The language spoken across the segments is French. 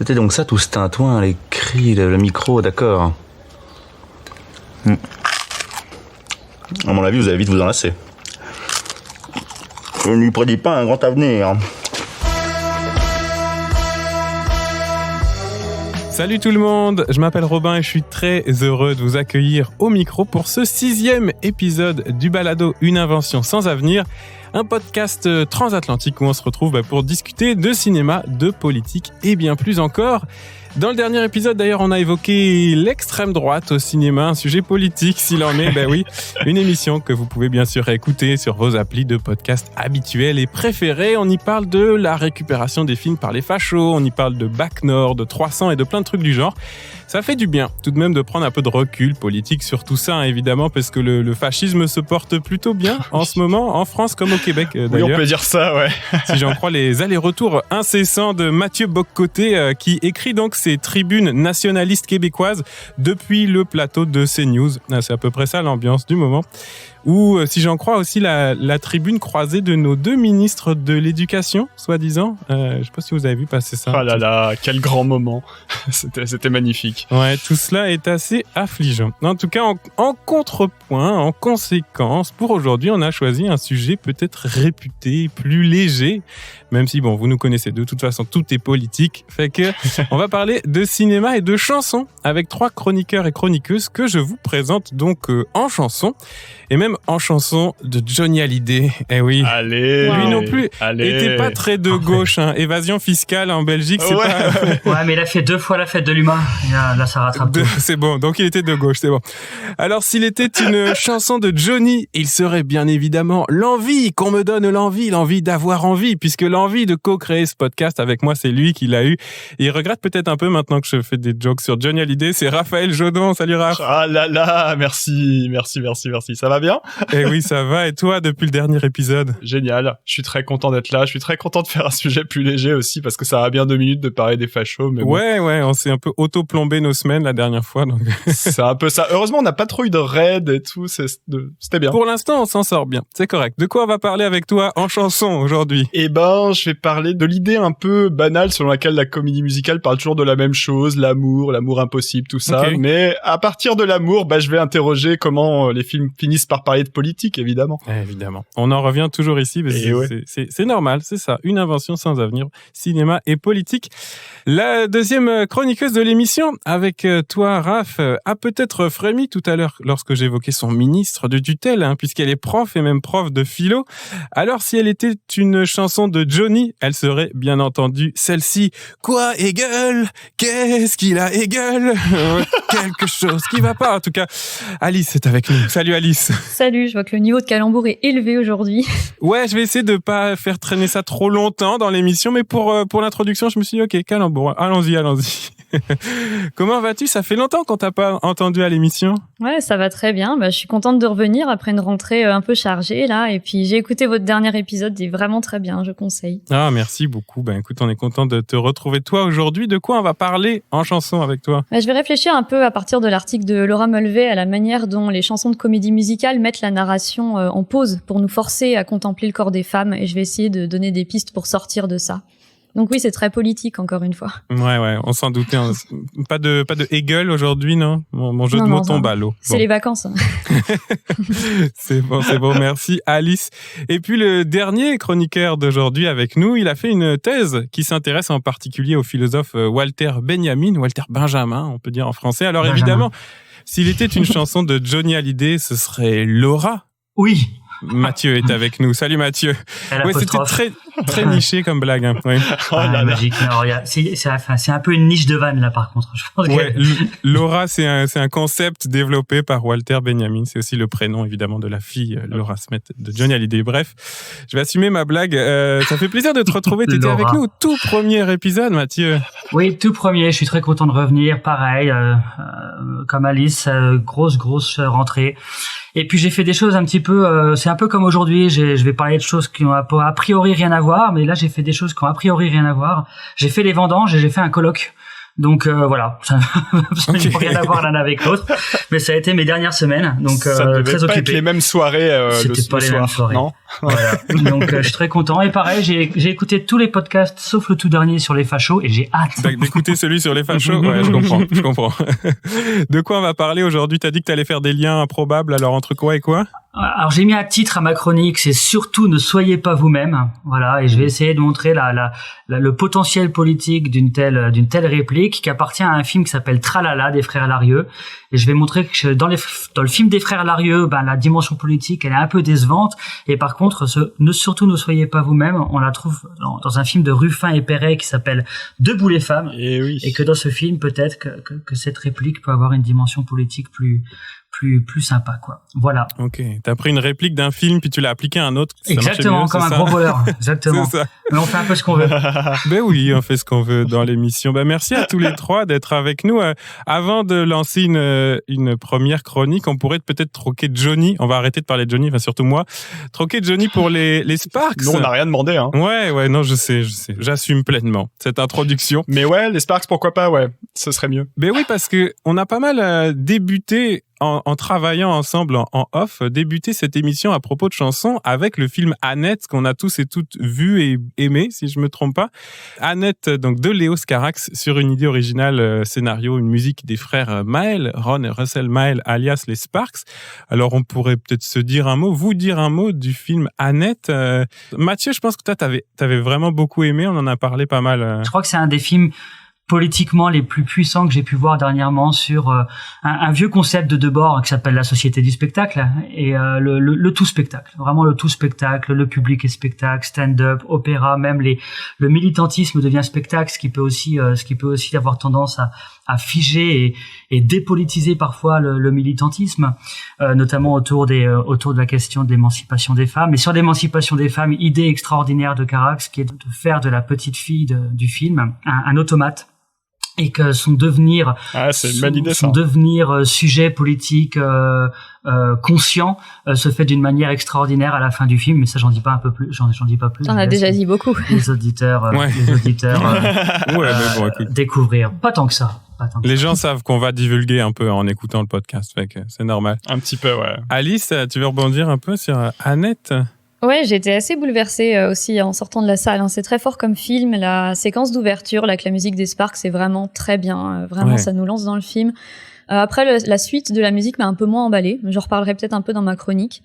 C'était donc ça tout ce tintouin, les cris, le micro, d'accord. À mon avis, vous allez vite vous en lasser. Je ne lui prédis pas un grand avenir. Salut tout le monde, je m'appelle Robin et je suis très heureux de vous accueillir au micro pour ce 6e épisode du balado Une invention sans avenir, un podcast transatlantique où on se retrouve pour discuter de cinéma, de politique et bien plus encore. Dans le dernier épisode, d'ailleurs, on a évoqué l'extrême droite au cinéma, un sujet politique s'il en est, oui, une émission que vous pouvez bien sûr écouter sur vos applis de podcast habituels et préférés. On y parle de la récupération des films par les fachos, on y parle de Bac Nord, de 300 et de plein de trucs du genre. Ça fait du bien tout de même de prendre un peu de recul politique sur tout ça, évidemment, parce que le fascisme se porte plutôt bien en ce moment, en France comme au Québec d'ailleurs. Oui, on peut dire ça, ouais. Si j'en crois les allers-retours incessants de Mathieu Bock-Côté, qui écrit donc ses tribunes nationalistes québécoises depuis le plateau de CNews. C'est à peu près ça l'ambiance du moment. Ou, si j'en crois aussi, la tribune croisée de nos deux ministres de l'éducation, soi-disant. Je sais pas si vous avez vu passer ça. Oh là là, quel grand moment. C'était magnifique. Ouais, tout cela est assez affligeant. En tout cas, en contrepoint, en conséquence, pour aujourd'hui, on a choisi un sujet peut-être réputé plus léger, même si, bon, vous nous connaissez, de toute façon, tout est politique. Fait que, on va parler de cinéma et de chansons avec 3 chroniqueurs et chroniqueuses que je vous présente donc en chanson. Et même en chanson de Johnny Hallyday. Eh oui. Allez. Lui non plus. Était pas très de gauche, hein. Évasion fiscale en Belgique, c'est pas... Ouais, mais il a fait 2 fois la fête de l'humain. Et là, ça rattrape tout. C'est bon. Donc, il était de gauche, c'est bon. Alors, s'il était une chanson de Johnny, il serait bien évidemment l'envie qu'on me donne l'envie d'avoir envie, puisque l'envie de co-créer ce podcast avec moi, c'est lui qui l'a eu. Et il regrette peut-être un peu maintenant que je fais des jokes sur Johnny Hallyday. C'est Raphaël Jodon. Salut, Raph. Ah là là, merci. Ça va bien? Eh oui, ça va. Et toi, depuis le dernier épisode? Génial. Je suis très content d'être là. Je suis très content de faire un sujet plus léger aussi parce que ça a bien 2 minutes de parler des fachos. Mais ouais, on s'est un peu auto-plombé nos semaines la dernière fois. Donc... c'est un peu ça. Heureusement, on n'a pas trop eu de raid et tout. C'était bien. Pour l'instant, on s'en sort bien. C'est correct. De quoi on va parler avec toi en chanson aujourd'hui? Eh ben, je vais parler de l'idée un peu banale selon laquelle la comédie musicale parle toujours de la même chose, l'amour impossible, tout ça. Okay. Mais à partir de l'amour, je vais interroger comment les films finissent par parler de politique, évidemment. Évidemment. On en revient toujours ici, mais c'est normal, c'est ça. Une invention sans avenir, cinéma et politique. La deuxième chroniqueuse de l'émission, avec toi, Raph, a peut-être frémi tout à l'heure lorsque j'évoquais son ministre de tutelle, puisqu'elle est prof et même prof de philo. Alors, si elle était une chanson de Johnny, elle serait bien entendu celle-ci. Quoi, Hegel? Qu'est-ce qu'il a, Hegel? Quelque chose qui va pas. En tout cas, Alice est avec nous. Salut, Alice. Salut, je vois que le niveau de calembour est élevé aujourd'hui. Ouais, je vais essayer de pas faire traîner ça trop longtemps dans l'émission, mais pour l'introduction, je me suis dit, ok, calembour, allons-y. Comment vas-tu? Ça fait longtemps qu'on t'a pas entendu à l'émission. Ouais, ça va très bien. Je suis contente de revenir après une rentrée un peu chargée, là. Et puis, j'ai écouté votre dernier épisode, il est vraiment très bien, je conseille. Ah, merci beaucoup. Écoute, on est content de te retrouver toi aujourd'hui. De quoi on va parler en chanson avec toi? Je vais réfléchir un peu à partir de l'article de Laura Mulvey à la manière dont les chansons de comédie musicale mettent la narration en pause pour nous forcer à contempler le corps des femmes. Et je vais essayer de donner des pistes pour sortir de ça. Donc oui, c'est très politique, encore une fois. Ouais, on s'en doutait. Pas de Hegel aujourd'hui, non? Mon jeu de mots tombe à l'eau. C'est les vacances. C'est bon, merci Alice. Et puis le dernier chroniqueur d'aujourd'hui avec nous, il a fait une thèse qui s'intéresse en particulier au philosophe Walter Benjamin, on peut dire en français. Alors évidemment, s'il était une chanson de Johnny Hallyday, ce serait Laura. Oui. Mathieu est avec nous. Salut Mathieu. Ouais, c'était très niché comme blague. Oui. Magique. C'est un peu une niche de vanne là par contre. Je pense Laura, c'est un concept développé par Walter Benjamin. C'est aussi le prénom évidemment de la fille Laura Smith de Johnny Hallyday. Bref, je vais assumer ma blague. Ça fait plaisir de te retrouver. T'étais avec nous au tout premier épisode, Mathieu. Oui, tout premier. Je suis très content de revenir. Pareil, comme Alice, grosse rentrée. Et puis j'ai fait des choses un petit peu, c'est un peu comme aujourd'hui, je vais parler de choses qui ont a priori rien à voir, mais là j'ai fait des choses qui ont a priori rien à voir. J'ai fait les vendanges et j'ai fait un colloque Donc voilà, ça n'a rien à voir l'un avec l'autre, mais ça a été mes dernières semaines, donc ça devait très pas occupé. Être les mêmes soirées C'était pas les soir, mêmes soirées. Non. Voilà. Donc je suis très content. Et pareil, j'ai écouté tous les podcasts sauf le tout dernier sur les fachos et j'ai hâte d'écouter celui sur les fachos. Ouais, je comprends. De quoi on va parler aujourd'hui? T'as dit que t'allais faire des liens improbables, alors entre quoi et quoi? Alors j'ai mis un titre à ma chronique, c'est surtout ne soyez pas vous-même. Voilà, et je vais essayer de montrer le potentiel politique d'une telle réplique qui appartient à un film qui s'appelle Tralala des frères Larieux. Et je vais montrer que dans le film des frères Larieux, la dimension politique elle est un peu décevante. Et par contre, surtout ne soyez pas vous-même, on la trouve dans un film de Ruffin et Perret qui s'appelle Debout les femmes. Et oui. Et que dans ce film, peut-être que cette réplique peut avoir une dimension politique plus sympa, quoi. Voilà. Ok. T'as pris une réplique d'un film puis tu l'as appliqué à un autre. Exactement, comme un gros voleur. Exactement. C'est ça. Mais on fait un peu ce qu'on veut. Ben oui, on fait ce qu'on veut dans l'émission. Ben merci à tous les trois d'être avec nous. Avant de lancer une première chronique, on pourrait peut-être troquer Johnny. On va arrêter de parler de Johnny, enfin surtout moi. Troquer Johnny pour les Sparks. Nous, on n'a rien demandé, hein. Ouais, non, je sais. J'assume pleinement cette introduction. Mais ouais, les Sparks, pourquoi pas, ouais. Ce serait mieux. Ben oui, parce que on a pas mal débuté en travaillant ensemble en off, débuter cette émission à propos de chansons avec le film Annette qu'on a tous et toutes vu et aimé, si je me trompe pas. Annette, donc de Léo Scarax, sur une idée originale, scénario, une musique des frères Mael, Ron et Russell Mael, alias les Sparks. Alors on pourrait peut-être vous dire un mot du film Annette. Mathieu, je pense que toi t'avais vraiment beaucoup aimé, on en a parlé pas mal. Je crois que c'est un des films politiquement les plus puissants que j'ai pu voir dernièrement sur un vieux concept de Debord qui s'appelle la société du spectacle et le tout spectacle, vraiment le tout spectacle, le public est spectacle, stand-up, opéra, même le militantisme devient spectacle, ce qui peut aussi avoir tendance à figer et dépolitiser parfois le militantisme, notamment autour de la question de l'émancipation des femmes. Et sur l'émancipation des femmes, idée extraordinaire de Carax qui est de faire de la petite fille du film un automate. Et que son devenir, sujet politique conscient se fait d'une manière extraordinaire à la fin du film. Mais ça, j'en dis pas un peu plus. J'en dis pas plus. On a déjà dit beaucoup. Les auditeurs, découvrir. Pas tant que ça. Les gens savent qu'on va divulguer un peu en écoutant le podcast, fait que c'est normal. Un petit peu, ouais. Alice, tu veux rebondir un peu sur Annette? Ouais, j'ai été assez bouleversée aussi en sortant de la salle. C'est très fort comme film. La séquence d'ouverture, là, avec la musique des Sparks, c'est vraiment très bien. Vraiment, ça nous lance dans le film. Après, la suite de la musique m'a un peu moins emballée. J'en reparlerai peut-être un peu dans ma chronique.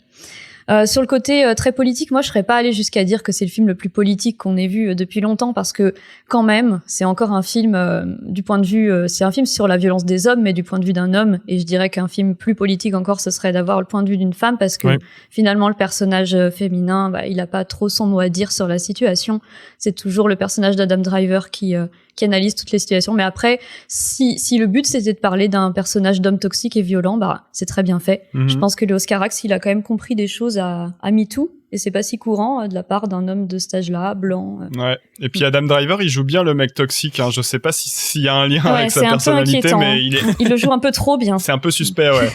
Sur le côté très politique, moi je serais pas allée jusqu'à dire que c'est le film le plus politique qu'on ait vu depuis longtemps, parce que quand même c'est encore un film du point de vue c'est un film sur la violence des hommes, mais du point de vue d'un homme, et je dirais qu'un film plus politique encore ce serait d'avoir le point de vue d'une femme, parce que finalement le personnage féminin il a pas trop son mot à dire sur la situation. C'est toujours le personnage d'Adam Driver qui analyse toutes les situations. Mais après, si le but c'était de parler d'un personnage d'homme toxique et violent, c'est très bien fait. Je pense que Léo Scarax, il a quand même compris des choses à MeToo, et c'est pas si courant de la part d'un homme de cet âge-là, blanc. Ouais. Et puis Adam Driver, il joue bien le mec toxique. Je sais pas s'il y a un lien avec sa personnalité, mais il le joue un peu trop bien. C'est un peu suspect, ouais.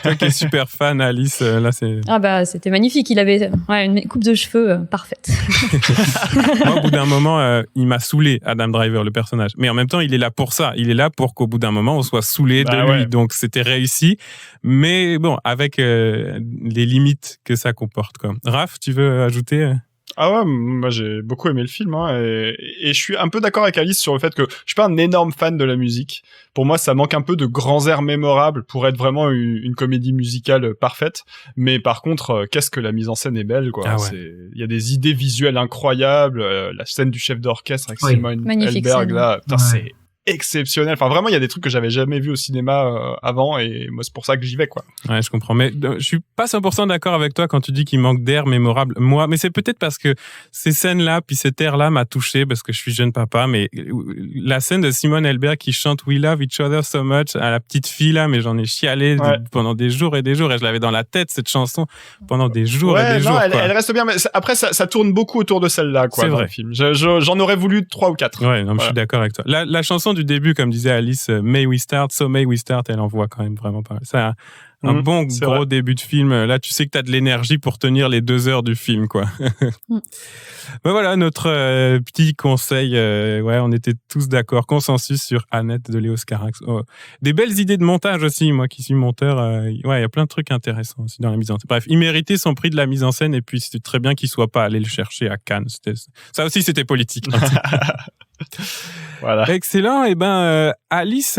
Toi qui es super fan, Alice, là c'est. C'était magnifique. Il avait une coupe de cheveux parfaite. Moi, au bout d'un moment, il m'a saoulé, Adam Driver, le personnage. Mais en même temps, il est là pour ça. Il est là pour qu'au bout d'un moment, on soit saoulé de lui. Ouais. Donc c'était réussi, mais bon, avec les limites que ça comporte, quoi. Raph, tu veux ajouter? Ah ouais, moi j'ai beaucoup aimé le film, et je suis un peu d'accord avec Alice sur le fait que je suis pas un énorme fan de la musique. Pour moi, ça manque un peu de grands airs mémorables pour être vraiment une comédie musicale parfaite. Mais par contre, qu'est-ce que la mise en scène est belle, quoi. Il y a des idées visuelles incroyables. La scène du chef d'orchestre avec Simon Helberg, là, putain, c'est exceptionnel. Enfin, vraiment, il y a des trucs que j'avais jamais vus au cinéma avant, et moi, c'est pour ça que j'y vais, quoi. Ouais, je comprends. Mais je suis pas 100% d'accord avec toi quand tu dis qu'il manque d'air mémorable. Moi, mais c'est peut-être parce que ces scènes-là, puis cet air-là m'a touché parce que je suis jeune papa, mais la scène de Simon Helberg qui chante We Love Each Other So Much à la petite fille, là, mais j'en ai chialé pendant des jours et des jours, et je l'avais dans la tête, cette chanson, pendant des jours et des jours. Elle reste bien, mais après, ça tourne beaucoup autour de celle-là, quoi, dans le film. J'en aurais voulu 3 ou 4. Ouais, non, je suis d'accord avec toi. La chanson du début, comme disait Alice, May We Start, So May We Start, elle envoie quand même vraiment pas. Ça, Un bon gros début de film. Là, tu sais que t'as de l'énergie pour tenir les 2 heures du film, quoi. Ben voilà, notre petit conseil. Ouais, on était tous d'accord. Consensus sur Annette de Léos Carax. Oh. Des belles idées de montage aussi. Moi qui suis monteur, ouais, il y a plein de trucs intéressants aussi dans la mise en scène. Bref, il méritait son prix de la mise en scène et puis c'était très bien qu'il soit pas allé le chercher à Cannes. Ça aussi, c'était politique. Voilà. Excellent. Et Alice,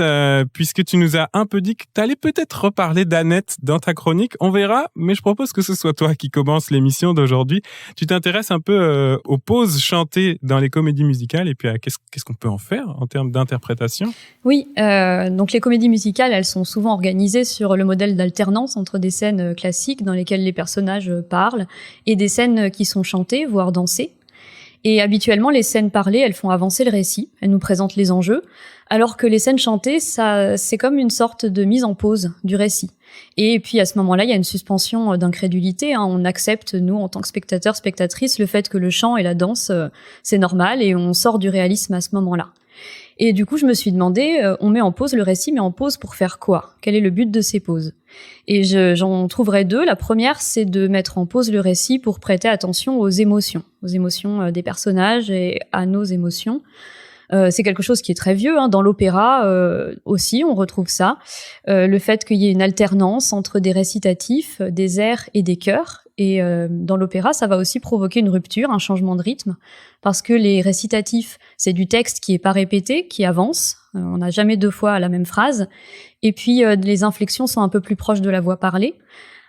puisque tu nous as un peu dit que tu allais peut-être reparler d'Annette dans ta chronique, on verra, mais je propose que ce soit toi qui commence l'émission d'aujourd'hui. Tu t'intéresses un peu aux pauses chantées dans les comédies musicales et puis à qu'est-ce qu'on peut en faire en termes d'interprétation? Oui, donc les comédies musicales, elles sont souvent organisées sur le modèle d'alternance entre des scènes classiques dans lesquelles les personnages parlent et des scènes qui sont chantées, voire dansées. Et habituellement, les scènes parlées, elles font avancer le récit, elles nous présentent les enjeux, alors que les scènes chantées, c'est comme une sorte de mise en pause du récit. Et puis à ce moment-là, il y a une suspension d'incrédulité, hein. On accepte, nous, en tant que spectateurs, spectatrices, le fait que le chant et la danse, c'est normal, et on sort du réalisme à ce moment-là. Et du coup, je me suis demandé, on met en pause le récit, mais en pause pour faire quoi? Quel est le but de ces pauses? Et j'en trouverai 2. La première, c'est de mettre en pause le récit pour prêter attention aux émotions des personnages et à nos émotions. C'est quelque chose qui est très vieux, hein. Dans l'opéra aussi, on retrouve ça. Le fait qu'il y ait une alternance entre des récitatifs, des airs et des chœurs. Et dans l'opéra, ça va aussi provoquer une rupture, un changement de rythme, parce que les récitatifs, c'est du texte qui est pas répété, qui avance. On n'a jamais 2 fois la même phrase. Et puis les inflexions sont un peu plus proches de la voix parlée,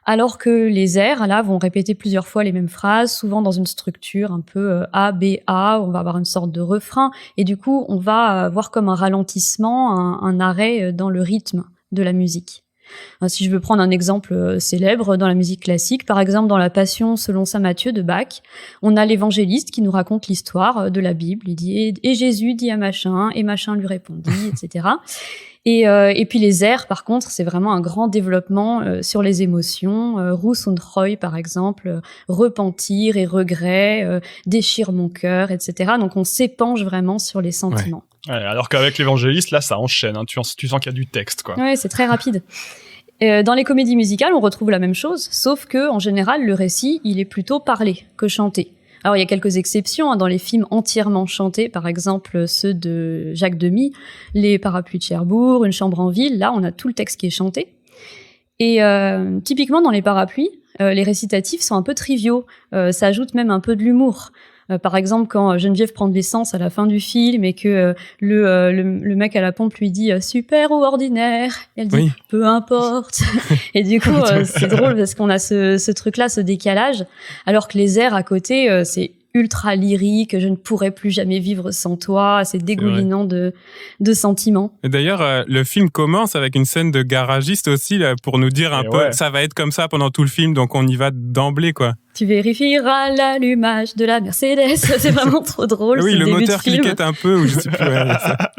alors que les airs, là, vont répéter plusieurs fois les mêmes phrases, souvent dans une structure un peu A, B, A. On va avoir une sorte de refrain, et du coup, on va voir comme un ralentissement, un arrêt dans le rythme de la musique. Si je veux prendre un exemple célèbre dans la musique classique, par exemple dans la Passion selon saint Matthieu de Bach, on a l'évangéliste qui nous raconte l'histoire de la Bible. Il dit « Et Jésus dit à machin, et machin lui répondit, etc. » Et puis les airs, par contre, c'est vraiment un grand développement sur les émotions. Ruß und Reue, par exemple, repentir et regret, déchire mon cœur, etc. Donc on s'épanche vraiment sur les sentiments. Ouais, alors qu'avec l'évangéliste, là, ça enchaîne. Hein. Tu sens qu'il y a du texte, quoi. Ouais, c'est très rapide. Dans les comédies musicales, on retrouve la même chose, sauf que en général, le récit, il est plutôt parlé que chanté. Alors, il y a quelques exceptions, hein, dans les films entièrement chantés, par exemple ceux de Jacques Demy, Les Parapluies de Cherbourg, Une chambre en ville, là, on a tout le texte qui est chanté. Et typiquement, dans Les Parapluies, les récitatifs sont un peu triviaux, ça ajoute même un peu de l'humour. Par exemple, quand Geneviève prend de l'essence à la fin du film et que le mec à la pompe lui dit super ou ordinaire, et elle dit oui. Peu importe. Et du coup, c'est drôle parce qu'on a ce truc-là, ce décalage, alors que les airs à côté, c'est ultra lyrique, je ne pourrais plus jamais vivre sans toi, c'est dégoulinant de sentiments. Et d'ailleurs, le film commence avec une scène de garagiste aussi, là, pour nous dire un peu, ça va être comme ça pendant tout le film, donc on y va d'emblée, quoi. Tu vérifieras l'allumage de la Mercedes. C'est vraiment trop drôle. Oui, le moteur cliquette un peu, ou je sais plus.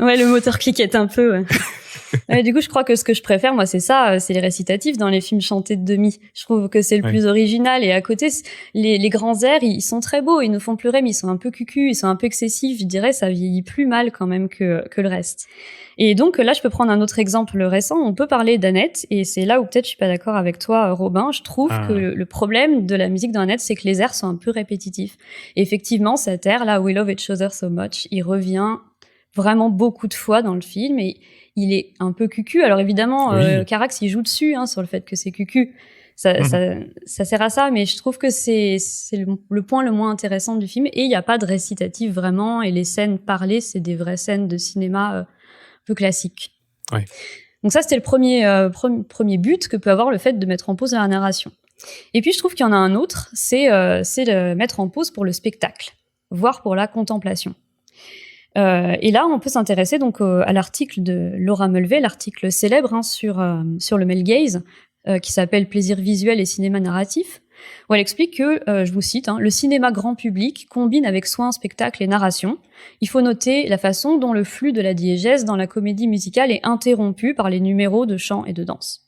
Ouais, le moteur cliquette un peu, ouais. Ouais, du coup, je crois que ce que je préfère, moi, c'est ça, c'est les récitatifs dans les films chantés de Demy. Je trouve que c'est le plus original. Et à côté, les grands airs, ils sont très beaux, ils nous font pleurer, mais ils sont un peu cucus, ils sont un peu excessifs. Je dirais, ça vieillit plus mal quand même que le reste. Et donc là, je peux prendre un autre exemple récent. On peut parler d'Annette, et c'est là où peut-être je suis pas d'accord avec toi, Robin. Je trouve que le problème de la musique d'Annette, c'est que les airs sont un peu répétitifs. Et effectivement, cet air là, We Love Each Other So Much, il revient vraiment beaucoup de fois dans le film, et il est un peu cucu. Alors évidemment, Carax, il joue dessus, hein, sur le fait que c'est cucu. Ça sert à ça, mais je trouve que c'est le point le moins intéressant du film. Et il n'y a pas de récitatif vraiment, et les scènes parlées, c'est des vraies scènes de cinéma peu classiques. Ouais. Donc ça, c'était le premier but que peut avoir le fait de mettre en pause la narration. Et puis je trouve qu'il y en a un autre, c'est de mettre en pause pour le spectacle, voire pour la contemplation. Et là, on peut s'intéresser donc à l'article de Laura Mulvey, l'article célèbre, hein, sur le male gaze, qui s'appelle Plaisir visuel et cinéma narratif, où elle explique que, je vous cite, hein, le cinéma grand public combine avec soin spectacle et narration. Il faut noter la façon dont le flux de la diégèse dans la comédie musicale est interrompu par les numéros de chant et de danse.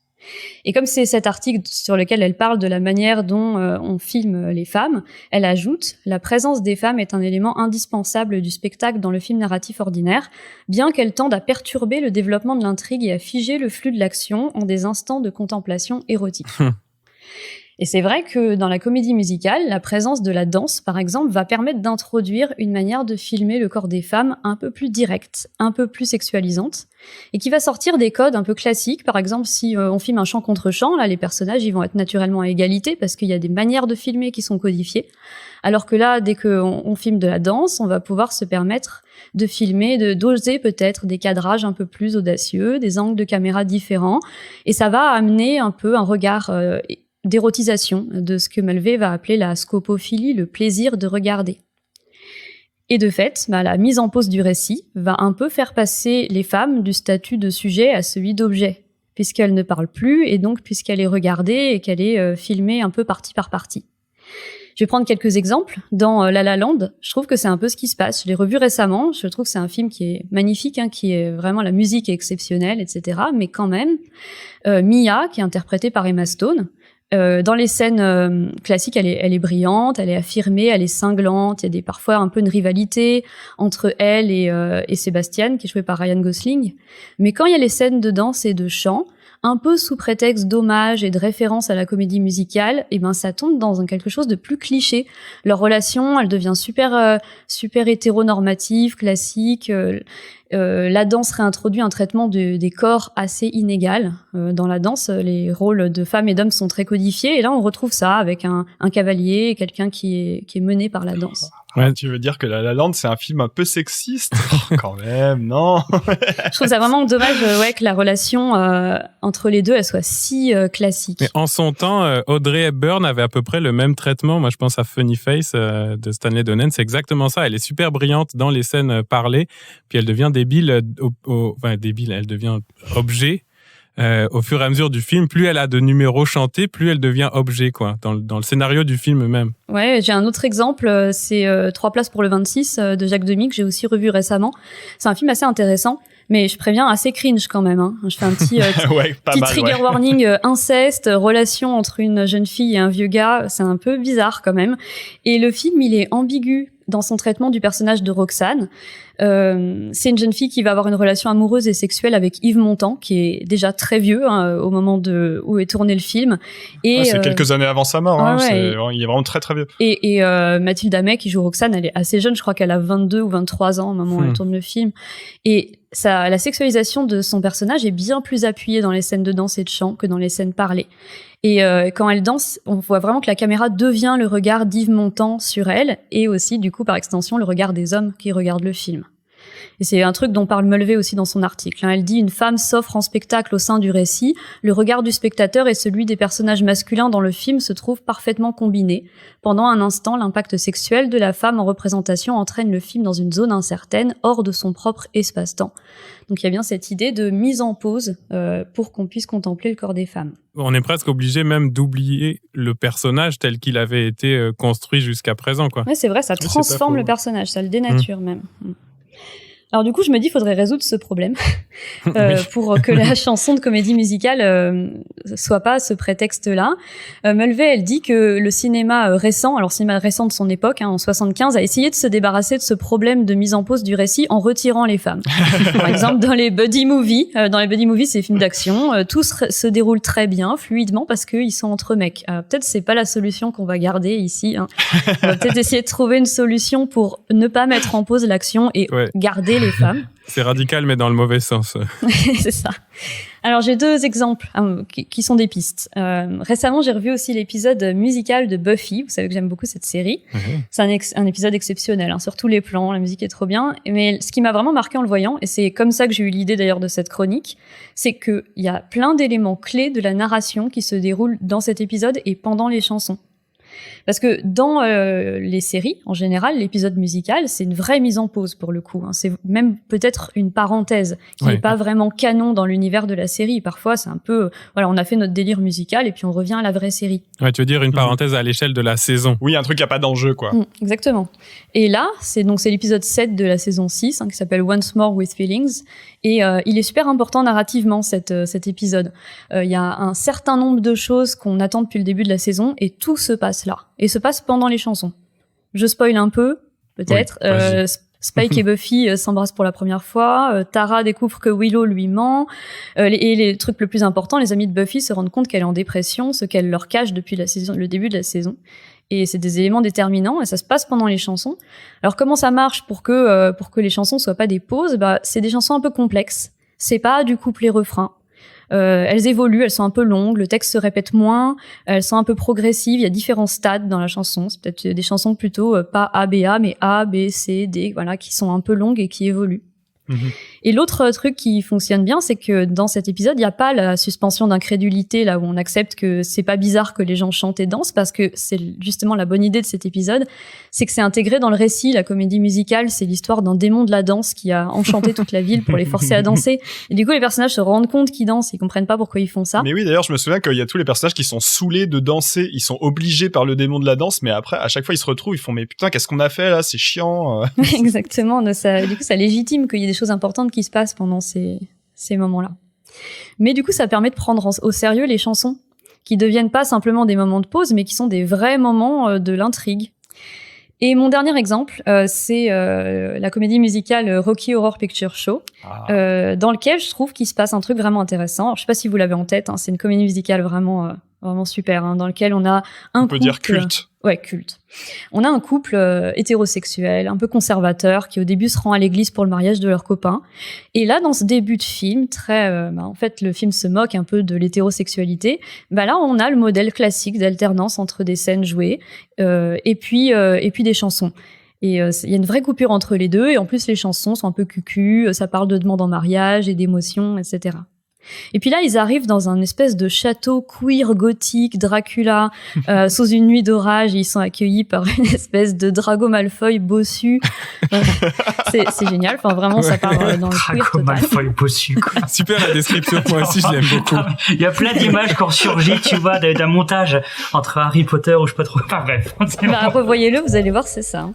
Et comme c'est cet article sur lequel elle parle de la manière dont on filme les femmes, elle ajoute « La présence des femmes est un élément indispensable du spectacle dans le film narratif ordinaire, bien qu'elle tende à perturber le développement de l'intrigue et à figer le flux de l'action en des instants de contemplation érotique. » Et c'est vrai que dans la comédie musicale, la présence de la danse, par exemple, va permettre d'introduire une manière de filmer le corps des femmes un peu plus directe, un peu plus sexualisante, et qui va sortir des codes un peu classiques. Par exemple, si on filme un chant contre chant, là, les personnages, ils vont être naturellement à égalité parce qu'il y a des manières de filmer qui sont codifiées. Alors que là, dès qu'on filme de la danse, on va pouvoir se permettre de filmer, d'oser peut-être des cadrages un peu plus audacieux, des angles de caméra différents, et ça va amener un peu un regard d'érotisation de ce que Mulvey va appeler la scopophilie, le plaisir de regarder. Et de fait, la mise en pause du récit va un peu faire passer les femmes du statut de sujet à celui d'objet, puisqu'elles ne parlent plus et donc puisqu'elle est regardée et qu'elle est filmée un peu partie par partie. Je vais prendre quelques exemples. Dans La La Land, je trouve que c'est un peu ce qui se passe. Je l'ai revu récemment, je trouve que c'est un film qui est magnifique, qui est vraiment, la musique est exceptionnelle, etc. Mais quand même, Mia, qui est interprétée par Emma Stone, dans les scènes classiques, elle est brillante, elle est affirmée, elle est cinglante. Il y a parfois un peu une rivalité entre elle et Sebastian, qui est joué par Ryan Gosling. Mais quand il y a les scènes de danse et de chant, un peu sous prétexte d'hommage et de référence à la comédie musicale, ça tombe dans quelque chose de plus cliché. Leur relation, elle devient super hétéronormative, classique. La danse réintroduit un traitement des corps assez inégal. Dans la danse, les rôles de femmes et d'hommes sont très codifiés, et là on retrouve ça avec un cavalier, quelqu'un qui est mené par la danse. Ouais, tu veux dire que La La Land, c'est un film un peu sexiste? Quand même, non? Je trouve ça vraiment dommage, que la relation entre les deux, elle soit si classique. Mais en son temps, Audrey Hepburn avait à peu près le même traitement. Moi, je pense à Funny Face de Stanley Donen. C'est exactement ça. Elle est super brillante dans les scènes parlées, puis elle devient débile, elle devient objet. Au fur et à mesure du film, plus elle a de numéros chantés, plus elle devient objet, quoi, dans le scénario du film même. Ouais, j'ai un autre exemple, c'est 3 places pour le 26 de Jacques Demy, que j'ai aussi revu récemment. C'est un film assez intéressant, mais je préviens, assez cringe quand même. Je fais un petit, petit trigger warning, inceste, relation entre une jeune fille et un vieux gars, c'est un peu bizarre quand même. Et le film, il est ambigu dans son traitement du personnage de Roxane. C'est une jeune fille qui va avoir une relation amoureuse et sexuelle avec Yves Montand, qui est déjà très vieux au moment où est tourné le film. Et c'est quelques années avant sa mort. Il est vraiment très très vieux. Et Mathilde Amet, qui joue Roxane, elle est assez jeune. Je crois qu'elle a 22 ou 23 ans au moment où elle tourne le film. Et la sexualisation de son personnage est bien plus appuyée dans les scènes de danse et de chant que dans les scènes parlées. Et quand elle danse, on voit vraiment que la caméra devient le regard d'Yves Montand sur elle, et aussi, du coup, par extension, le regard des hommes qui regardent le film. Et c'est un truc dont parle Mulvey aussi dans son article. Elle dit « Une femme s'offre en spectacle au sein du récit. Le regard du spectateur et celui des personnages masculins dans le film se trouvent parfaitement combinés. Pendant un instant, l'impact sexuel de la femme en représentation entraîne le film dans une zone incertaine, hors de son propre espace-temps. » Donc il y a bien cette idée de mise en pause pour qu'on puisse contempler le corps des femmes. On est presque obligé même d'oublier le personnage tel qu'il avait été construit jusqu'à présent, quoi. Ouais, c'est vrai, ça transforme le personnage, ça le dénature même. Alors du coup, je me dis, il faudrait résoudre ce problème pour que la chanson de comédie musicale soit pas ce prétexte-là. Mulvey, elle dit que le cinéma récent, alors cinéma récent de son époque, en 75, a essayé de se débarrasser de ce problème de mise en pause du récit en retirant les femmes. Par exemple, dans les buddy movies, c'est des films d'action, tout se déroule très bien, fluidement, parce qu'ils sont entre mecs. Peut-être c'est pas la solution qu'on va garder ici. On va peut-être essayer de trouver une solution pour ne pas mettre en pause l'action et garder les femmes. C'est radical, mais dans le mauvais sens. C'est ça. Alors, j'ai 2 exemples qui sont des pistes. Récemment, j'ai revu aussi l'épisode musical de Buffy. Vous savez que j'aime beaucoup cette série. C'est un épisode exceptionnel, sur tous les plans. La musique est trop bien. Mais ce qui m'a vraiment marqué en le voyant, et c'est comme ça que j'ai eu l'idée d'ailleurs de cette chronique, c'est qu'il y a plein d'éléments clés de la narration qui se déroulent dans cet épisode et pendant les chansons. Parce que dans les séries, en général, l'épisode musical, c'est une vraie mise en pause pour le coup. Hein. C'est même peut-être une parenthèse qui n'est pas vraiment canon dans l'univers de la série. Parfois, c'est un peu, voilà, on a fait notre délire musical et puis on revient à la vraie série. Ouais, tu veux dire une parenthèse à l'échelle de la saison. Oui, un truc qui a pas d'enjeu, quoi. Exactement. Et là, c'est l'épisode 7 de la saison 6, qui s'appelle Once More with Feelings. Et il est super important narrativement, cet épisode. Il y a un certain nombre de choses qu'on attend depuis le début de la saison et tout se passe là. Et se passe pendant les chansons. Je spoil un peu, peut-être. Oui, Spike et Buffy s'embrassent pour la première fois. Tara découvre que Willow lui ment. Et les trucs le plus important, les amis de Buffy se rendent compte qu'elle est en dépression, ce qu'elle leur cache depuis le début de la saison. Et c'est des éléments déterminants et ça se passe pendant les chansons. Alors comment ça marche pour que les chansons soient pas des pauses? C'est des chansons un peu complexes. C'est pas du couplet-refrain. Elles évoluent, elles sont un peu longues, le texte se répète moins, elles sont un peu progressives, il y a différents stades dans la chanson. C'est peut-être des chansons plutôt pas A, B, A, mais A, B, C, D, voilà, qui sont un peu longues et qui évoluent. Et l'autre truc qui fonctionne bien, c'est que dans cet épisode, il n'y a pas la suspension d'incrédulité, là où on accepte que c'est pas bizarre que les gens chantent et dansent, parce que c'est justement la bonne idée de cet épisode, c'est que c'est intégré dans le récit. La comédie musicale, c'est l'histoire d'un démon de la danse qui a enchanté toute la ville pour les forcer à danser. Et du coup, les personnages se rendent compte qu'ils dansent, ils comprennent pas pourquoi ils font ça. Mais oui, d'ailleurs, je me souviens qu'il y a tous les personnages qui sont saoulés de danser, ils sont obligés par le démon de la danse, mais après, à chaque fois, ils se retrouvent, ils font, mais putain, qu'est-ce qu'on a fait là? C'est chiant. Exactement. Du coup, ça légitime qu'il y ait des choses importantes qui se passent pendant ces moments-là. Mais du coup, ça permet de prendre au sérieux les chansons, qui deviennent pas simplement des moments de pause, mais qui sont des vrais moments de l'intrigue. Et mon dernier exemple, c'est la comédie musicale Rocky Horror Picture Show, dans lequel je trouve qu'il se passe un truc vraiment intéressant. Alors, je sais pas si vous l'avez en tête, hein, c'est une comédie musicale vraiment super, hein, dans lequel on a un couple... On peut dire culte. Ouais, culte. On a un couple hétérosexuel, un peu conservateur, qui au début se rend à l'église pour le mariage de leur copain. Et là, dans ce début de film, en fait, le film se moque un peu de l'hétérosexualité. Là, on a le modèle classique d'alternance entre des scènes jouées et puis des chansons. Et il y a une vraie coupure entre les deux. Et en plus, les chansons sont un peu cucu. Ça parle de demandes en mariage et d'émotions, etc. Et puis là, ils arrivent dans un espèce de château queer gothique, Dracula, sous une nuit d'orage. Ils sont accueillis par une espèce de Drago Malfoy bossu. C'est génial. Enfin, vraiment, ça part dans le queer total. Drago Malfoy bossu, quoi. Super la description. Moi aussi, je l'aime beaucoup. Il y a plein d'images qui ont surgi, tu vois, d'un montage entre Harry Potter ou je sais pas trop. Enfin, bref. Revoyez-le, vous allez voir, c'est ça. Hein.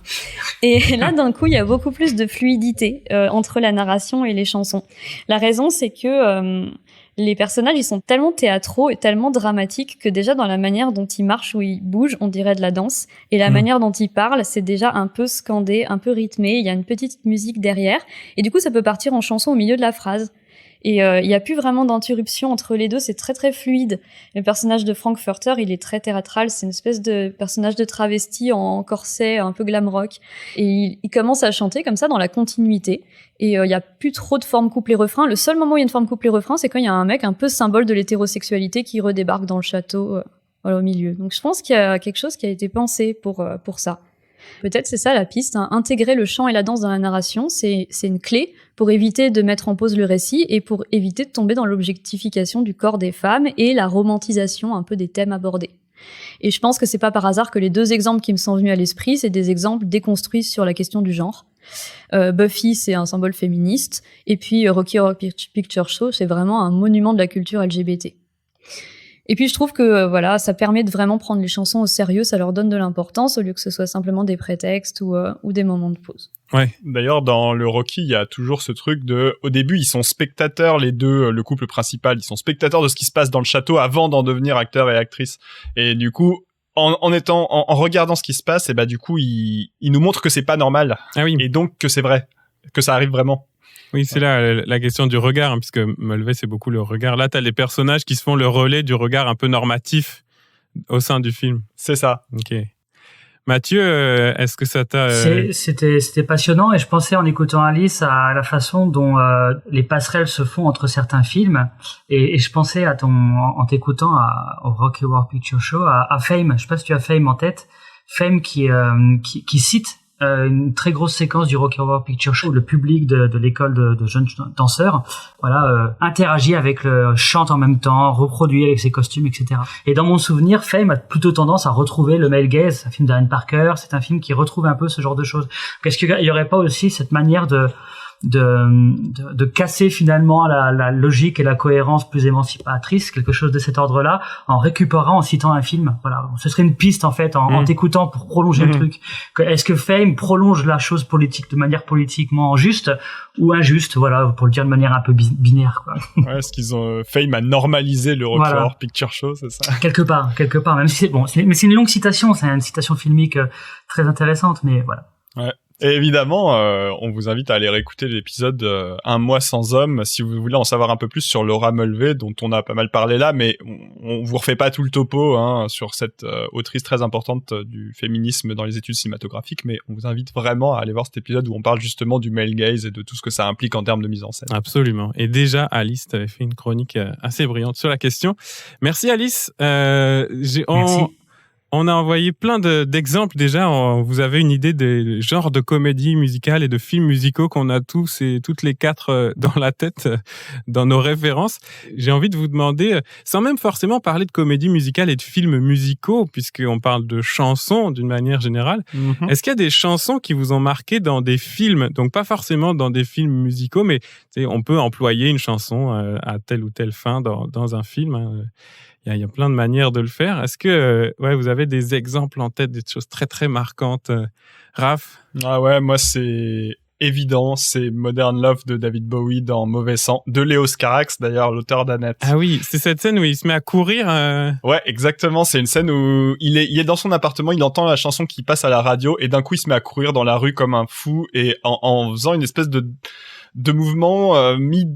Et là, d'un coup, il y a beaucoup plus de fluidité entre la narration et les chansons. La raison, c'est que les personnages, ils sont tellement théâtraux et tellement dramatiques que déjà dans la manière dont ils marchent ou ils bougent, on dirait de la danse. Et la manière dont ils parlent, c'est déjà un peu scandé, un peu rythmé. Il y a une petite musique derrière. Et du coup, ça peut partir en chanson au milieu de la phrase. Et il y a plus vraiment d'interruption entre les deux, c'est très très fluide. Le personnage de Frankfurter, il est très théâtral, c'est une espèce de personnage de travesti en corset, un peu glam rock. Et il commence à chanter comme ça dans la continuité. Et il y a plus trop de forme couplet-refrain. Le seul moment où il y a une forme couplet-refrain, c'est quand il y a un mec un peu symbole de l'hétérosexualité qui redébarque dans le château, au milieu. Donc je pense qu'il y a quelque chose qui a été pensé pour ça. Peut-être c'est ça la piste, hein. Intégrer le chant et la danse dans la narration, c'est une clé pour éviter de mettre en pause le récit et pour éviter de tomber dans l'objectification du corps des femmes et la romantisation un peu des thèmes abordés. Et je pense que c'est pas par hasard que les deux exemples qui me sont venus à l'esprit, c'est des exemples déconstruits sur la question du genre. Buffy, c'est un symbole féministe, et puis Rocky Horror Picture Show, c'est vraiment un monument de la culture LGBT. Et puis je trouve que ça permet de vraiment prendre les chansons au sérieux, ça leur donne de l'importance au lieu que ce soit simplement des prétextes ou des moments de pause. Ouais. D'ailleurs, dans le Rocky, il y a toujours ce truc au début, ils sont spectateurs, les deux, le couple principal, ils sont spectateurs de ce qui se passe dans le château avant d'en devenir acteurs et actrices. Et du coup, en regardant ce qui se passe, et du coup, ils nous montrent que c'est pas normal. Ah oui. Et donc que c'est vrai, que ça arrive vraiment. Oui, c'est là la question du regard, hein, puisque Mulvey, c'est beaucoup le regard. Là, t'as les personnages qui se font le relais du regard un peu normatif au sein du film. C'est ça. Ok. Mathieu, est-ce que ça t'a... C'était passionnant et je pensais en écoutant Alice à la façon dont les passerelles se font entre certains films et je pensais en t'écoutant au Rocky Horror Picture Show à Fame. Je sais pas si tu as Fame en tête. Fame qui cite une très grosse séquence du Rocky Horror Picture Show où le public de l'école de jeunes danseurs interagit avec chante en même temps, reproduit avec ses costumes, etc. Et dans mon souvenir, Fame a plutôt tendance à retrouver le male gaze. C'est un film d'Aaron Parker, c'est un film qui retrouve un peu ce genre de choses. Est-ce qu'il y aurait pas aussi cette manière de casser finalement la logique et la cohérence plus émancipatrice, quelque chose de cet ordre-là, en récupérant, en citant un film. Voilà, ce serait une piste en fait, en t'écoutant pour prolonger le truc. Est-ce que Fame prolonge la chose politique de manière politiquement juste ou injuste, voilà, pour le dire de manière un peu binaire, quoi. Ouais, est-ce qu'ils ont Fame à normaliser le Rocky Horror Picture Show, c'est ça? Quelque part. Même si mais c'est une longue citation, c'est une citation filmique très intéressante, mais voilà. Ouais. Et évidemment, on vous invite à aller réécouter l'épisode Un mois sans homme si vous voulez en savoir un peu plus sur Laura Mulvey, dont on a pas mal parlé là, mais on vous refait pas tout le topo sur cette autrice très importante du féminisme dans les études cinématographiques, mais on vous invite vraiment à aller voir cet épisode où on parle justement du male gaze et de tout ce que ça implique en termes de mise en scène. Absolument. Et déjà, Alice t'avait fait une chronique assez brillante sur la question. Merci Alice. Merci. On a envoyé plein d'exemples déjà. Vous avez une idée des genres de comédies musicales et de films musicaux qu'on a tous et toutes les quatre dans la tête, dans nos références. J'ai envie de vous demander, sans même forcément parler de comédies musicales et de films musicaux, puisqu'on parle de chansons d'une manière générale, est-ce qu'il y a des chansons qui vous ont marqué dans des films? Donc pas forcément dans des films musicaux, mais on peut employer une chanson à telle ou telle fin dans un film. Il y a plein de manières de le faire. Est-ce que vous avez des exemples en tête, des choses très très marquantes, Raph? Ah ouais, moi c'est évident, c'est Modern Love de David Bowie dans Mauvais Sang, de Léos Carax d'ailleurs, l'auteur d'Annette. Ah oui, c'est cette scène où il se met à courir. Ouais, exactement, c'est une scène où il est dans son appartement, il entend la chanson qui passe à la radio et d'un coup il se met à courir dans la rue comme un fou et en faisant une espèce de mouvement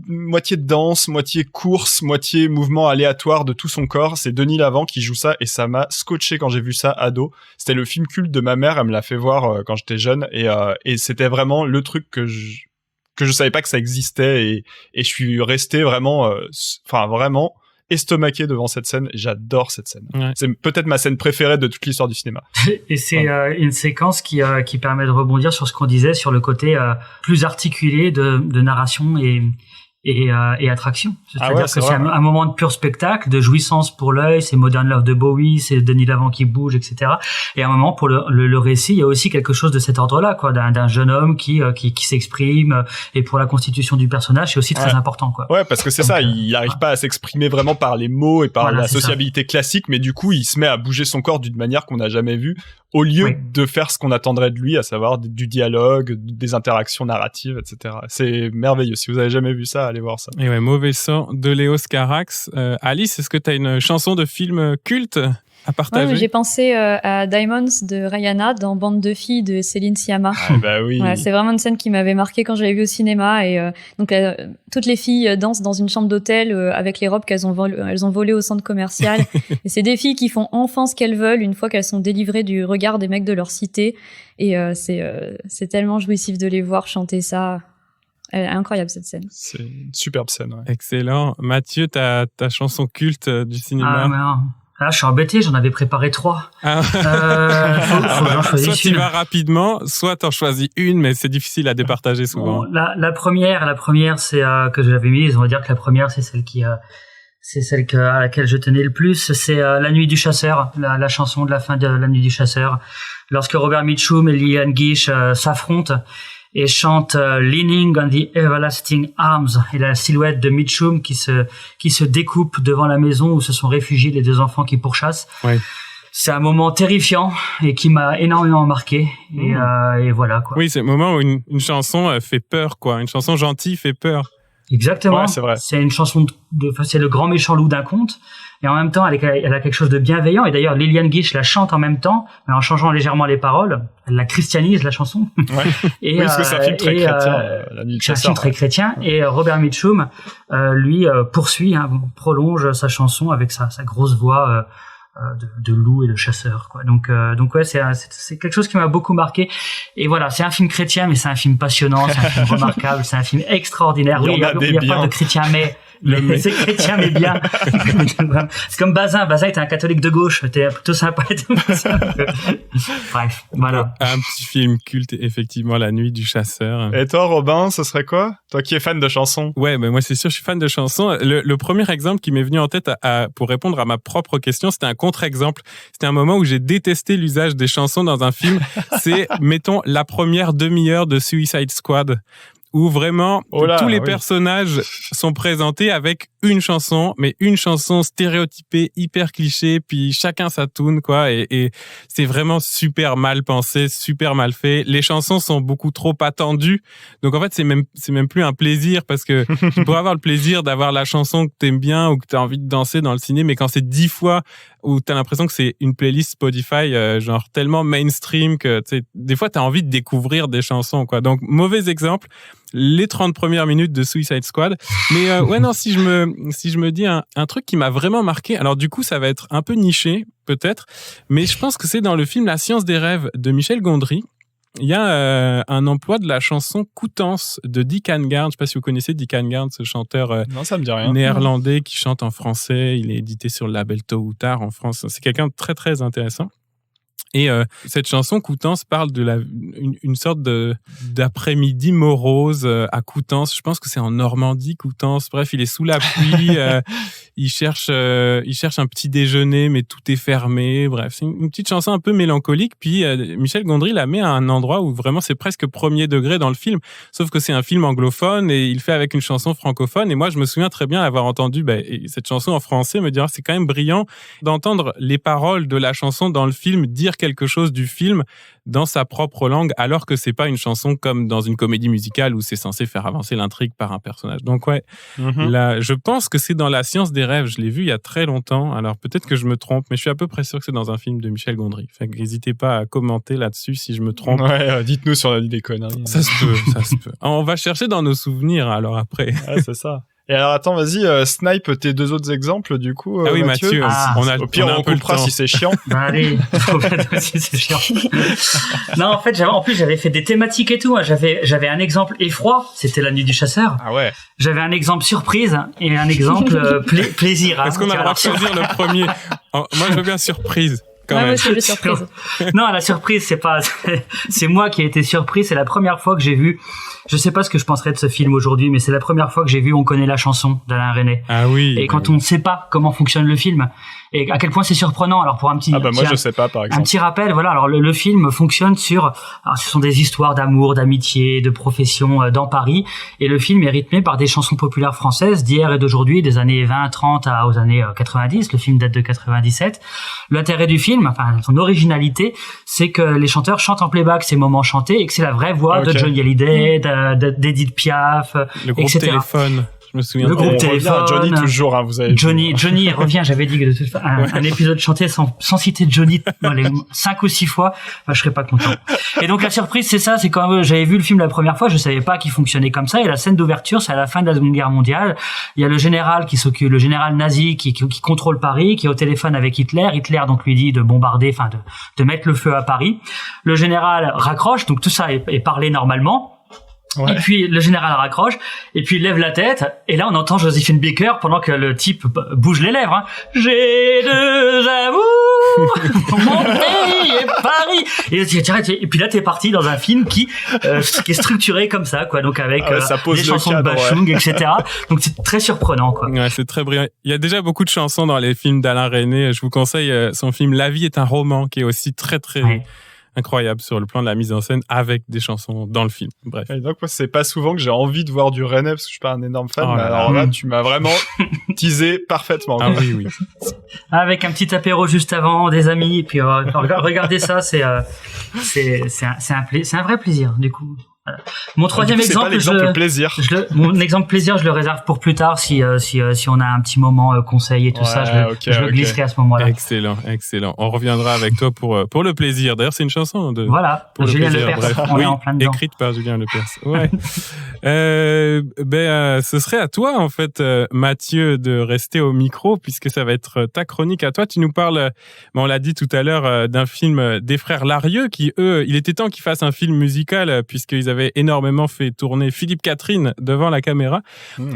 moitié danse, moitié course, moitié mouvement aléatoire de tout son corps. C'est Denis Lavant qui joue ça et ça m'a scotché quand j'ai vu ça ado. C'était le film culte de ma mère, elle me l'a fait voir quand j'étais jeune et c'était vraiment le truc que je savais pas que ça existait et je suis resté vraiment vraiment estomaqué devant cette scène. J'adore cette scène. Ouais. C'est peut-être ma scène préférée de toute l'histoire du cinéma. Et c'est une séquence qui permet de rebondir sur ce qu'on disait sur le côté plus articulé de narration et attraction. C'est-à-dire que c'est un moment de pur spectacle, de jouissance pour l'œil, c'est Modern Love de Bowie, c'est Denis Lavant qui bouge, etc. Et à un moment, pour le récit, il y a aussi quelque chose de cet ordre-là, quoi, d'un jeune homme qui s'exprime, et pour la constitution du personnage, c'est aussi très important, quoi. Ouais, parce que c'est ça, il arrive pas à s'exprimer vraiment par les mots et par la sociabilité classique, mais du coup, il se met à bouger son corps d'une manière qu'on n'a jamais vue, au lieu de faire ce qu'on attendrait de lui, à savoir du dialogue, des interactions narratives, etc. C'est merveilleux. Si vous avez jamais vu ça, allez voir ça. Et ouais, Mauvais Sang de Léos Carax. Alice, est-ce que tu as une chanson de film culte à partager? Ouais, j'ai pensé à Diamonds de Rihanna dans Bande de filles de Céline Sciamma. Ah bah oui. Ouais, c'est vraiment une scène qui m'avait marqué quand je l'avais vue au cinéma et donc toutes les filles dansent dans une chambre d'hôtel avec les robes qu'elles ont volées au centre commercial et c'est des filles qui font enfin ce qu'elles veulent une fois qu'elles sont délivrées du regard des mecs de leur cité et c'est tellement jouissif de les voir chanter ça. Elle est incroyable cette scène. C'est une superbe scène. Ouais. Excellent. Mathieu, ta chanson culte du cinéma? Là, je suis embêté, j'en avais préparé 3. Ah. Faut que j'en choisisse soit tu vas rapidement, soit t'en choisis une, mais c'est difficile à départager souvent. Bon, la première, c'est que j'avais mise. On va dire que la première, c'est celle à laquelle je tenais le plus. C'est La Nuit du Chasseur, la chanson de la fin de La Nuit du Chasseur, lorsque Robert Mitchum et Lillian Gish s'affrontent et chante Leaning on the Everlasting Arms, et la silhouette de Mitchum qui se découpe devant la maison où se sont réfugiés les deux enfants qui pourchassent. Ouais. C'est un moment terrifiant et qui m'a énormément marqué et voilà, quoi. Oui, c'est le moment où une chanson fait peur, quoi. Une chanson gentille fait peur. Exactement. Ouais, c'est vrai. C'est une chanson c'est le grand méchant loup d'un conte. Et en même temps, elle a quelque chose de bienveillant. Et d'ailleurs, Lillian Gish la chante en même temps, mais en changeant légèrement les paroles. Elle la christianise, la chanson. Ouais. Oui, parce que c'est un film très chrétien, La Nuit du Chasseur. C'est un film très chrétien. Et Robert Mitchum, lui, prolonge sa chanson avec sa grosse voix, de loup et de chasseur, quoi. Donc ouais, c'est quelque chose qui m'a beaucoup marqué. Et voilà, c'est un film chrétien, mais c'est un film passionnant, c'est un film remarquable, c'est un film extraordinaire. Il y a pas de chrétien, mais C'est chrétien, mais bien. C'est comme Bazin. Bazin était un catholique de gauche. T'es plutôt sympa et tout. Bref, voilà. Un petit film culte, effectivement, La Nuit du Chasseur. Et toi, Robin, ce serait quoi? Toi qui es fan de chansons. Ouais, ben moi c'est sûr, je suis fan de chansons. Le premier exemple qui m'est venu en tête pour répondre à ma propre question, c'était un contre-exemple. C'était un moment où j'ai détesté l'usage des chansons dans un film. C'est, mettons, la première demi-heure de Suicide Squad, où vraiment tous les personnages sont présentés avec une chanson, mais une chanson stéréotypée, hyper cliché, puis chacun sa tune, quoi, et c'est vraiment super mal pensé, super mal fait. Les chansons sont beaucoup trop attendues, donc en fait c'est même plus un plaisir, parce que tu pourrais avoir le plaisir d'avoir la chanson que t'aimes bien ou que t'as envie de danser dans le ciné, mais quand c'est 10 fois où t'as l'impression que c'est une playlist Spotify genre tellement mainstream que tu sais, des fois t'as envie de découvrir des chansons, quoi. Donc mauvais exemple, les 30 premières minutes de Suicide Squad. Mais ouais, non, si je me dis un truc qui m'a vraiment marqué, alors du coup ça va être un peu niché peut-être, mais je pense que c'est dans le film La Science des rêves de Michel Gondry. Il y a un emploi de la chanson Coutances de Dick Hangard. Je sais pas si vous connaissez Dick Hangard, ce chanteur non, ça me dit rien. Néerlandais qui chante en français. Il est édité sur le label Tôt ou Tard en France. C'est quelqu'un de très très intéressant. Et cette chanson Coutances parle de une sorte d'après-midi morose à Coutances. Je pense que c'est en Normandie, Coutances. Bref, il est sous la pluie. Il cherche un petit déjeuner, mais tout est fermé. Bref, c'est une petite chanson un peu mélancolique. Puis Michel Gondry la met à un endroit où vraiment c'est presque premier degré dans le film. Sauf que c'est un film anglophone et il fait avec une chanson francophone. Et moi, je me souviens très bien avoir entendu cette chanson en français, me dire c'est quand même brillant d'entendre les paroles de la chanson dans le film dire quelque chose du film dans sa propre langue, alors que c'est pas une chanson comme dans une comédie musicale où c'est censé faire avancer l'intrigue par un personnage. Donc ouais, là, je pense que c'est dans La Science des rêves. Je l'ai vu il y a très longtemps. Alors peut-être que je me trompe, mais je suis à peu près sûr que c'est dans un film de Michel Gondry. Fait que n'hésitez pas à commenter là-dessus si je me trompe. Ouais, dites-nous sur la des conneries. Ça se peut. On va chercher dans nos souvenirs alors après. Ouais, c'est ça. Et alors attends, vas-y, snipe tes deux autres exemples du coup. Ah oui, Mathieu. Au pire, on coupera si c'est chiant. Bah allez, si c'est chiant. Non, en fait, j'avais fait des thématiques et tout. J'avais un exemple effroi, c'était La Nuit du Chasseur. Ah ouais. J'avais un exemple surprise et un exemple plaisir. Est-ce qu'on a le droit de choisir le premier? Moi, je veux bien surprise. Moi aussi, j'ai surprise. Non, la surprise, c'est moi qui ai été surpris. C'est la première fois que j'ai vu. Je sais pas ce que je penserais de ce film aujourd'hui, mais c'est la première fois que j'ai vu On connaît la chanson d'Alain Resnais. Ah oui. Et quand on ne sait pas comment fonctionne le film, et à quel point c'est surprenant. Alors pour un petit, moi je sais pas par exemple. Un petit rappel, voilà. Alors le film fonctionne alors ce sont des histoires d'amour, d'amitié, de profession dans Paris, et le film est rythmé par des chansons populaires françaises d'hier et d'aujourd'hui, des années 20, 30 aux années 90. Le film date de 97. L'intérêt du film, enfin son originalité, c'est que les chanteurs chantent en playback ces moments chantés et que c'est la vraie voix de Johnny Hallyday, d'Edith Piaf, le groupe etc. Téléphone. Je me souviens. Le groupe Téléphone. Johnny toujours, hein, vous avez. Johnny revient. J'avais dit que de toute façon, un épisode chanté sans citer Johnny, les 5 ou 6 fois, je serais pas content. Et donc la surprise, c'est ça, c'est quand j'avais vu le film la première fois, je savais pas qu'il fonctionnait comme ça. Et la scène d'ouverture, c'est à la fin de la Seconde Guerre mondiale. Il y a le général le général nazi qui contrôle Paris, qui est au téléphone avec Hitler. Hitler donc lui dit de bombarder, enfin de mettre le feu à Paris. Le général raccroche, donc tout ça est parlé normalement. Ouais. Et puis le général raccroche, et puis il lève la tête, et là on entend Joséphine Baker pendant que le type bouge les lèvres. J'ai deux amours, mon pays et Paris. Et puis là t'es parti dans un film qui est structuré comme ça, quoi. Donc avec des chansons de Bachung, etc. Donc c'est très surprenant, quoi. Ouais, c'est très brillant. Il y a déjà beaucoup de chansons dans les films d'Alain Resnais. Je vous conseille son film La vie est un roman, qui est aussi très très incroyable sur le plan de la mise en scène avec des chansons dans le film. Bref. Et donc moi c'est pas souvent que j'ai envie de voir du Resnais parce que je suis pas un énorme fan, mais alors là tu m'as vraiment teasé parfaitement. Ah oui. Avec un petit apéro juste avant, des amis, et puis regardez ça, c'est un vrai plaisir du coup. Voilà. Mon troisième exemple, mon exemple plaisir, je le réserve pour plus tard si on a un petit moment conseil et tout ça, je le glisserai à ce moment-là. Excellent. On reviendra avec toi pour le plaisir. D'ailleurs, c'est une chanson de Julien Lepers. On est en plein dedans. Écrite par Julien Lepers. Ouais. Ce serait à toi en fait, Mathieu, de rester au micro puisque ça va être ta chronique à toi. Tu nous parles, on l'a dit tout à l'heure, d'un film des frères Larieux qui eux, il était temps qu'ils fassent un film musical puisqu'ils avaient avait énormément fait tourner Philippe Catherine devant la caméra.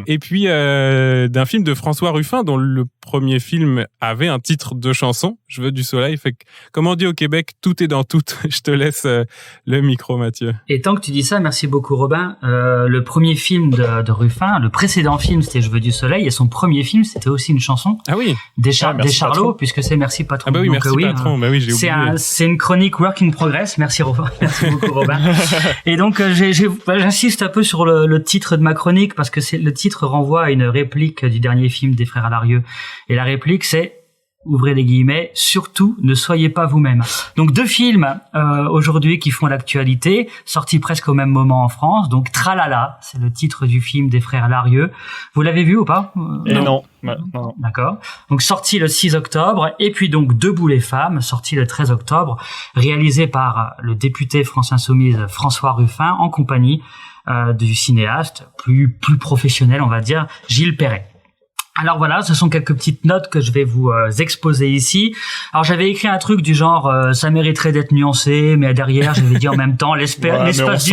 Et puis d'un film de François Ruffin, dont le premier film avait un titre de chanson, Je veux du soleil. Fait que, comme on dit au Québec, tout est dans tout. Je te laisse le micro, Mathieu. Et tant que tu dis ça, merci beaucoup Robin. Le premier film de Ruffin, le précédent film, c'était Je veux du soleil, et son premier film, c'était aussi une chanson. Ah oui. Des Charlots, puisque c'est Merci Patron. Ah bah oui, donc, merci Patron. Bah oui, j'ai oublié. C'est une chronique work in progress. Merci Robin. Merci beaucoup Robin. Et donc j'insiste un peu sur le titre de ma chronique parce que le titre renvoie à une réplique du dernier film des frères Larieux. Et la réplique c'est, ouvrez les guillemets, surtout ne soyez pas vous-même. Donc 2 films aujourd'hui qui font l'actualité, sortis presque au même moment en France. Donc Tralala, c'est le titre du film des frères Larieux. Vous l'avez vu ou pas? Non. D'accord. Donc sorti le 6 octobre, et puis donc Debout les femmes, sorti le 13 octobre, réalisé par le député France Insoumise François Ruffin en compagnie du cinéaste plus professionnel, on va dire, Gilles Perret. Alors voilà, ce sont quelques petites notes que je vais vous exposer ici. Alors j'avais écrit un truc du genre ça mériterait d'être nuancé, mais derrière j'avais dit en même temps l'espace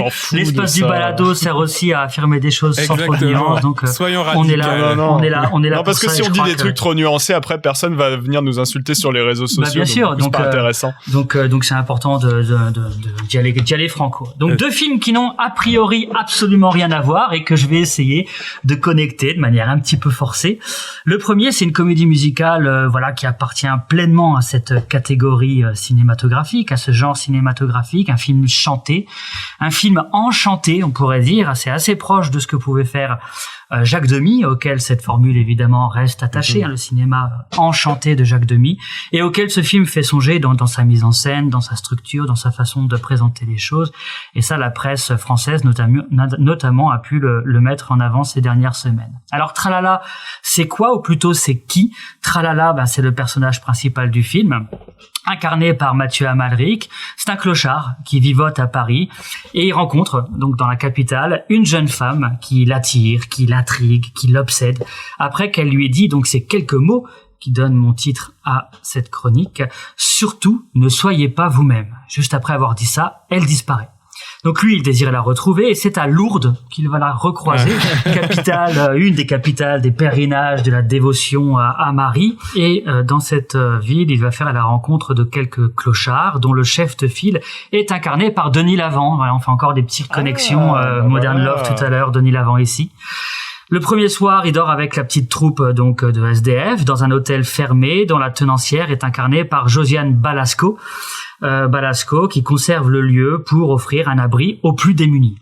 du balado sert aussi à affirmer des choses sans trop de nuance. Donc soyons on est là, on est là. Non, parce que si on dit des trucs trop nuancés, après personne va venir nous insulter sur les réseaux sociaux. Bien sûr, donc c'est pas intéressant. Donc c'est important d'y aller franco. Donc 2 films qui n'ont a priori absolument rien à voir et que je vais essayer de connecter de manière un petit peu forcée. Le premier, c'est une comédie musicale, qui appartient pleinement à cette catégorie cinématographique, à ce genre cinématographique, un film chanté, un film enchanté, on pourrait dire, c'est assez proche de ce que pouvait faire Jacques Demy, auquel cette formule évidemment reste attachée, le cinéma enchanté de Jacques Demy, et auquel ce film fait songer dans sa mise en scène, dans sa structure, dans sa façon de présenter les choses. Et ça, la presse française notamment a pu le mettre en avant ces dernières semaines. Alors Tralala, c'est quoi, ou plutôt c'est qui? Tralala, c'est le personnage principal du film, incarné par Mathieu Amalric. C'est un clochard qui vivote à Paris et il rencontre donc dans la capitale une jeune femme qui l'attire, qui l'intrigue, qui l'obsède. Après qu'elle lui ait dit donc ces quelques mots qui donnent mon titre à cette chronique, surtout ne soyez pas vous-même. Juste après avoir dit ça, elle disparaît. Donc lui, il désire la retrouver et c'est à Lourdes qu'il va la recroiser, une des capitales des pèlerinages de la dévotion à Marie. Et dans cette ville, il va faire la rencontre de quelques clochards dont le chef de file est incarné par Denis Lavant. Voilà, on fait encore des petites connexions Modern Love tout à l'heure, Denis Lavant ici. Le premier soir, il dort avec la petite troupe donc de SDF dans un hôtel fermé dont la tenancière est incarnée par Josiane Balasco. Balasco qui conserve le lieu pour offrir un abri aux plus démunis.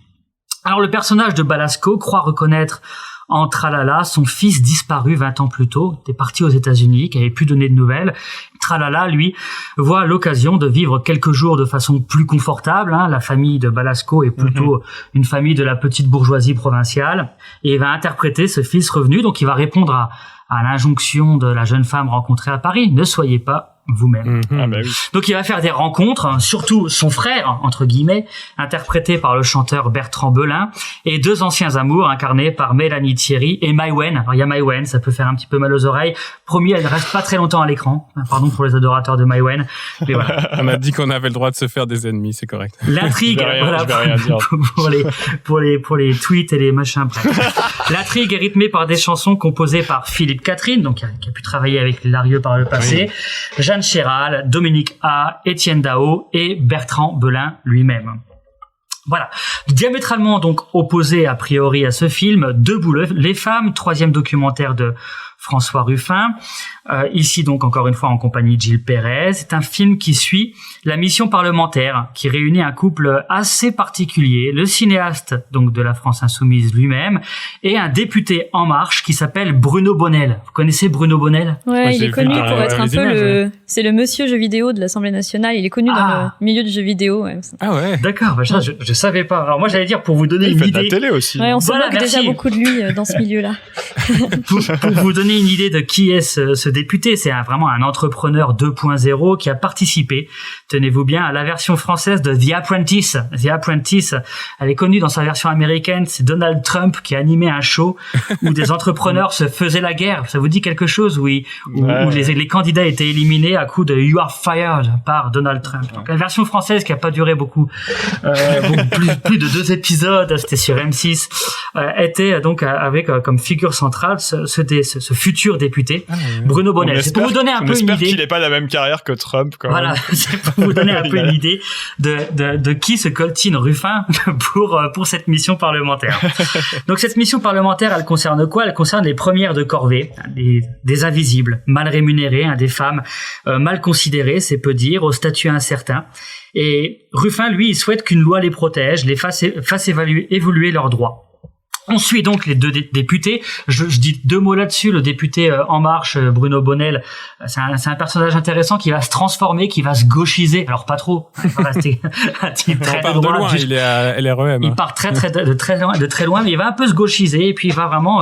Alors le personnage de Balasco croit reconnaître en Tralala son fils disparu 20 ans plus tôt, était parti aux États-Unis, qui avait plus donné de nouvelles. Tralala, lui, voit l'occasion de vivre quelques jours de façon plus confortable. La famille de Balasco est plutôt une famille de la petite bourgeoisie provinciale, et il va interpréter ce fils revenu, donc il va répondre à l'injonction de la jeune femme rencontrée à Paris, ne soyez pas vous-même. Ah bah oui. Donc il va faire des rencontres, surtout son frère, entre guillemets, interprété par le chanteur Bertrand Belin, et 2 anciens amours incarnés par Mélanie Thierry et Maïwenn. Alors il y a Maïwenn, ça peut faire un petit peu mal aux oreilles. Promis, elle ne reste pas très longtemps à l'écran. Pardon pour les adorateurs de Maïwenn. Mais voilà. On a dit qu'on avait le droit de se faire des ennemis, c'est correct. L'intrigue, pour les tweets et les machins. L'intrigue est rythmée par des chansons composées par Philippe Catherine, donc qui a pu travailler avec Larieux par le passé. Oui. Jeanne Chéral, Dominique A, Étienne Dao et Bertrand Belin lui-même. Voilà. Diamétralement donc opposé a priori à ce film, Debout les femmes, 3e documentaire de François Ruffin. Ici donc encore une fois en compagnie de Gilles Perret. C'est un film qui suit la mission parlementaire qui réunit un couple assez particulier, le cinéaste donc de la France Insoumise lui-même et un député En Marche qui s'appelle Bruno Bonnell. Vous connaissez Bruno Bonnell? Ouais, il est connu pour être un peu c'est le monsieur jeu vidéo de l'Assemblée nationale. Il est connu dans le milieu du jeu vidéo. Ouais. Ah ouais. D'accord, bah, je savais pas. Alors moi j'allais dire pour vous donner une idée. Il fait de la télé aussi. Ouais, on se moque déjà beaucoup de lui dans ce milieu-là. pour vous donner donner une idée de qui est ce député, c'est vraiment un entrepreneur 2.0 qui a participé, tenez-vous bien, à la version française de The Apprentice. The Apprentice, elle est connue dans sa version américaine, c'est Donald Trump qui a animé un show où des entrepreneurs se faisaient la guerre. Ça vous dit quelque chose? Où les candidats étaient éliminés à coup de You are fired par Donald Trump. Donc la version française qui a pas duré beaucoup, plus de 2 épisodes, c'était sur M6, était donc avec comme figure centrale ce futur député, Bruno Bonnell. C'est pour vous donner un peu une idée. Qu'il n'ait pas la même carrière que Trump, quand même. Voilà, c'est pour vous donner un peu une idée de qui se coltine Ruffin pour cette mission parlementaire. Donc cette mission parlementaire, elle concerne quoi? Elle concerne les premières de corvée, des invisibles, mal rémunérés, des femmes mal considérées, c'est peu dire, au statut incertain. Et Ruffin, lui, il souhaite qu'une loi les protège, les fasse évoluer leurs droits. On suit donc les 2 députés. Je dis 2 mots là-dessus. Le député En Marche, Bruno Bonnell, c'est un personnage intéressant qui va se transformer, qui va se gauchiser. Alors pas trop. Il va rester un type très de loin. Il est à LREM. Il part de très loin, mais il va un peu se gauchiser et puis il va vraiment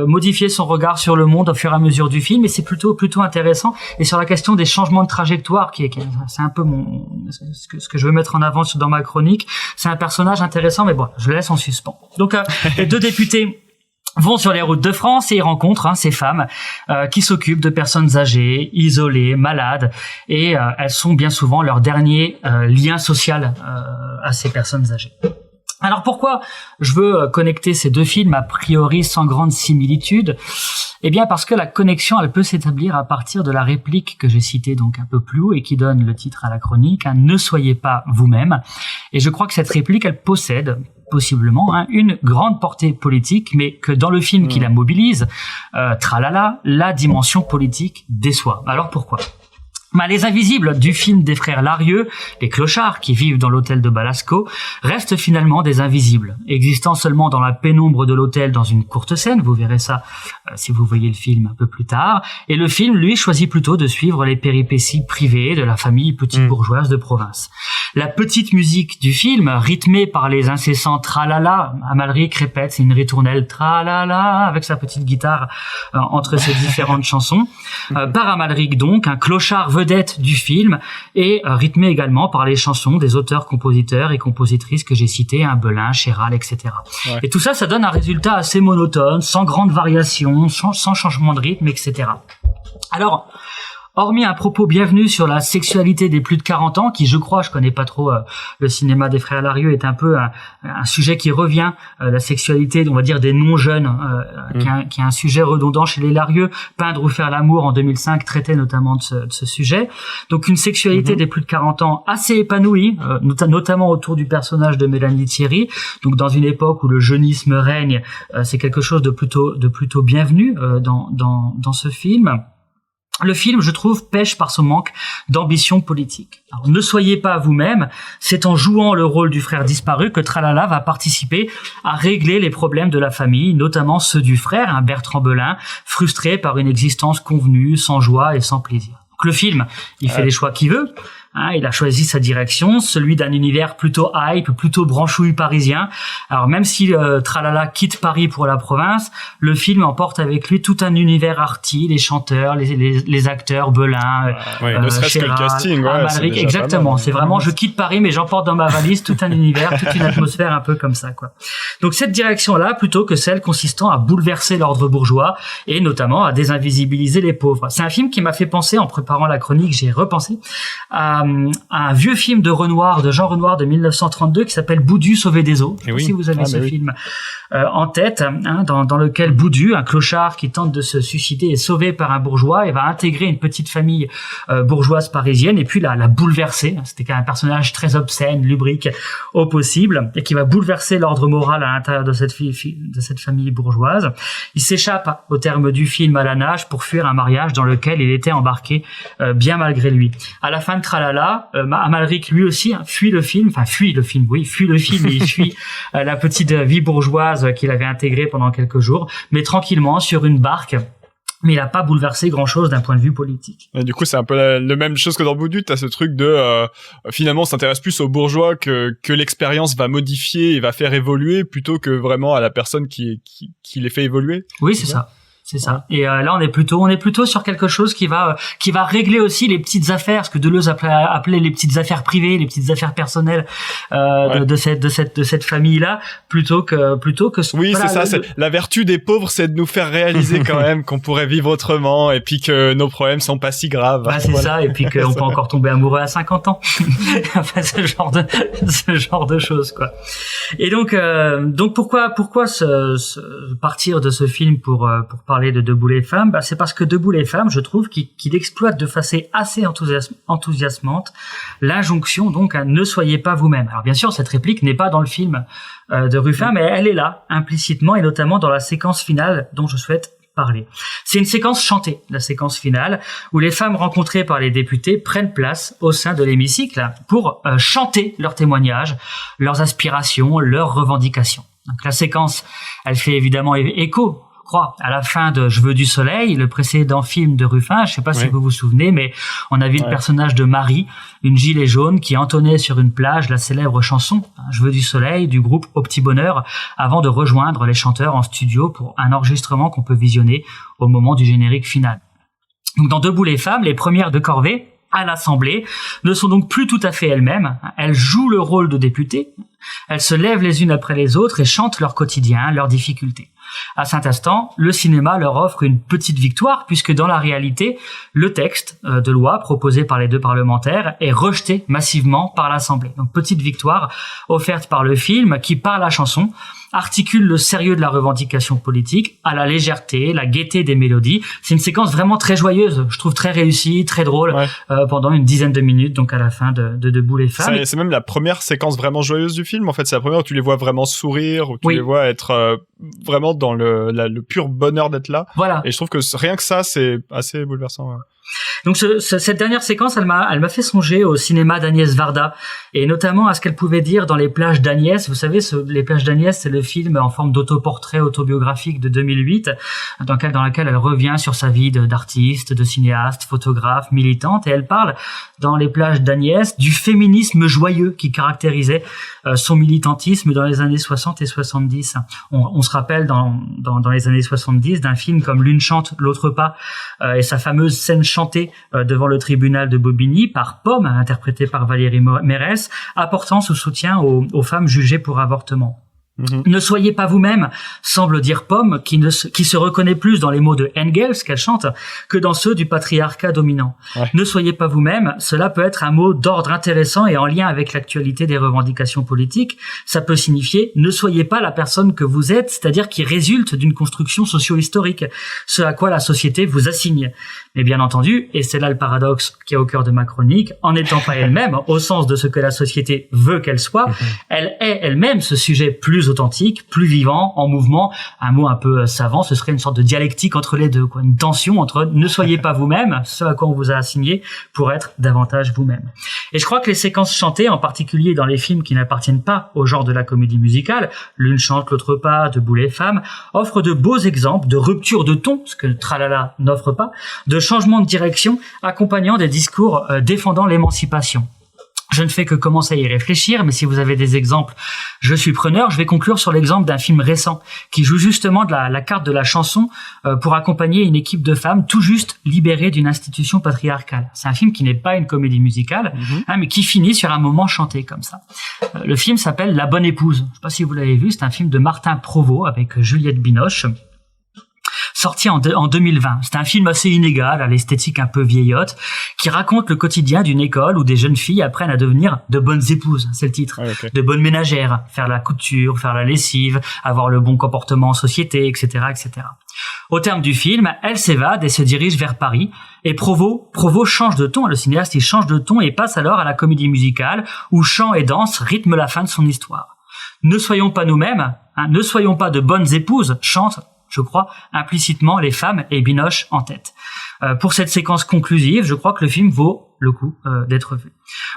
modifier son regard sur le monde au fur et à mesure du film. Et c'est plutôt intéressant. Et sur la question des changements de trajectoire, c'est un peu ce que je veux mettre en avant dans ma chronique. C'est un personnage intéressant, mais bon, je le laisse en suspens. Donc les 2 députés vont sur les routes de France et ils rencontrent ces femmes qui s'occupent de personnes âgées, isolées, malades, et elles sont bien souvent leur dernier lien social à ces personnes âgées. Alors pourquoi je veux connecter ces 2 films a priori sans grande similitude? Eh bien parce que la connexion, elle peut s'établir à partir de la réplique que j'ai citée donc un peu plus haut et qui donne le titre à la chronique, ne soyez pas vous-même. Et je crois que cette réplique, elle possède possiblement une grande portée politique, mais que dans le film qui la mobilise, tralala, la dimension politique déçoit. Alors pourquoi? Les invisibles du film des frères Larieux, les clochards qui vivent dans l'hôtel de Balasco, restent finalement des invisibles, existant seulement dans la pénombre de l'hôtel dans une courte scène, vous verrez ça si vous voyez le film un peu plus tard, et le film, lui, choisit plutôt de suivre les péripéties privées de la famille petite bourgeoise de province. La petite musique du film, rythmée par les incessants tralala, Amalric répète, c'est une ritournelle tralala, avec sa petite guitare entre ces différentes chansons, par Amalric donc, un clochard vedette du film, et rythmé également par les chansons des auteurs, compositeurs et compositrices que j'ai cités, Belin, Chéral, etc. Ouais. Et tout ça, ça donne un résultat assez monotone, sans grande variation, sans changement de rythme, etc. Alors, hormis un propos bienvenu sur la sexualité des plus de 40 ans, qui je connais pas trop le cinéma des frères Larieux, est un peu un sujet qui revient, la sexualité, on va dire, des non-jeunes, qui est un sujet redondant chez les Larieux. Peindre ou faire l'amour en 2005 traitait notamment de ce sujet. Donc une sexualité des plus de 40 ans assez épanouie, notamment autour du personnage de Mélanie Thierry. Donc dans une époque où le jeunisme règne, c'est quelque chose de plutôt bienvenu dans ce film. Le film, je trouve, pèche par son manque d'ambition politique. Alors, ne soyez pas vous-même, c'est en jouant le rôle du frère disparu que Tralala va participer à régler les problèmes de la famille, notamment ceux du frère, Bertrand Belin, frustré par une existence convenue, sans joie et sans plaisir. Donc, le film, il fait les choix qu'il veut. Il a choisi sa direction, celui d'un univers plutôt hype, plutôt branchouille parisien. Alors même si Tralala quitte Paris pour la province, le film emporte avec lui tout un univers arty, les chanteurs, les acteurs, Belin, ne serait-ce que le casting, Amalric, exactement. C'est vraiment, je quitte Paris, mais j'emporte dans ma valise tout un univers, toute une atmosphère un peu comme ça, quoi. Donc cette direction-là, plutôt que celle consistant à bouleverser l'ordre bourgeois et notamment à désinvisibiliser les pauvres. C'est un film qui m'a fait penser, en préparant la chronique, j'ai repensé à un vieux film de Jean Renoir de 1932 qui s'appelle Boudu sauvé des eaux. Je sais pas si vous avez ce film en tête, dans lequel Boudu, un clochard qui tente de se suicider, est sauvé par un bourgeois et va intégrer une petite famille bourgeoise parisienne et puis la bouleverser. C'était un personnage très obscène, lubrique au possible, et qui va bouleverser l'ordre moral à l'intérieur de cette famille bourgeoise. Il s'échappe au terme du film à la nage pour fuir un mariage dans lequel il était embarqué bien malgré lui. À la fin de Tralala, Amalric lui aussi fuit le film et il fuit la petite vie bourgeoise qu'il avait intégrée pendant quelques jours, mais tranquillement sur une barque. Mais il a pas bouleversé grand-chose d'un point de vue politique. Et du coup, c'est un peu la même chose que dans Boudu. T'as ce truc de finalement, on s'intéresse plus aux bourgeois que l'expérience va modifier et va faire évoluer plutôt que vraiment à la personne qui les fait évoluer. Oui, c'est ça. C'est ça. Et là, on est plutôt sur quelque chose qui va régler aussi les petites affaires, ce que Deleuze appelait les petites affaires privées, les petites affaires personnelles de cette famille-là, plutôt que. Oui, voilà, c'est ça. C'est la vertu des pauvres, c'est de nous faire réaliser quand même qu'on pourrait vivre autrement, et puis que nos problèmes sont pas si graves. Bah, c'est ça. Et puis qu'on peut encore tomber amoureux à 50 ans. Enfin, ce genre de choses, quoi. Et donc pourquoi partir de ce film pour parler de Debout les femmes, c'est parce que Debout les femmes, je trouve qu'il exploite de façon assez enthousiasmante l'injonction donc à ne soyez pas vous-même. Alors bien sûr, cette réplique n'est pas dans le film de Ruffin, mais elle est là implicitement, et notamment dans la séquence finale dont je souhaite parler. C'est une séquence chantée, la séquence finale, où les femmes rencontrées par les députés prennent place au sein de l'hémicycle pour chanter leurs témoignages, leurs aspirations, leurs revendications. Donc la séquence, elle fait évidemment écho, je crois, à la fin de Je veux du soleil, le précédent film de Ruffin. Je sais pas si vous vous souvenez, mais on a vu le personnage de Marie, une gilet jaune, qui entonnait sur une plage la célèbre chanson Je veux du soleil du groupe Au Petit Bonheur, avant de rejoindre les chanteurs en studio pour un enregistrement qu'on peut visionner au moment du générique final. Donc dans Debout les femmes, les premières de corvée à l'Assemblée ne sont donc plus tout à fait elles-mêmes. Elles jouent le rôle de députées. Elles se lèvent les unes après les autres et chantent leur quotidien, leurs difficultés. À cet instant, le cinéma leur offre une petite victoire, puisque dans la réalité, le texte de loi proposé par les deux parlementaires est rejeté massivement par l'Assemblée. Donc petite victoire offerte par le film qui, par la chanson, articule le sérieux de la revendication politique à la légèreté, la gaieté des mélodies. C'est une séquence vraiment très joyeuse, je trouve très réussie, très drôle, pendant une dizaine de minutes, donc à la fin de Debout les femmes. C'est même la première séquence vraiment joyeuse du film, en fait. C'est la première où tu les vois vraiment sourire, où tu les vois être vraiment dans le pur bonheur d'être là. Voilà. Et je trouve que rien que ça, c'est assez bouleversant. Ouais. Donc cette dernière séquence, elle m'a fait songer au cinéma d'Agnès Varda, et notamment à ce qu'elle pouvait dire dans Les plages d'Agnès. Vous savez, Les plages d'Agnès, c'est le film en forme d'autoportrait autobiographique de 2008, dans laquelle elle revient sur sa vie d'artiste, de cinéaste, photographe, militante, et elle parle dans Les plages d'Agnès du féminisme joyeux qui caractérisait son militantisme dans les années 60 et 70. On se rappelle dans les années 70 d'un film comme L'une chante, l'autre pas, et sa fameuse scène chantée devant le tribunal de Bobigny par Pomme, interprétée par Valérie Mérès, apportant ce soutien aux femmes jugées pour avortement. Ne soyez pas vous-même, semble dire Pomme, qui se reconnaît plus dans les mots de Engels qu'elle chante que dans ceux du patriarcat dominant. Ne soyez pas vous-même, cela peut être un mot d'ordre intéressant et en lien avec l'actualité des revendications politiques. Ça peut signifier ne soyez pas la personne que vous êtes, c'est-à-dire qui résulte d'une construction socio-historique, ce à quoi la société vous assigne. Mais bien entendu, et c'est là le paradoxe qui est au cœur de ma chronique, en n'étant pas elle-même, au sens de ce que la société veut qu'elle soit, elle est elle-même ce sujet plus authentique, plus vivant, en mouvement. Un mot un peu savant, ce serait une sorte de dialectique entre les deux, quoi. Une tension entre ne soyez pas vous-même, ce à quoi on vous a assigné, pour être davantage vous-même. Et je crois que les séquences chantées, en particulier dans les films qui n'appartiennent pas au genre de la comédie musicale, L'une chante, l'autre pas, Debout les femmes, offrent de beaux exemples de rupture de ton, ce que le tralala n'offre pas, de changement de direction accompagnant des discours défendant l'émancipation. Je ne fais que commencer à y réfléchir, mais si vous avez des exemples, je suis preneur. Je vais conclure sur l'exemple d'un film récent qui joue justement de la carte de la chanson pour accompagner une équipe de femmes tout juste libérées d'une institution patriarcale. C'est un film qui n'est pas une comédie musicale, mais qui finit sur un moment chanté comme ça. Le film s'appelle La Bonne Épouse. Je ne sais pas si vous l'avez vu, c'est un film de Martin Provost avec Juliette Binoche, sorti en 2020. C'est un film assez inégal, à l'esthétique un peu vieillotte, qui raconte le quotidien d'une école où des jeunes filles apprennent à devenir de bonnes épouses, c'est le titre, de bonnes ménagères, faire la couture, faire la lessive, avoir le bon comportement en société, etc., etc. Au terme du film, elles s'évadent et se dirigent vers Paris, et Provost change de ton, le cinéaste il change de ton et passe alors à la comédie musicale, où chant et danse rythment la fin de son histoire. Ne soyons pas nous-mêmes, ne soyons pas de bonnes épouses, chante, je crois, implicitement les femmes et Binoche en tête. Pour cette séquence conclusive, je crois que le film vaut le coup d'être vu.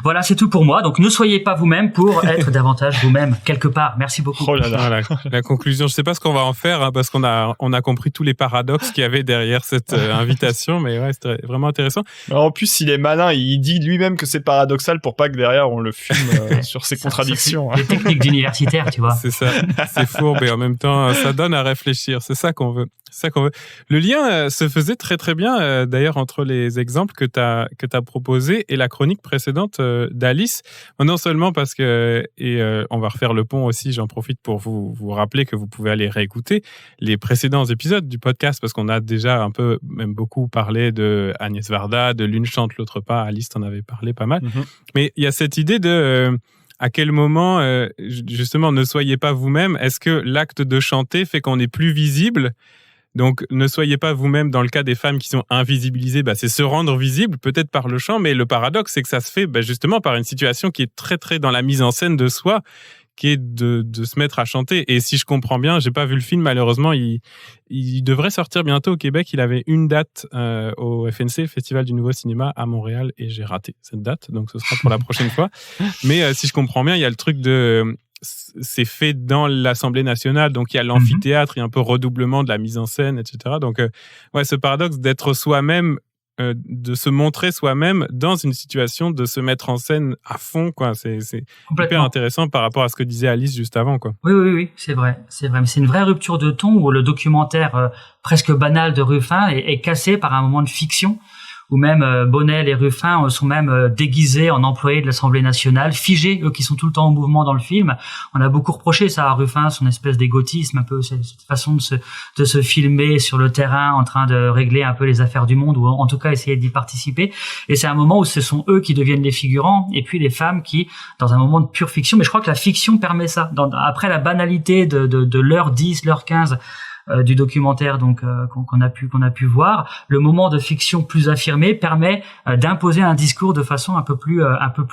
Voilà, c'est tout pour moi. Donc ne soyez pas vous-même pour être davantage vous-même quelque part. Merci beaucoup. Oh là là. Voilà, la conclusion, je sais pas ce qu'on va en faire, hein, parce qu'on a compris tous les paradoxes qu'il y avait derrière cette invitation, mais ouais, c'était vraiment intéressant. En plus, il est malin, il dit lui-même que c'est paradoxal pour pas que derrière on le fume sur ses contradictions. Les techniques d'universitaire, tu vois. C'est ça, c'est fourbe et en même temps, ça donne à réfléchir. C'est ça qu'on veut. Le lien se faisait très très bien d'ailleurs entre les exemples que t'as proposés et la chronique précédente d'Alice. Non seulement parce que on va refaire le pont aussi. J'en profite pour vous rappeler que vous pouvez aller réécouter les précédents épisodes du podcast parce qu'on a déjà un peu, même beaucoup parlé de Agnès Varda, de L'une chante, l'autre pas. Alice t'en avait parlé pas mal. Mm-hmm. Mais il y a cette idée de à quel moment justement ne soyez pas vous-même. Est-ce que l'acte de chanter fait qu'on est plus visible? Donc, ne soyez pas vous-même. Dans le cas des femmes qui sont invisibilisées, c'est se rendre visible, peut-être par le chant, mais le paradoxe, c'est que ça se fait justement par une situation qui est très, très dans la mise en scène de soi, qui est de se mettre à chanter. Et si je comprends bien, j'ai pas vu le film, malheureusement, il devrait sortir bientôt au Québec. Il avait une date au FNC, le Festival du Nouveau Cinéma à Montréal, et j'ai raté cette date, donc ce sera pour la prochaine fois. Mais si je comprends bien, il y a le truc de... c'est fait dans l'Assemblée nationale, donc il y a l'amphithéâtre, il y a un peu redoublement de la mise en scène, etc. Donc, ce paradoxe d'être soi-même, de se montrer soi-même dans une situation de se mettre en scène à fond, quoi. C'est hyper intéressant par rapport à ce que disait Alice juste avant, quoi. Oui, c'est vrai. Mais c'est une vraie rupture de ton où le documentaire presque banal de Ruffin est cassé par un moment de fiction. Ou même Bonnel et Ruffin sont même déguisés en employés de l'Assemblée nationale, figés, eux qui sont tout le temps en mouvement dans le film. On a beaucoup reproché ça à Ruffin, son espèce d'égotisme, un peu cette façon de se filmer sur le terrain en train de régler un peu les affaires du monde, ou en tout cas essayer d'y participer. Et c'est un moment où ce sont eux qui deviennent les figurants, et puis les femmes qui, dans un moment de pure fiction, mais je crois que la fiction permet ça. Après la banalité de l'heure 10, l'heure 15, du documentaire donc qu'on a pu voir, le moment de fiction plus affirmé permet d'imposer un discours de façon un peu plus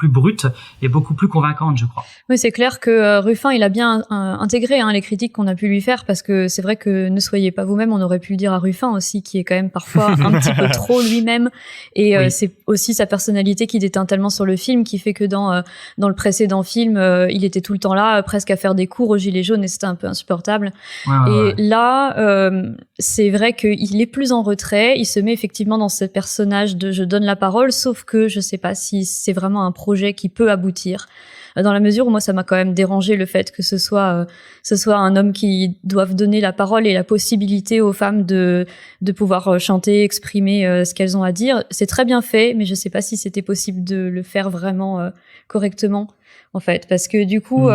brute et beaucoup plus convaincante, je crois. Oui, c'est clair que Ruffin, il a bien intégré les critiques qu'on a pu lui faire, parce que c'est vrai que ne soyez pas vous-même, on aurait pu le dire à Ruffin aussi, qui est quand même parfois un petit peu trop lui-même, et oui. C'est aussi sa personnalité qui déteint tellement sur le film, qui fait que dans le précédent film, il était tout le temps là, presque à faire des cours aux gilets jaunes, et c'était un peu insupportable. Ouais. Là, c'est vrai qu'il est plus en retrait, il se met effectivement dans ce personnage de je donne la parole, sauf que je sais pas si c'est vraiment un projet qui peut aboutir, dans la mesure où moi ça m'a quand même dérangé le fait que ce soit un homme qui doive donner la parole et la possibilité aux femmes de pouvoir chanter, exprimer ce qu'elles ont à dire. C'est très bien fait, mais je sais pas si c'était possible de le faire vraiment correctement, en fait, parce que du coup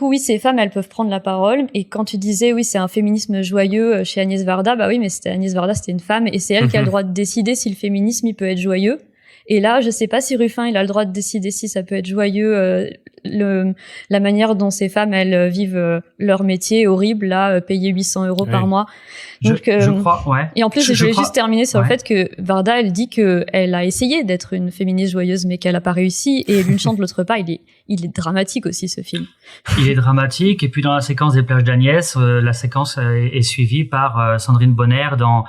oui, ces femmes, elles peuvent prendre la parole. Et quand tu disais oui, c'est un féminisme joyeux chez Agnès Varda, oui, mais Agnès Varda, c'était une femme, et c'est elle qui a le droit de décider si le féminisme il peut être joyeux. Et là, je sais pas si Ruffin il a le droit de décider si ça peut être joyeux, la manière dont ces femmes elles vivent leur métier horrible là, payées 800 € par mois. Donc je crois, ouais. Et en plus, je voulais juste terminer sur le fait que Varda, elle dit que elle a essayé d'être une féministe joyeuse, mais qu'elle a pas réussi. Et L'une chante, l'autre pas, il est dramatique aussi, ce film. Il est dramatique. Et puis dans la séquence des plages d'Agnès, la séquence est suivie par Sandrine Bonner dans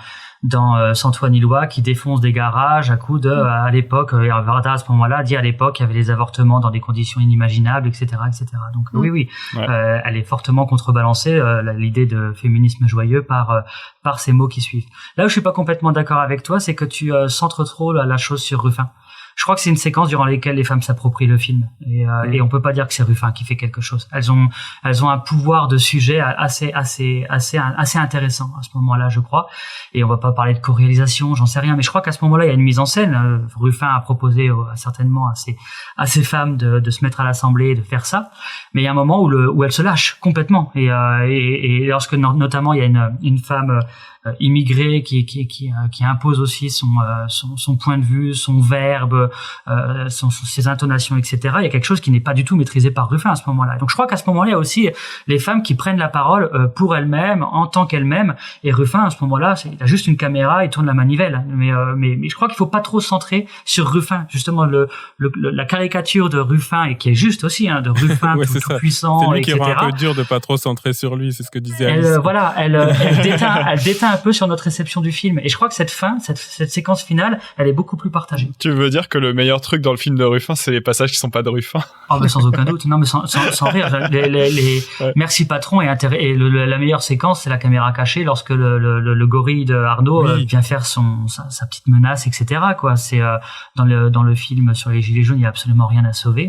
Saint-Ouen-Illois, qui défonce des garages à coups de, à l'époque, Varda à ce moment-là dit à l'époque, il y avait des avortements dans des conditions inimaginables, etc., etc. Donc oui, ouais. Elle est fortement contrebalancée, l'idée de féminisme joyeux par ces mots qui suivent. Là où je suis pas complètement d'accord avec toi, c'est que tu centres trop la chose sur Ruffin. Je crois que c'est une séquence durant laquelle les femmes s'approprient le film, et on peut pas dire que c'est Ruffin qui fait quelque chose. Elles ont un pouvoir de sujet assez intéressant à ce moment-là, je crois. Et on va pas parler de co-réalisation, j'en sais rien, mais je crois qu'à ce moment-là, il y a une mise en scène. Ruffin a proposé certainement à ces femmes de se mettre à l'Assemblée et de faire ça. Mais il y a un moment où elles se lâchent complètement. Et lorsque notamment il y a une femme immigrée qui impose aussi son point de vue, son verbe, ses intonations, etc. Il y a quelque chose qui n'est pas du tout maîtrisé par Ruffin à ce moment-là. Donc je crois qu'à ce moment-là, il y a aussi les femmes qui prennent la parole pour elles-mêmes, en tant qu'elles-mêmes. Et Ruffin, à ce moment-là, il a juste une caméra, il tourne la manivelle. Mais je crois qu'il faut pas trop se centrer sur Ruffin. Justement, la caricature de Ruffin, et qui est juste aussi, de Ruffin tout puissant, c'est lui etc. qui rend un peu dur de pas trop centrer sur lui, c'est ce que disait Alice. Elle déteint un peu sur notre réception du film. Et je crois que cette séquence finale, elle est beaucoup plus partagée. Tu veux dire que le meilleur truc dans le film de Ruffin, c'est les passages qui sont pas de Ruffin? Oh, mais sans aucun doute. Non, mais sans rire. Ouais. Merci patron la meilleure séquence, c'est la caméra cachée lorsque le gorille de Arnaud vient faire sa petite menace, etc. quoi. C'est dans le film sur les gilets jaunes, il y a absolument rien à sauver.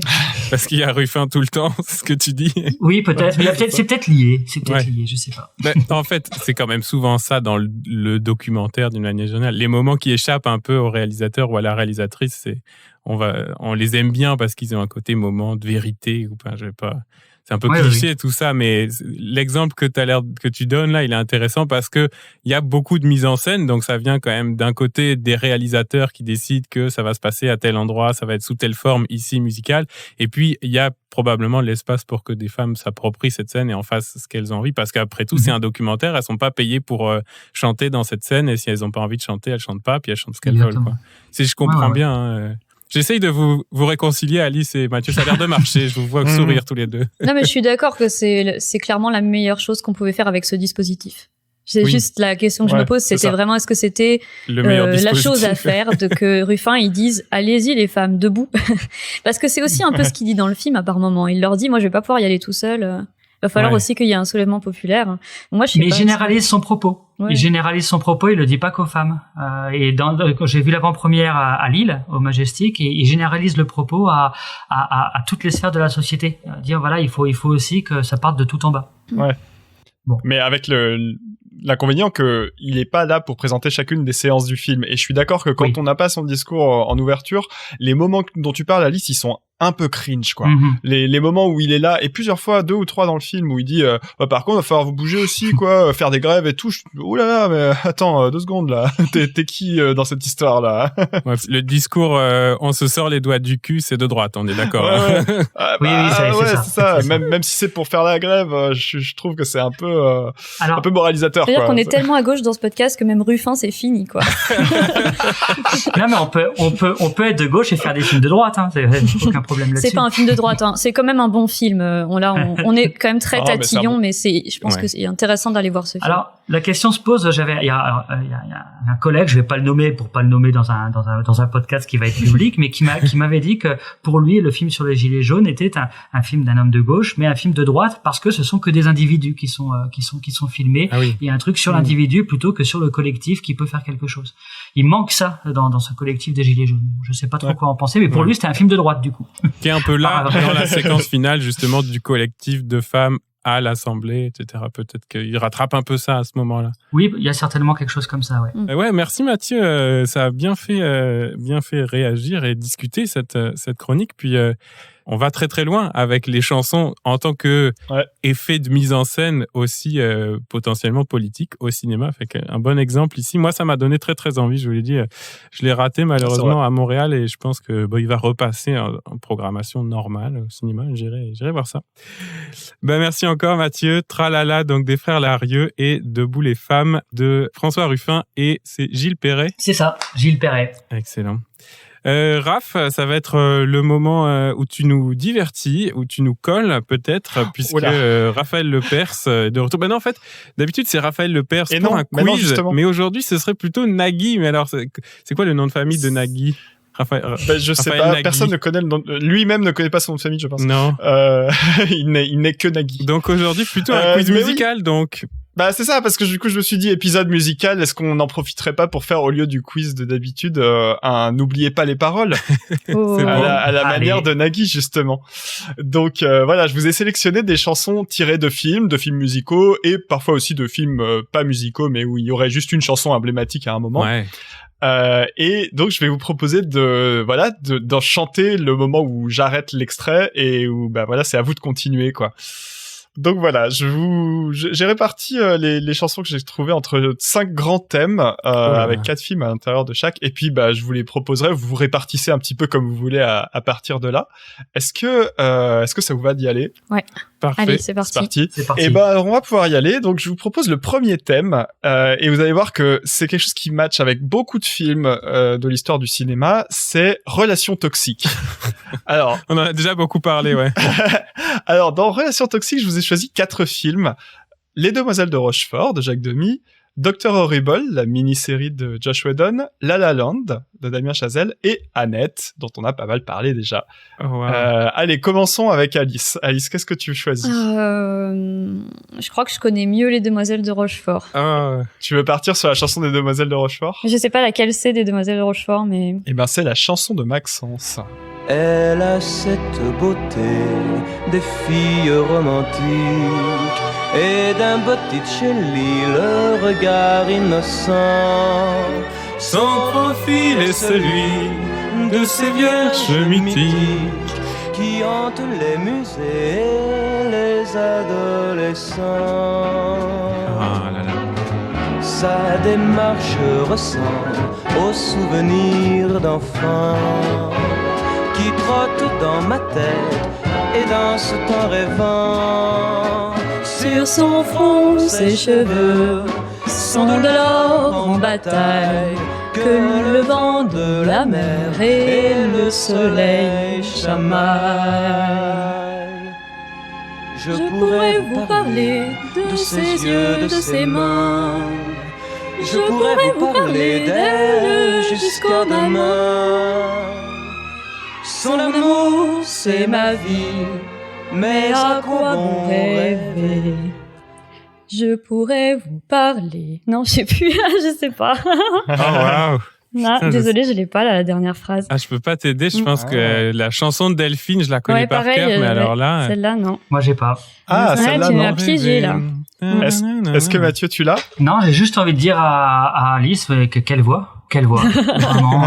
Parce qu'il y a Ruffin tout le temps, c'est ce que tu dis. Oui, peut-être. Mais c'est peut-être lié. Lié, je sais pas. Mais, en fait, c'est quand même souvent ça dans le documentaire d'une manière générale. Les moments qui échappent un peu au réalisateur ou à la réalisatrice, on les aime bien parce qu'ils ont un côté moment de vérité. C'est un peu cliché tout ça, mais l'exemple que tu donnes là, il est intéressant parce que il y a beaucoup de mise en scène, donc ça vient quand même d'un côté des réalisateurs qui décident que ça va se passer à tel endroit, ça va être sous telle forme ici musicale, et puis il y a probablement l'espace pour que des femmes s'approprient cette scène et en fassent ce qu'elles ont envie, parce qu'après tout, c'est un documentaire, elles sont pas payées pour chanter dans cette scène, et si elles ont pas envie de chanter, elles chantent pas, puis elles chantent ce qu'elles veulent, quoi. Si je comprends bien. Hein, j'essaye de vous réconcilier, Alice et Mathieu. Ça a l'air de marcher. Je vous vois sourire tous les deux. Non, mais je suis d'accord que c'est clairement la meilleure chose qu'on pouvait faire avec ce dispositif. C'est juste la question que je me pose, c'était vraiment est-ce que c'était la chose à faire de que Ruffin ils disent allez-y les femmes debout, parce que c'est aussi un peu ce qu'il dit dans le film à par moment. Il leur dit moi je vais pas pouvoir y aller tout seul. Il va falloir aussi qu'il y ait un soulèvement populaire. Moi, je sais mais pas, il généralise son propos. Ouais. Il généralise son propos, il le dit pas qu'aux femmes. Et quand j'ai vu l'avant-première à Lille, au Majestic, et il généralise le propos à toutes les sphères de la société. Dire voilà, il faut aussi que ça parte de tout en bas. Ouais. Bon. Mais avec l'inconvénient que il est pas là pour présenter chacune des séances du film. Et je suis d'accord que quand on n'a pas son discours en ouverture, les moments dont tu parles, Alice, ils sont un peu cringe, quoi. Les moments où il est là, et plusieurs fois, 2 ou 3 dans le film, où il dit par contre, il va falloir vous bouger aussi, quoi, faire des grèves et tout. Oh là là, mais attends, 2 secondes, là. T'es qui dans cette histoire-là? Le discours on se sort les doigts du cul, c'est de droite, on est d'accord. Oui, c'est ça. Même si c'est pour faire la grève, je trouve que c'est un peu moralisateur. C'est-à-dire qu'on est tellement à gauche dans ce podcast que même Ruffin, c'est fini, quoi. Non, mais on peut être de gauche et faire des films de droite, hein. C'est aucun problème là-dessus. C'est pas un film de droite, hein. C'est quand même un bon film. On est quand même très tatillon, mais je pense que c'est intéressant d'aller voir ce film. Alors, la question se pose, il y a un collègue, je vais pas le nommer pour pas le nommer dans un podcast qui va être public, mais qui m'avait dit que pour lui, le film sur les Gilets jaunes était un film d'un homme de gauche, mais un film de droite parce que ce sont que des individus qui sont filmés. Ah oui. Il y a un truc sur l'individu plutôt que sur le collectif qui peut faire quelque chose. Il manque ça dans ce collectif des Gilets jaunes. Je sais pas trop quoi en penser, mais pour lui, c'était un film de droite, du coup. Qui est un peu là, dans la séquence finale, justement, du collectif de femmes à l'Assemblée, etc. Peut-être qu'il rattrape un peu ça à ce moment-là. Oui, il y a certainement quelque chose comme ça, ouais. Ouais, merci Mathieu. Ça a bien fait réagir et discuter cette chronique. Puis, on va très très loin avec les chansons en tant que effet de mise en scène aussi potentiellement politique au cinéma. Fait qu'un bon exemple ici. Moi, ça m'a donné très très envie. Je vous l'ai dit, je l'ai raté malheureusement à Montréal et je pense que il va repasser en programmation normale au cinéma. J'irai voir ça. Merci encore Mathieu. Tralala, donc des frères Larieux et Debout les femmes de François Ruffin et c'est Gilles Perret. C'est ça, Gilles Perret. Excellent. Raph, ça va être le moment où tu nous divertis, où tu nous colles peut-être, puisque Raphaël Lepers est de retour. Non, en fait, d'habitude c'est Raphaël Lepers pour un quiz, mais aujourd'hui ce serait plutôt Nagui. Mais alors, c'est quoi le nom de famille de Nagui? Raphaël, je sais pas, Nagui. Personne ne connaît le nom. Lui-même ne connaît pas son nom de famille, je pense. Non. Il n'est que Nagui. Donc aujourd'hui plutôt un quiz musical, donc. C'est ça, parce que du coup je me suis dit épisode musical, est-ce qu'on n'en profiterait pas pour faire au lieu du quiz de d'habitude un n'oubliez pas les paroles à la manière de Nagui justement. Donc voilà, je vous ai sélectionné des chansons tirées de films musicaux et parfois aussi de films pas musicaux mais où il y aurait juste une chanson emblématique à un moment. Ouais. Et donc je vais vous proposer d'en chanter le moment où j'arrête l'extrait et où c'est à vous de continuer quoi. Donc voilà, j'ai réparti les chansons que j'ai trouvées entre 5 grands thèmes avec 4 films à l'intérieur de chaque et puis je vous les proposerai, vous répartissez un petit peu comme vous voulez à partir de là. Est-ce que ça vous va d'y aller? Ouais. Parfait. Allez, c'est parti. Et alors on va pouvoir y aller. Donc je vous propose le premier thème et vous allez voir que c'est quelque chose qui match avec beaucoup de films de l'histoire du cinéma, c'est Relations toxiques. Alors, on en a déjà beaucoup parlé, ouais. Alors dans Relations toxiques, je vous ai choisi 4 films. Les Demoiselles de Rochefort de Jacques Demy, Dr. Horrible, la mini-série de Joss Whedon, La La Land de Damien Chazelle et Annette, dont on a pas mal parlé déjà. Oh, wow. Allez, commençons avec Alice. Alice, qu'est-ce que tu choisis? Je crois que je connais mieux les Demoiselles de Rochefort. Oh. Tu veux partir sur la chanson des Demoiselles de Rochefort? Je sais pas laquelle c'est des Demoiselles de Rochefort, mais... Eh ben, c'est la chanson de Maxence. Elle a cette beauté des filles romantiques et d'un Botticelli le regard innocent. Son profil est celui de ces vierges mythiques qui hantent les musées et les adolescents. Ah là là. Sa démarche ressemble aux souvenirs d'enfants qui trottent dans ma tête et dansent en rêvant. Sur son front, ses cheveux sont de l'or en bataille que le vent de la mer et le soleil chamaillent. Je pourrais vous parler de ses yeux, de ses mains. Je pourrais vous parler d'elle jusqu'à demain. Son amour, c'est ma vie, mais à quoi bon rêver? Je pourrais vous parler. Non, je sais plus, je sais pas. Oh, wow. Non, désolée, je l'ai pas la dernière phrase. Ah, je peux pas t'aider. Je pense que la chanson de Delphine, je la connais par cœur, mais alors là. Celle-là, non. Moi, j'ai pas. Ah, Ouais, celle-là, tu non. m'as piégé, là. Est-ce que Mathieu, tu l'as? Non, j'ai juste envie de dire à Alice que quelle voix. Vraiment.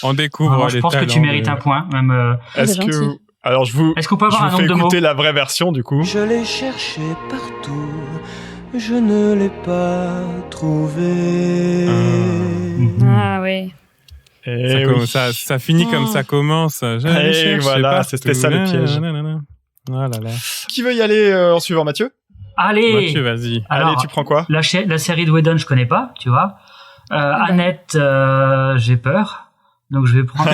On découvre Vraiment, les je pense que tu talents mérites un point, même. Est-ce c'est que... gentil. Alors, Est-ce qu'on peut avoir un je vous nombre fais de mots? écouter la vraie version, du coup. Je l'ai cherché partout, je ne l'ai pas trouvé. Ah oui. Et ça finit comme ça commence. Et voilà, c'était ça le piège. Oh là là. Qui veut y aller en suivant, Mathieu? Allez. Mathieu, vas-y. Alors, Allez, tu prends quoi? La série de Whedon, je connais pas, tu vois. Annette, j'ai peur. Donc je vais prendre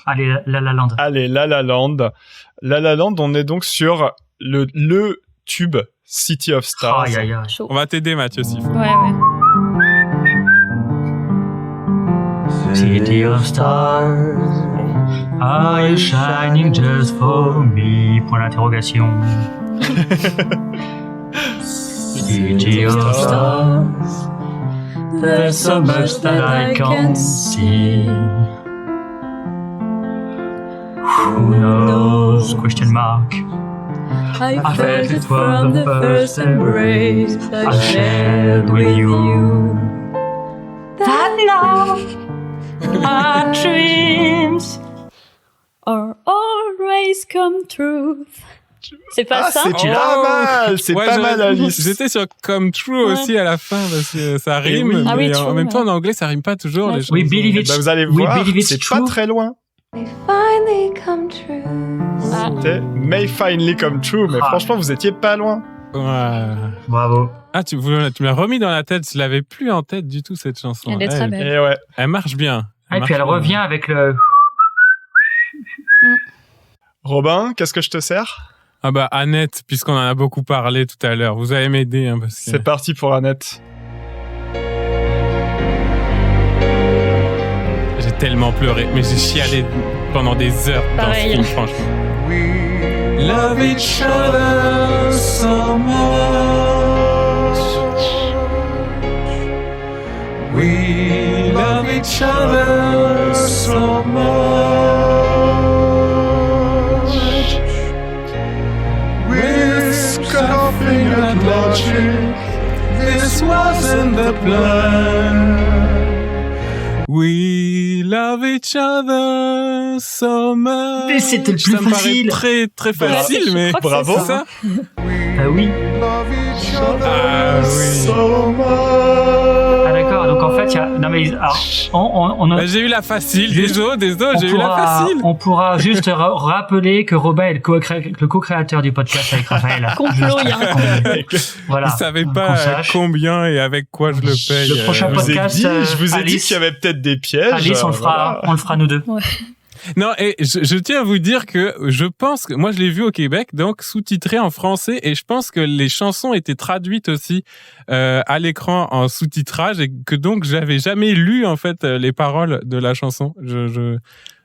allez, La La Land. Allez, La La Land. La La Land, on est donc sur le tube City of Stars. Aïe, aïe, aïe. Chaud. On va t'aider, Mathieu, s'il faut. Ouais. City of Stars, are you shining just for me? Point d'interrogation. City of Stars, there's so much that I can't see. Who knows? Question mark. I felt it from the first embrace I shared with you. That love, our dreams Are always come true. C'est pas ça? C'est pas mal, c'est Ouais, pas mal, Alice. J'étais sur Come True aussi à la fin parce que ça rime, oui. Ah oui, mais true, en même temps en ouais. anglais ça rime pas toujours. Ouais. Les We chansons. believe it. Bah, vous allez We voir, believe it's c'est pas true. très loin. Finally come true. Ah. C'était May Finally Come True, mais Ah. franchement, vous étiez pas loin. Ouais. Bravo. Ah, tu me l'as remis dans la tête. Je l'avais plus en tête du tout cette chanson. Elle est très belle. Et ouais. Elle marche bien. Et puis elle marche bien. revient avec le. Robin, qu'est-ce que je te sers? Ah bah Annette, puisqu'on en a beaucoup parlé tout à l'heure. Vous allez m'aider hein, parce que. C'est parti pour Annette. J'ai tellement pleuré, mais j'ai chialé pendant des heures dans ce Pareil. film, franchement. Love each other so much. We love each other so much. We're scoffing at logic. This wasn't the plan. We love each other so much. Mais c'était le plus Ça me paraît facile. très très facile, je mais crois que bravo. c'est ça. Ah oui. Ah oui. Ah d'accord. Donc en fait, il y a. Non mais alors, on a. Bah, j'ai eu la facile. Juste- Désolé, j'ai eu la facile. On pourra juste rappeler que Robin est le co-créateur du podcast avec Raphaël. Complot, il y a un complot. Voilà. Vous savez Qu'on pas sache. combien et avec quoi je le paye. Le prochain Je vous ai podcast, dit, je vous ai dit Alice. qu'il y avait peut-être des pièges. Alice, on le fera nous deux. Non, et je tiens à vous dire que je pense que moi je l'ai vu au Québec, donc sous-titré en français, et je pense que les chansons étaient traduites aussi à l'écran en sous-titrage, et que donc j'avais jamais lu en fait les paroles de la chanson.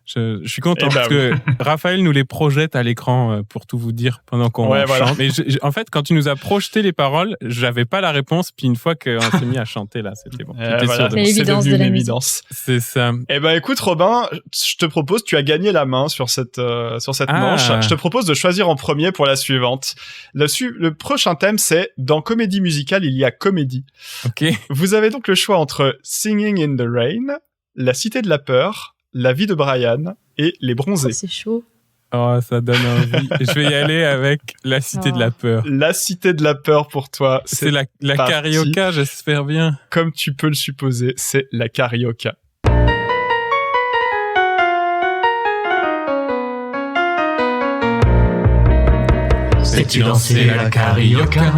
Je suis content parce que Raphaël nous les projette à l'écran pour tout vous dire pendant qu'on chante. Voilà. Mais en fait, quand tu nous as projeté les paroles, j'avais pas la réponse. Puis une fois qu'on s'est mis à chanter, là, c'était bon. Voilà. C'est devenu une évidence. C'est ça. Eh ben, écoute, Robin, je te propose, tu as gagné la main sur cette manche. Je te propose de choisir en premier pour la suivante. Le prochain thème, c'est dans comédie musicale, il y a comédie. Ok. Vous avez donc le choix entre Singing in the Rain, La Cité de la Peur, La Vie de Brian et Les Bronzés. C'est chaud. Oh, ça donne envie. Je vais y aller avec La Cité de la Peur. La Cité de la Peur pour toi. C'est la carioca, j'espère bien. Comme tu peux le supposer, c'est la carioca. Sais-tu danser la carioca?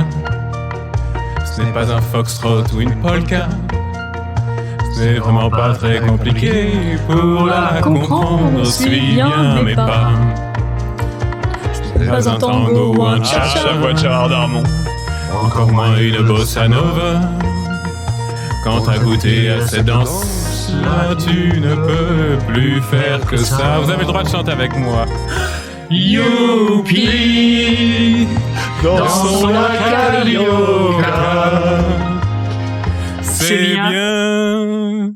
Ce n'est pas un foxtrot ou une polka. C'est vraiment pas très compliqué pour la comprendre. Suis bien mes pas. C'est pas un tango ou un cha-cha. La voix de Gérard Darmon. Encore moins une bossa nova. Quand t'as goûté à cette danse, là tu ne peux plus faire que ça. Vous avez le droit de chanter avec moi. Youpi, dansons la carioca. C'est bien,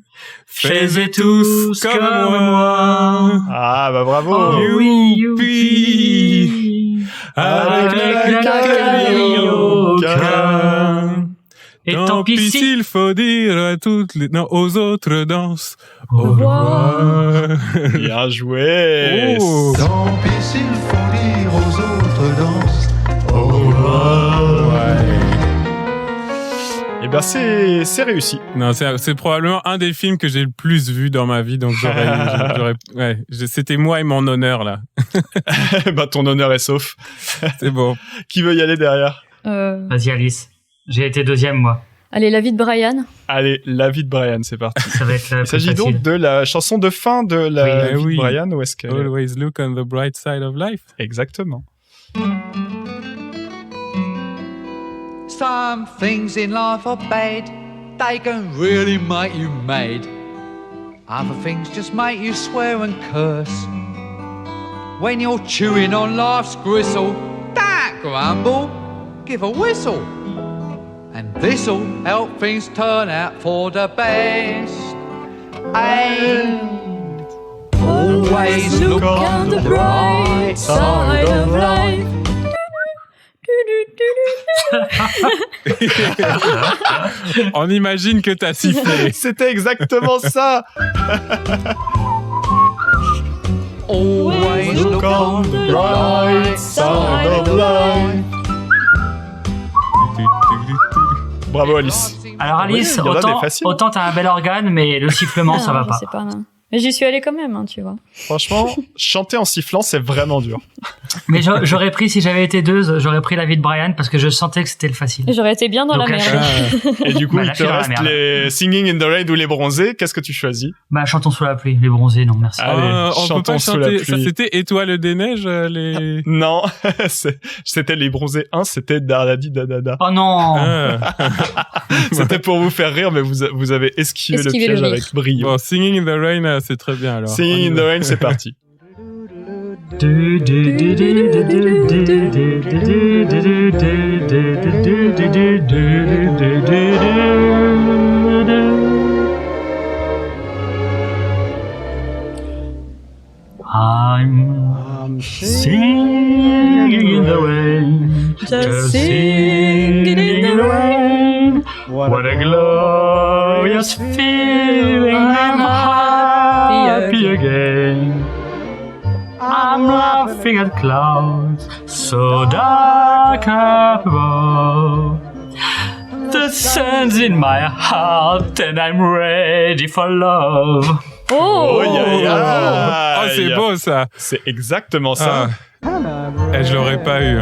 faites tous comme moi. Ah bah bravo. Youpi, avec la carioca. Et tant pis s'il faut dire à aux autres danses au revoir. Bien joué. Oh. Tant pis s'il faut dire aux autres danses au revoir. Ouais. Et ben c'est réussi. Non, c'est probablement un des films que j'ai le plus vu dans ma vie, donc c'était moi et mon honneur là. Bah ton honneur est sauf. C'est bon. Qui veut y aller derrière? Vas-y Alice. J'ai été deuxième, moi. Allez, La Vie de Brian. Allez, La Vie de Brian, c'est parti. Ça va être Il s'agit donc de la chanson de fin de La Vie de Brian, ou est-ce que... Always look on the bright side of life. Exactement. Some things in life are bad. They can really make you mad. Other things just make you swear and curse. When you're chewing on life's gristle, don't grumble. Give a whistle, and this'll help things turn out for the best. And always look on the bright side of life. On imagine que t'as sifflé. C'était exactement ça. Always look on the bright side of life. Bravo Alice. Alors Alice, oui, autant t'as un bel organe, mais le sifflement, ça va pas. Je sais pas, non. Mais j'y suis allée quand même, hein, tu vois. Franchement, chanter en sifflant, c'est vraiment dur. Mais j'aurais pris, si j'avais été deux, j'aurais pris La Vie de Brian parce que je sentais que c'était le facile. J'aurais été bien dans donc, la merde. Et du coup, il te reste les Singing in the Rain ou les Bronzés. Qu'est-ce que tu choisis? Bah, chantons sous la pluie. Les Bronzés, non, merci. Allez, chantons sous la pluie. Ça, c'était Étoile des Neiges, les... Non, c'était les Bronzés 1, c'était Dadadi Dadada. Oh non! C'était pour vous faire rire, mais vous avez esquivé le piège avec brio. Bon, Singing in the Rain, c'est très bien, alors. Singing in the Rain, c'est parti. I'm singing in the rain, just singing in the rain. What a glorious feeling! I'm happy again. I'm laughing at clouds so dark up above. The sun's in my heart and I'm ready for love. Oh, Oh, c'est beau ça. C'est exactement ça. Et je l'aurais pas eu.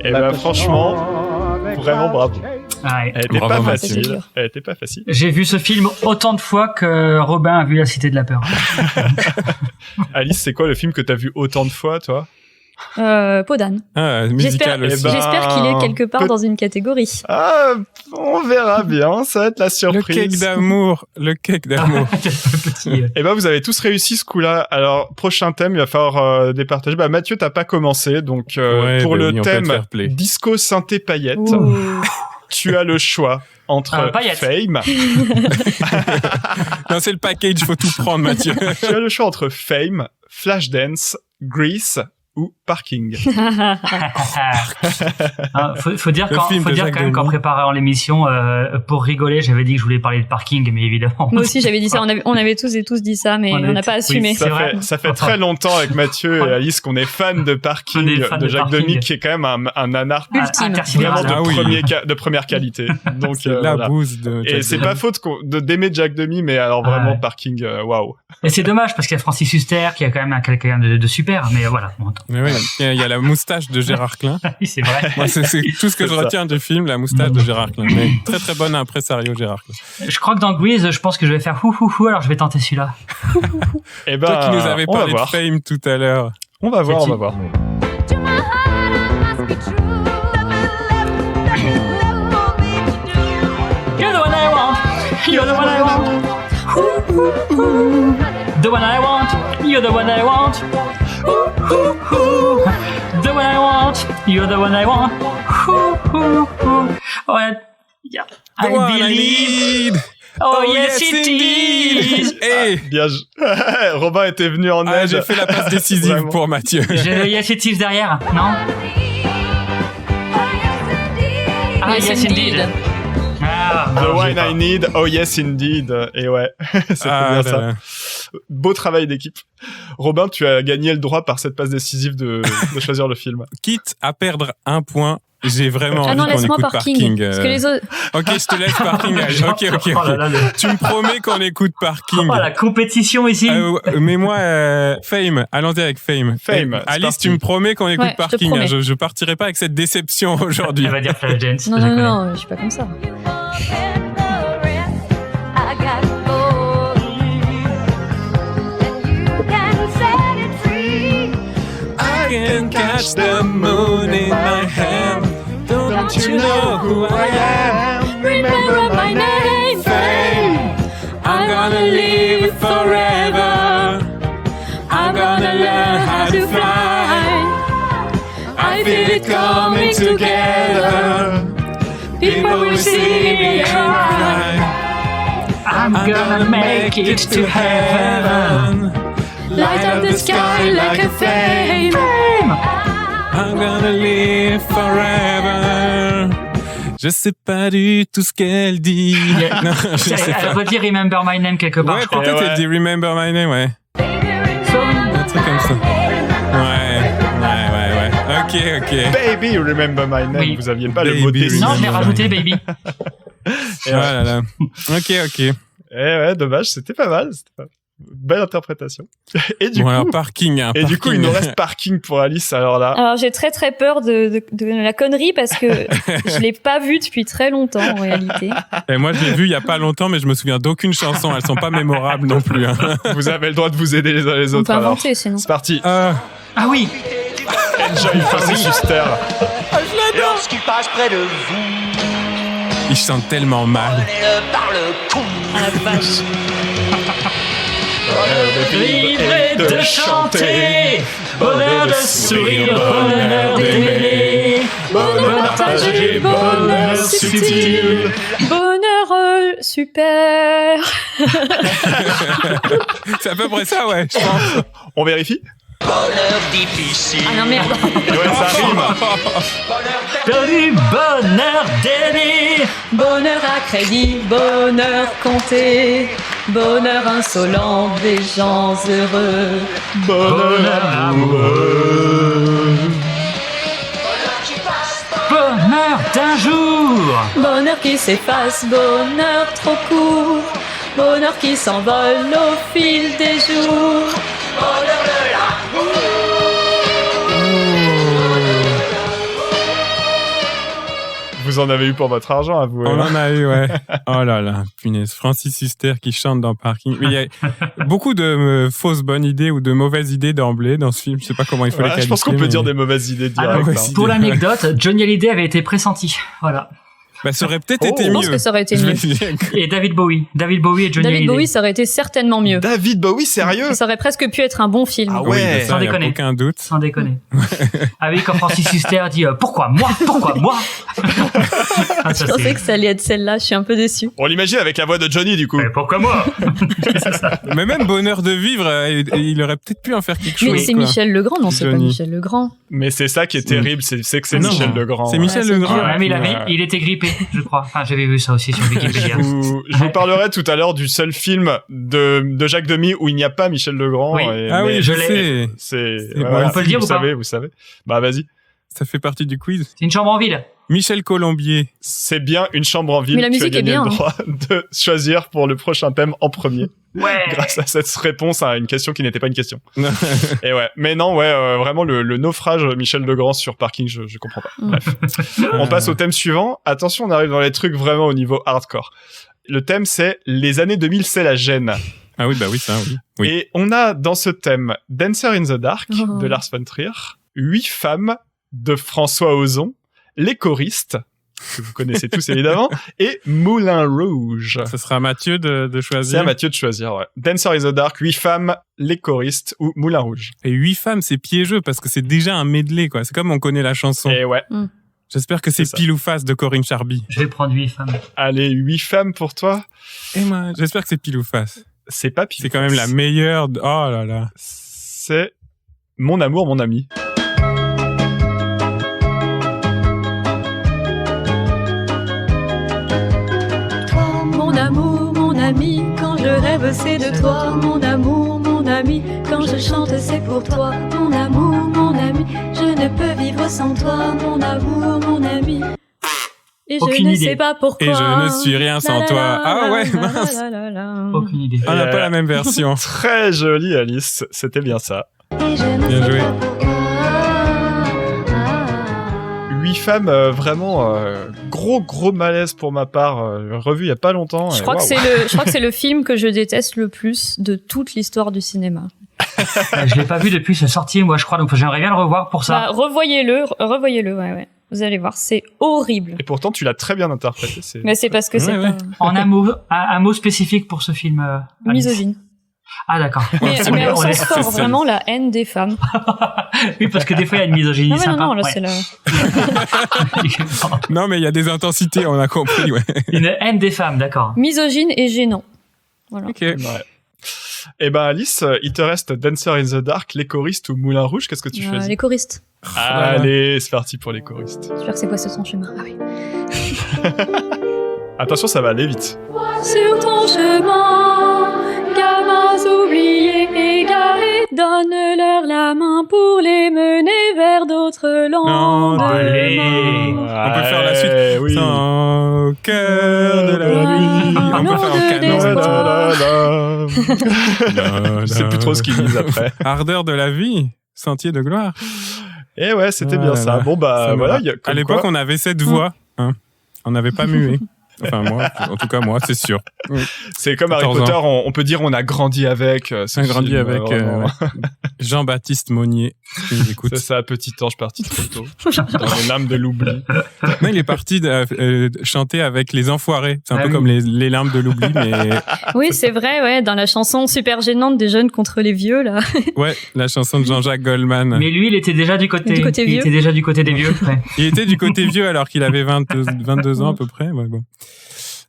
Et ben franchement, vraiment bravo. Ouais. Elle était Bravo, pas Mathieu. facile. Elle était pas facile. J'ai vu ce film autant de fois que Robin a vu La Cité de la Peur. Alice, c'est quoi le film que t'as vu autant de fois, toi? Peau d'âne. Ah, musical aussi. J'espère qu'il est quelque part dans une catégorie. Ah, on verra bien. Ça va être la Le surprise. cake d'amour. Le cake d'amour. Petit, Eh ben, vous avez tous réussi ce coup-là. Alors, prochain thème, il va falloir départager. Bah, Mathieu, t'as pas commencé, donc Ouais, pour bah le oui, on peut être thème fair play. disco synthé paillettes, Ouh. tu as le choix entre Paillettes. Fame. Non, c'est le package, faut tout prendre, Mathieu. Tu as le choix entre Fame, Flashdance, Grease ou Parking. Ah, faut dire Le quand, film faut de dire Jacques quand même qu'en Demy. préparant l'émission, pour rigoler, j'avais dit que je voulais parler de parking, mais évidemment. Moi aussi, j'avais dit ça. On avait tous et tous dit ça, mais on n'a pas assumé. Oui, c'est vrai. Ça fait très longtemps avec Mathieu et Alice qu'on est fans de Parking On est fans de de Jacques Parking. Demy, qui est quand même un nanar Ultime. vraiment Intersidéral. de, Ah oui. de première qualité. Donc C'est la voilà. bouse de Et Jack c'est Demy. pas faute d'aimer Jack Demy, mais alors vraiment ouais. Parking, waouh. Et c'est dommage parce qu'il y a Francis Huster qui a quand même quelqu'un de super, mais voilà. Bon, attends. Mais oui, il y a la moustache de Gérard Klein. Oui, c'est vrai. Moi, c'est tout ce que je C'est ça. retiens du film, la moustache de Gérard Klein. Mais très très bon impresario, Gérard Klein. Je crois que dans Grease, je pense que je vais faire hou, alors je vais tenter celui-là. Et ben, Toi qui nous avais on va parlé de voir. Fame tout à l'heure. On va voir, on C'est va voir. To my heart, it must be true. You're the one I want. You're the one I want. The one I want. You're the one I want. The one I want. You're the one I want. Ouais. Yeah. The I one I believe. need. Oh, yes, it is. Hey, Bien, Robin était venu en aide. j'ai fait la passe décisive Vraiment. pour Mathieu. J'ai Yes, it is derrière, non? Ah, yes, indeed. Ah, The non, j'ai wine pas. I need, oh yes indeed. Et ouais, c'est Ah, bien là, ça. là. Beau travail d'équipe. Robin, tu as gagné le droit par cette passe décisive de choisir le film. Quitte à perdre un point, j'ai vraiment Ah non, envie qu'on laisse-moi écoute Parking. Parking. Parce que les autres. Ok, je te laisse Parking. Allez, ok. Oh là là, Tu me promets qu'on écoute Parking. Oh, la compétition ici. Mais moi, Fame, allons-y avec Fame. Fame, c'est Alice, parti. tu me promets qu'on écoute Ouais, je te Parking. promets. Je partirai pas avec cette déception aujourd'hui. Elle va dire Flashdance. Non, je non, connais. non, je suis pas comme ça. I got gold. And you can set it free. I can catch the moon in my hand. Don't you know who I am? Remember my name. Fame. I'm gonna live forever. I'm gonna learn how to fly. I feel it coming together. People will see me and cry. I'm gonna make it to heaven. Light up the sky like a flame. I'm gonna live forever. Je sais pas du tout ce qu'elle dit. Non, je sais Elle pas. redit Remember My Name quelque part, Ouais, je crois. peut-être Ouais. elle dit Remember My Name, ouais. Un truc comme ça. Ouais. Ok. Baby, remember my name. Oui. Vous aviez pas Baby, le mot décisif. Non, je l'ai Remember rajouté, My baby. Et Oh là là. Ok. Eh ouais, dommage, c'était pas mal. C'était pas... Belle interprétation. Et du Bon, coup, alors parking, hein. et du coup, il parking. nous reste Parking pour Alice. Alors là, Alors j'ai très très peur de la connerie parce que je l'ai pas vu depuis très longtemps en réalité. Et moi, je l'ai vu il y a pas longtemps, mais je me souviens d'aucune chanson. Elles sont pas mémorables non plus. Hein. vous avez le droit de vous aider les uns les On autres. peut Alors, inventer sinon. c'est parti. Ah oui. Enjoy Francis Huster. Lorsqu'il passe près de vous, Ils chantent tellement mal. prenez-le par le cou. Ah la vache. Vivre et de chanter, bonheur de sourire, bonheur d'aimer, bonheur partagé, bonheur subtil. Bonheur super. C'est à peu près ça, ouais, je pense. On vérifie. Bonheur difficile. Ah non merde. Et ouais, ça rime. Du bonheur d'aimer, Bonheur à crédit, bonheur compté, bonheur insolent des gens heureux. Bonheur amoureux. bonheur d'un jour. Bonheur qui s'efface, bonheur trop court, bonheur qui s'envole au fil des jours. Vous en avez eu pour votre argent, avouez. On en a eu, ouais. Oh là là, punaise. Francis Huster qui chante dans Parking. Mais il y a beaucoup de fausses bonnes idées ou de mauvaises idées d'emblée dans ce film. Je sais pas comment il faut les qualifier. Je pense qu'on peut dire des mauvaises idées Alors, directes. pour l'anecdote, Johnny Hallyday avait été pressenti. Voilà. Bah, ça aurait peut-être été Je mieux. pense que ça aurait été mieux. Et David Bowie et Johnny David Hallyday. Bowie, ça aurait été certainement mieux. David Bowie, sérieux? Ça aurait presque pu être un bon film. Ah Oui, ouais. ça, Sans y a déconner. aucun doute. Sans déconner. Ah oui, quand Francis Huster dit pourquoi moi Ah, ça, Je pensais que ça allait être celle-là, je suis un peu déçue. On l'imagine avec la voix de Johnny, du coup. Mais pourquoi moi C'est ça. Mais même Bonheur de vivre, il aurait peut-être pu en faire quelque chose. Mais c'est quoi. Michel Legrand, non, c'est pas Johnny. Michel Legrand. Mais c'est ça qui est terrible, c'est que c'est Non, Michel Legrand. C'est Michel Ouais, Legrand. Ouais, mais il était grippé, je crois. Enfin, j'avais vu ça aussi sur Wikipédia. Je vous parlerai tout à l'heure du seul film de Jacques Demy où il n'y a pas Michel Legrand. Oui. Ah mais oui, je je l'ai. sais. c'est bon, on peut le dire ou pas vous savez. Bah vas-y. Ça fait partie du quiz. C'est une chambre en ville. Michel Colombier. C'est bien une chambre en ville. Mais la tu as musique est gagné bien, le hein. droit de choisir pour le prochain thème en premier. Ouais. Grâce à cette réponse à une question qui n'était pas une question. Et ouais. Mais non, vraiment le naufrage Michel Legrand sur Parking, je comprends pas. Bref. On passe au thème suivant. Attention, on arrive dans les trucs vraiment au niveau hardcore. Le thème, c'est les années 2000, c'est la gêne. Ah oui, bah oui, ça, oui. Oui. Et on a dans ce thème Dancer in the Dark Oh. de Lars von Trier, 8 femmes de François Ozon, Les choristes, que vous connaissez tous évidemment, et Moulin Rouge. Ça sera à Mathieu de C'est choisir. à Mathieu de choisir, ouais. Dancer in the Dark, 8 femmes, Les choristes ou Moulin Rouge. Et 8 femmes, c'est piégeux parce que c'est déjà un medley, quoi. C'est comme on connaît la chanson. Et ouais. J'espère que c'est C'est ça. pile ou face de Corinne Charby. Je vais prendre 8 femmes. Allez, 8 femmes pour toi. Et moi, j'espère que c'est pile ou face. C'est pas pile. C'est quand même la meilleure. Oh là là. C'est Mon amour, mon ami. Toi, mon amour, mon ami, quand je rêve, c'est de toi. Mon amour, mon ami, quand je chante, c'est pour toi. Mon amour, mon ami, je ne peux vivre sans toi. Mon amour, mon ami. Et je Aucune ne idée. sais pas pourquoi. Et je ne suis rien sans toi. Ah ouais, mince. Aucune idée. On n'a pas la même version. Très jolie, Alice. C'était bien ça. Et je ne Bien sais joué. pas pourquoi. 8 femmes, vraiment, gros malaise pour ma part, revu il y a pas longtemps. Je et crois que waouh. je crois que c'est le film que je déteste le plus de toute l'histoire du cinéma. Je l'ai pas vu depuis sa sortie, moi, je crois. Donc, j'aimerais bien le revoir pour ça. Bah, revoyez-le, ouais. Vous allez voir, c'est horrible. Et pourtant, tu l'as très bien interprété. Mais c'est parce que c'est Ouais, pas Un mot spécifique pour ce film. Alice. misogyne. Ah, d'accord. Mais au On est- sens fort, c'est ça. vraiment la haine des femmes. Oui, parce que des fois, il y a une misogynie Ah ouais, sympa. non, là Ouais. c'est la... Non, mais il y a des intensités, on a compris, ouais. Une haine des femmes, d'accord. misogyne et gênant. Voilà. Ok. Ouais. Et ben Alice, il te reste Dancer in the Dark, Les choristes ou Moulin Rouge. Qu'est-ce que tu choisis? Les choristes. Allez, c'est parti pour les choristes. J'espère que c'est pas ce son chemin. Ah oui. Attention, ça va aller vite. Sur ton chemin, gamins oubliés, égarés, donne-leur la main pour les mener vers d'autres Allez. lendemains. On peut faire la suite. Ouais, oui. Sans cœur de la nuit. On peut faire en canon. Je sais plus trop ce qu'ils disent après. Ardeur de la vie. Sentier de gloire. Et ouais, c'était bien Voilà. ça. Bon bah Ça me voilà. va. il y a- À comme l'époque, quoi, on avait cette voix. Hein. On n'avait pas mué. Enfin, moi, en tout cas, moi, c'est sûr. c'est comme Harry 14 Potter. On peut dire on a grandi avec. On a grandi avec vraiment. Jean-Baptiste Monnier, qui nous écoute. C'est ça, petit ange parti trop tôt. Dans les larmes de l'oubli. Non, il est parti chanter avec les Enfoirés. C'est un Ah peu oui. comme les larmes de l'oubli, mais Oui, c'est vrai, ouais, dans la chanson super gênante des jeunes contre les vieux, là. ouais, la chanson de Jean-Jacques Goldman. Mais lui, il était déjà du côté, Du côté il vieux. était déjà du côté des vieux. Ouais. Il était du côté vieux alors qu'il avait 22 ans à peu près. Ouais, bon.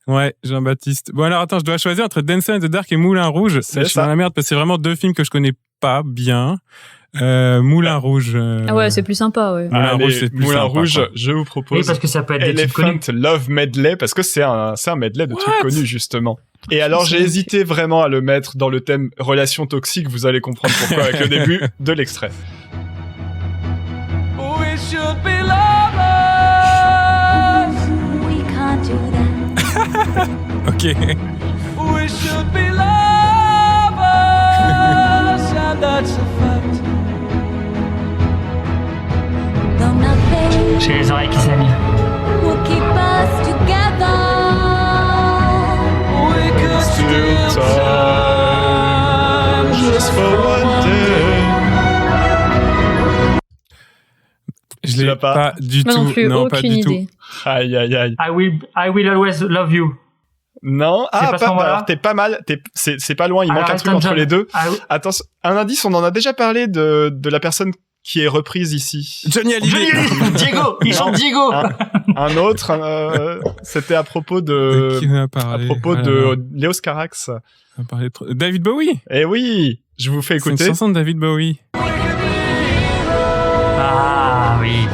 Ouais, Jean-Baptiste. Bon, alors attends, je dois choisir entre Dancer in the Dark et Moulin Rouge. C'est Je suis ça. dans la merde parce que c'est vraiment deux films que je connais pas bien. Moulin Rouge. Ah ouais, c'est plus sympa, ouais. Moulin Allez, Rouge, c'est plus Moulin sympa, Rouge, quoi. je vous Oui, propose parce que ça peut être des trucs Elephant connus. Love Medley parce que c'est un medley de trucs connus justement. Et alors j'ai C'est- hésité vraiment à le mettre dans le thème relation toxique, vous allez comprendre pourquoi avec le début de l'extrait. We should be lovers. We can't do that. Ok. We should be lovers. And that's a fact. Though nothing J'ai les oreilles qui s'animent. will keep us together. We could still time just for one day. Je Tu l'ai l'as pas du Moi tout. non plus, non, pas aucune du tout. idée. Aïe, aïe, aïe. I will always love you. Non, pas ce moment-là alors t'es pas mal, c'est pas loin, il Alors, manque un truc Elton entre John. les deux. Ah, oui. Attention, un indice, on en a déjà parlé de la personne qui est reprise ici. Johnny Hallyday. Diego, il chante Diego. Un autre, c'était à propos De qui on a à parlé propos de Léos Carax. On a parlé David Bowie. Eh oui, je vous fais C'est une écouter. chanson de David Bowie. Ah oui.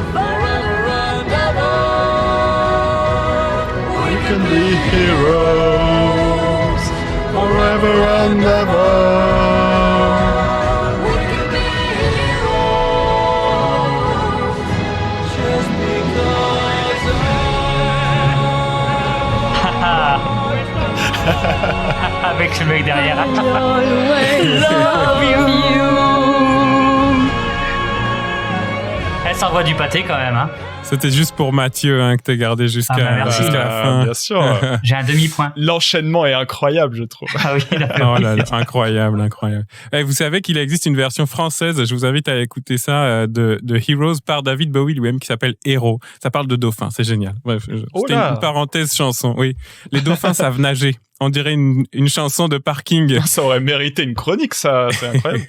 We can be heroes forever and ever. We can be heroes. Just because Avec ce mec derrière. Love you. Elle s'envoie du pâté quand même. Hein. C'était juste pour Mathieu que t'as gardé jusqu'à Ah bah, merci. la fin. Bien sûr. J'ai un demi-point. L'enchaînement est incroyable, je trouve. Ah oui, Oh là là, incroyable, incroyable. Eh, vous savez qu'il existe une version française, je vous invite à écouter ça, de Heroes par David Bowie lui-même, qui s'appelle Héros. Ça parle de dauphins, c'est génial. Bref, Oh c'était là. une parenthèse chanson, oui. Les dauphins savent nager. On dirait une chanson de parking. Ça aurait mérité une chronique, ça. C'est incroyable.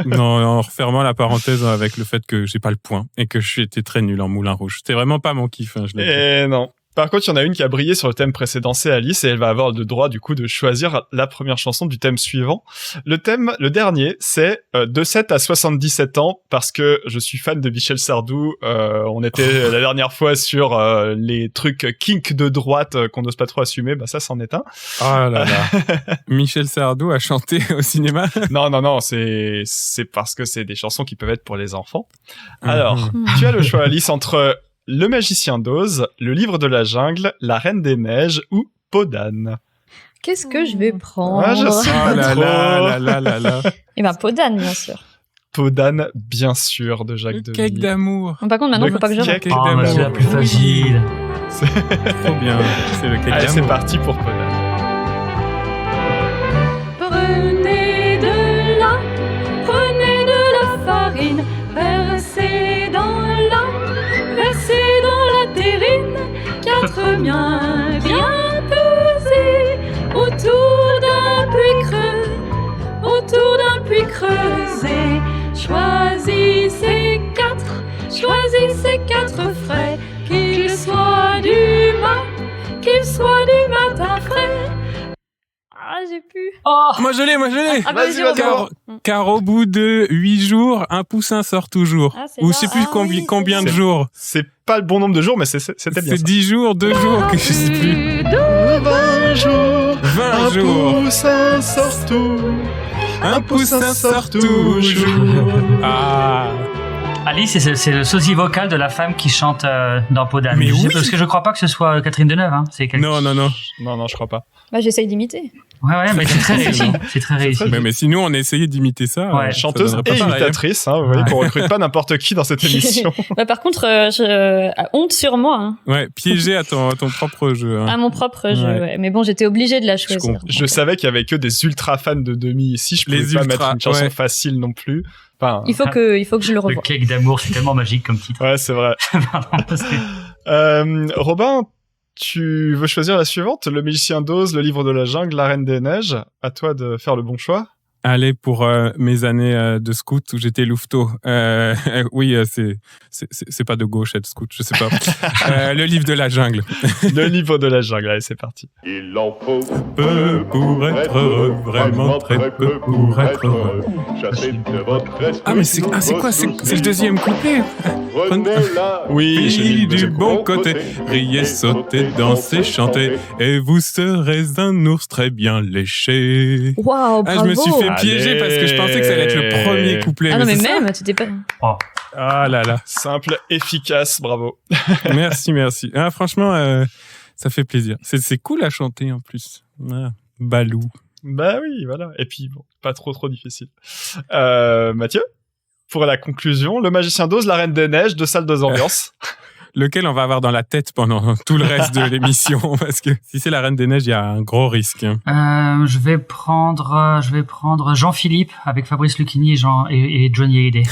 Non, en refermant la parenthèse avec le fait que j'ai pas le point et que j'étais très nul en Moulin Rouge. C'était vraiment pas mon kiff, je l'ai dit. Et non. Par contre, il y en a une qui a brillé sur le thème précédent, c'est Alice, et elle va avoir le droit, du coup, de choisir la première chanson du thème suivant. Le dernier, c'est de 7 à 77 ans, parce que je suis fan de Michel Sardou. On était la dernière fois sur les trucs kink de droite qu'on n'ose pas trop assumer. Bah ça, c'en est un. Oh là là. Michel Sardou a chanté au cinéma. Non, c'est parce que c'est des chansons qui peuvent être pour les enfants. Alors, tu as le choix, Alice, entre Le Magicien d'Oz, Le Livre de la Jungle, La Reine des Neiges ou Peau d'âne. Qu'est-ce que je vais prendre? Ah, je sais Oh pas là trop. là là là là. Eh ben, peau d'âne, bien sûr. Peau d'âne, bien sûr, de Jacques Le Demy. cake d'amour. Bon, par contre, maintenant, Le faut pas que je cake rate. Oh, mais c'est la plus facile. Trop bien. C'est le cake Allez, c'est d'amour. parti pour Peau d'âne. Prenez de la farine, versez dans la terrine, 4 bien pesés, autour d'un puits creusé. Choisissez 4 frais, qu'ils soient du matin frais. Ah, j'ai pu. Oh, Moi je l'ai. Ah, Vas-y, vas-y, vas-y, Robert. Car au bout de 8 jours, un poussin sort toujours. Ah, c'est Ou là. je sais plus Ah oui, combien c'est de ça. jours. C'est pas le bon nombre de jours, mais c'était bien C'est ça. 10 jours, 2 jours, que je sais plus. 20 jours, 20 jours. poussin sort tout. Un poussin sort toujours. Ah. Alice, c'est le sosie vocal de la femme qui chante dans Peau d'âne. Mais Je sais oui. pas, parce que je crois pas que ce soit Catherine Deneuve. Hein. C'est quelqu'un- Non. Non, je crois pas. Bah, j'essaye d'imiter. Ouais, mais c'est très réussi. C'est très réussi. Mais sinon, on a essayé d'imiter ça. Ouais. ça Chanteuse donnerait pas et pareil, hein. imitatrice, hein, vous voyez qu'on recrute pas n'importe qui dans cette émission. Bah, par contre, honte sur moi, hein. Ouais, piégé à ton propre jeu. À Hein. mon propre jeu, Ouais. ouais. Mais bon, j'étais obligée de la choisir. comprends. Je savais qu'il y avait que des ultra fans de Demi ici, je pouvais Les pas ultras, mettre une chanson ouais. facile non plus. Enfin, Il faut que je le Le revoie. cake d'amour, c'est tellement magique comme titre. ouais, c'est vrai. Pardon, c'est- Robin, tu veux choisir la suivante? Le Magicien d'Oz, Le Livre de la Jungle, La Reine des Neiges. À toi de faire le bon choix. Allez, pour mes années de scout où j'étais louveteau. Oui, c'est pas de gauche être scout, je sais pas. Le livre de la jungle. Le Livre de la Jungle, allez, c'est parti. Il en faut Peu pour être heureux, vraiment très peu pour être heureux. Chassez de votre esprit. Ah, mais c'est quoi? C'est le deuxième couplet. Prenez-la. Oui, j'ai mis Pris le du deuxième bon côté, riez, sautez, dansez, chantez, et vous serez un ours très bien léché. Waouh, Ah, bravo. je me suis fait piéger parce que je pensais que ça allait être le premier couplet. Ah non, mais c'est ça. même, tu t'es pas. Ah là là. Simple, efficace, bravo. Merci. Ah, franchement, ça fait plaisir. C'est cool à chanter en plus. Ah, Balou. Bah oui, voilà. Et puis, bon, pas trop difficile. Mathieu, pour la conclusion, Le Magicien d'Oz, La Reine des Neiges, 2 salles, 2 ambiances. lequel on va avoir dans la tête pendant tout le reste de l'émission, parce que si c'est la Reine des Neiges, il y a un gros risque. Je vais prendre Jean-Philippe avec Fabrice Lucchini et Johnny Hallyday.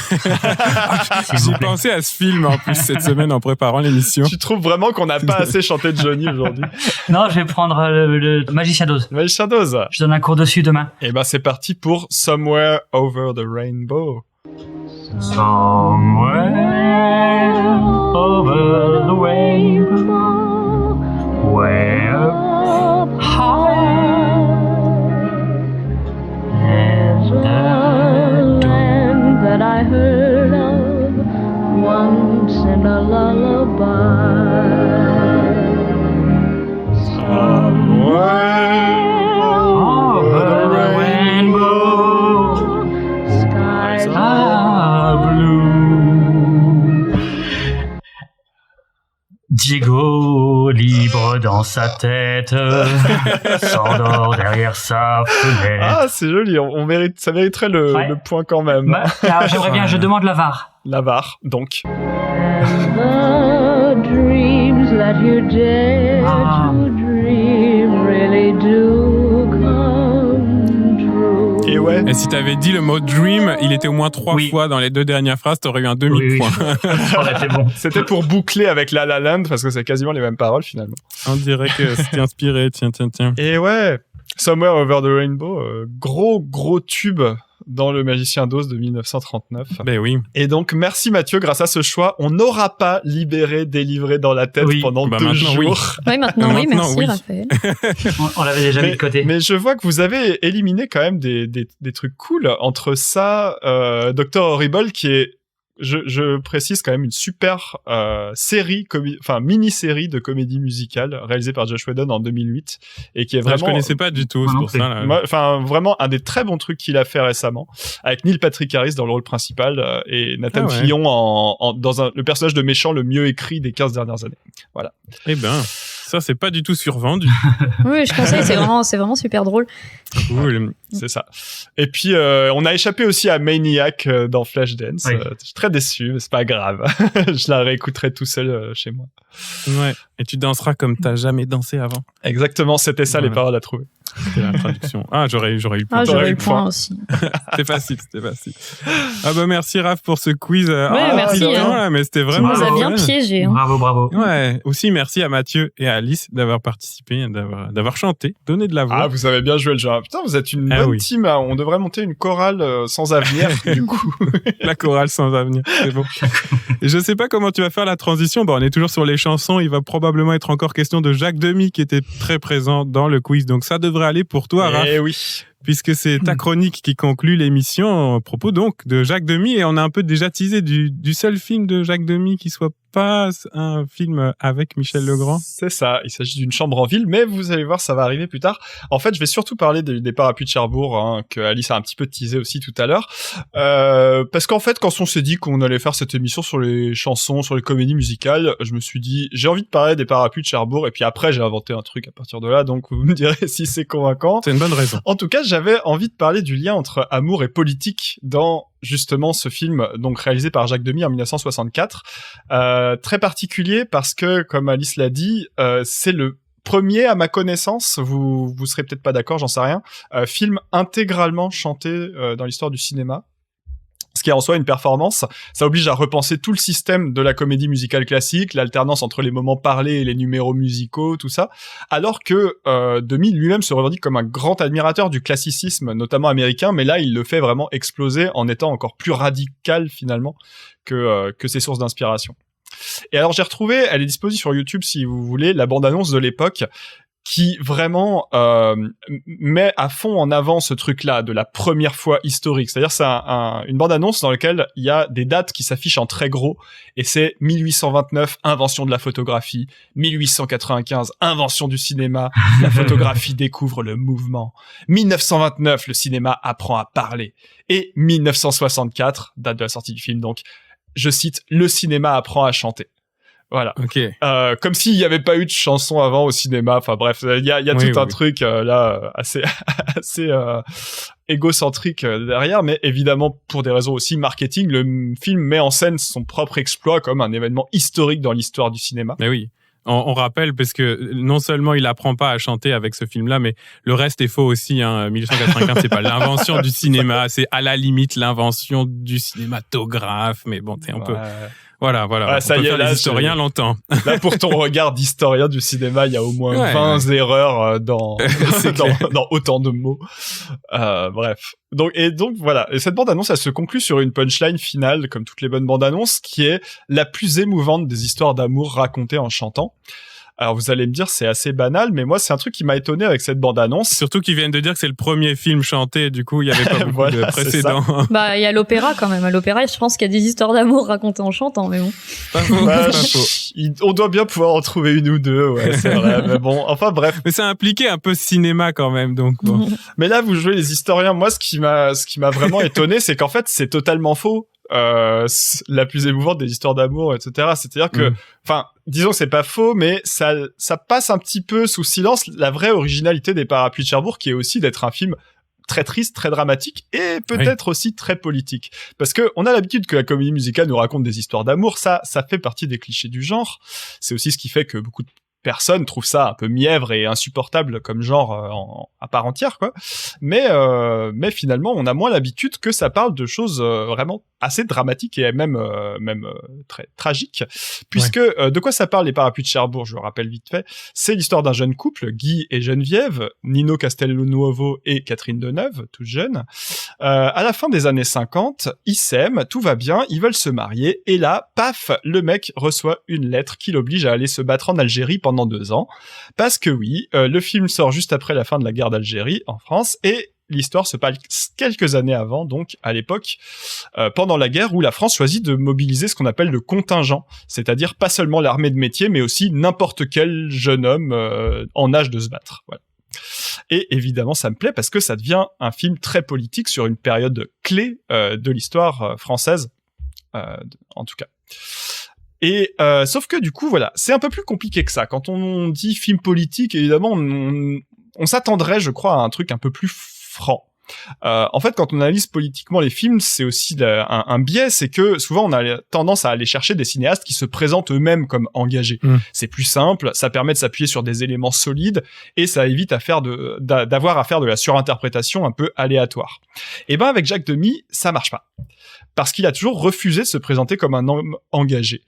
J'ai pensé à ce film en plus cette semaine en préparant l'émission. Tu trouves vraiment qu'on n'a pas assez chanté de Johnny aujourd'hui? Non, je vais prendre le Magicien d'Oz. Le Magicien d'Oz. Je donne un cours dessus demain. Et ben c'est parti pour Somewhere Over the Rainbow. Somewhere over the rainbow, way up high, there's a land that I heard of once in a lullaby. Somewhere over the rainbow, skies are blue. Diego, libre dans sa tête, s'endort derrière sa fenêtre. Ah, c'est joli. Ça mériterait le point quand même. Bah, j'aimerais bien, je demande la VAR. La VAR, donc. And the dreams that you dare to dream really do come true. Et ouais. Et si t'avais dit le mot dream, il était au moins 3 fois dans les 2 dernières phrases, t'aurais eu un demi-point. Ça aurait été bon. C'était pour boucler avec La La Land, parce que c'est quasiment les mêmes paroles finalement. On dirait que c'était inspiré, tiens. Et ouais, Somewhere Over the Rainbow, gros tube dans Le Magicien d'Oz de 1939. Ben oui. Et donc, merci Mathieu, grâce à ce choix, on n'aura pas délivré dans la tête pendant 2 jours. Oui, maintenant, merci Raphaël. On l'avait déjà mis de côté. Mais je vois que vous avez éliminé quand même des trucs cool. Entre ça, Dr. Horrible, qui est, je précise quand même, une super mini-série de comédie musicale réalisée par Joss Whedon en 2008 et qui est vraiment... Je connaissais pas du tout, c'est pour ça. Enfin, vraiment un des très bons trucs qu'il a fait récemment, avec Neil Patrick Harris dans le rôle principal et Nathan Fillion dans le personnage de méchant le mieux écrit des 15 dernières années. Voilà. Eh ben, ça c'est pas du tout survendu. Oui, je conseille, c'est vraiment super drôle. Cool. C'est ça. Et puis, on a échappé aussi à Maniac dans Flashdance. Oui. Je suis très déçu, mais c'est pas grave. Je la réécouterai tout seul chez moi. Ouais. Et tu danseras comme t'as jamais dansé avant. Exactement, c'était ça les paroles à trouver. C'était la traduction. Ah, j'aurais eu le point. Ah, j'aurais eu le point aussi. C'était facile. Ah bah merci Raph pour ce quiz. Merci. Mais c'était Tu vraiment... nous as bien piégé. Hein. Bravo. Ouais. Aussi merci à Mathieu et à Alice d'avoir participé, d'avoir chanté, donné de la voix. Ah, vous avez bien joué le jeu. Putain, vous êtes une bonne team. On devrait monter une chorale sans avenir, du coup. La chorale sans avenir, c'est bon. Et je sais pas comment tu vas faire la transition. Bon, on est toujours sur les chansons. Il va probablement être encore question de Jacques Demy qui était très présent dans le quiz. Donc ça devrait aller pour toi, Raph. Eh oui. Puisque c'est ta chronique qui conclut l'émission à propos donc de Jacques Demy, et on a un peu déjà teasé du seul film de Jacques Demy qui soit pas un film avec Michel Legrand. C'est ça, il s'agit d'une chambre en ville, mais vous allez voir, ça va arriver plus tard. En fait, je vais surtout parler des parapluies de Cherbourg, que Alice a un petit peu teasé aussi tout à l'heure, parce qu'en fait, quand on s'est dit qu'on allait faire cette émission sur les chansons, sur les comédies musicales, je me suis dit, j'ai envie de parler des parapluies de Cherbourg, et puis après, j'ai inventé un truc à partir de là, donc vous me direz si c'est convaincant. C'est une bonne raison. En tout cas, j'avais envie de parler du lien entre amour et politique dans justement ce film, donc réalisé par Jacques Demy en 1964, très particulier parce que, comme Alice l'a dit, c'est le premier, à ma connaissance, vous serez peut-être pas d'accord, j'en sais rien, film intégralement chanté dans l'histoire du cinéma. Ce qui est en soi une performance, ça oblige à repenser tout le système de la comédie musicale classique, l'alternance entre les moments parlés et les numéros musicaux, tout ça, alors que Demy lui-même se revendique comme un grand admirateur du classicisme, notamment américain, mais là il le fait vraiment exploser en étant encore plus radical finalement que ses sources d'inspiration. Et alors j'ai retrouvé, elle est disponible sur YouTube si vous voulez, la bande-annonce de l'époque, qui vraiment met à fond en avant ce truc-là de la première fois historique. C'est-à-dire c'est une bande-annonce dans laquelle il y a des dates qui s'affichent en très gros, et c'est 1829, invention de la photographie, 1895, invention du cinéma, la photographie découvre le mouvement, 1929, le cinéma apprend à parler, et 1964, date de la sortie du film donc, je cite, le cinéma apprend à chanter. Voilà. Ok. Comme s'il n'y avait pas eu de chanson avant au cinéma. Enfin bref, il y a tout un truc là assez égocentrique derrière, mais évidemment pour des raisons aussi marketing, le film met en scène son propre exploit comme un événement historique dans l'histoire du cinéma. Mais oui. On rappelle, parce que non seulement il apprend pas à chanter avec ce film-là, mais le reste est faux aussi. 1895, c'est pas l'invention du cinéma, c'est à la limite l'invention du cinématographe. Mais bon, t'es un peu... Voilà. Ouais, ça on peut y est, faire là, les historiens longtemps. Là, pour ton regard d'historien du cinéma, il y a au moins 20 erreurs dans autant de mots. Bref. Donc voilà. Et cette bande-annonce, elle se conclut sur une punchline finale, comme toutes les bonnes bandes-annonces, qui est la plus émouvante des histoires d'amour racontées en chantant. Alors vous allez me dire c'est assez banal, mais moi c'est un truc qui m'a étonné avec cette bande-annonce. Surtout qu'ils viennent de dire que c'est le premier film chanté, du coup il y avait pas beaucoup de précédents. Bah il y a l'opéra quand même. À l'opéra, je pense qu'il y a des histoires d'amour racontées en chantant, mais bon. Pas faux, pas faux. On doit bien pouvoir en trouver une ou deux, ouais, c'est vrai. Mais bon, enfin bref. Mais ça impliquait un peu cinéma quand même, donc bon. Mais là vous jouez les historiens. Moi ce qui m'a vraiment étonné, c'est qu'en fait c'est totalement faux. La plus émouvante des histoires d'amour, etc. C'est-à-dire que, enfin, disons que c'est pas faux, mais ça passe un petit peu sous silence la vraie originalité des Parapluies de Cherbourg, qui est aussi d'être un film très triste, très dramatique et peut-être aussi très politique. Parce que on a l'habitude que la comédie musicale nous raconte des histoires d'amour, ça fait partie des clichés du genre. C'est aussi ce qui fait que beaucoup de personnes trouvent ça un peu mièvre et insupportable comme genre à part entière, quoi. Mais finalement, on a moins l'habitude que ça parle de choses vraiment assez dramatiques et même très tragiques, puisque de quoi ça parle les Parapluies de Cherbourg, je le rappelle vite fait, c'est l'histoire d'un jeune couple, Guy et Geneviève, Nino Castelnuovo et Catherine Deneuve, toutes jeunes. À la fin des années 50, ils s'aiment, tout va bien, ils veulent se marier, et là, paf, le mec reçoit une lettre qui l'oblige à aller se battre en Algérie pendant 2 ans, parce que oui, le film sort juste après la fin de la guerre d'Algérie en France, et l'histoire se passe quelques années avant, donc à l'époque, pendant la guerre, où la France choisit de mobiliser ce qu'on appelle le contingent, c'est-à-dire pas seulement l'armée de métier, mais aussi n'importe quel jeune homme en âge de se battre. Voilà. Et évidemment, ça me plaît parce que ça devient un film très politique sur une période clé de l'histoire française, en tout cas. Et sauf que du coup, voilà, c'est un peu plus compliqué que ça. Quand on dit film politique, évidemment, on s'attendrait, je crois, à un truc un peu plus franc. En fait, quand on analyse politiquement les films, c'est aussi un biais, c'est que souvent on a tendance à aller chercher des cinéastes qui se présentent eux-mêmes comme engagés. C'est plus simple, ça permet de s'appuyer sur des éléments solides et ça évite d'avoir à faire de la surinterprétation un peu aléatoire. Et ben avec Jacques Demy, ça marche pas. Parce qu'il a toujours refusé de se présenter comme un homme engagé.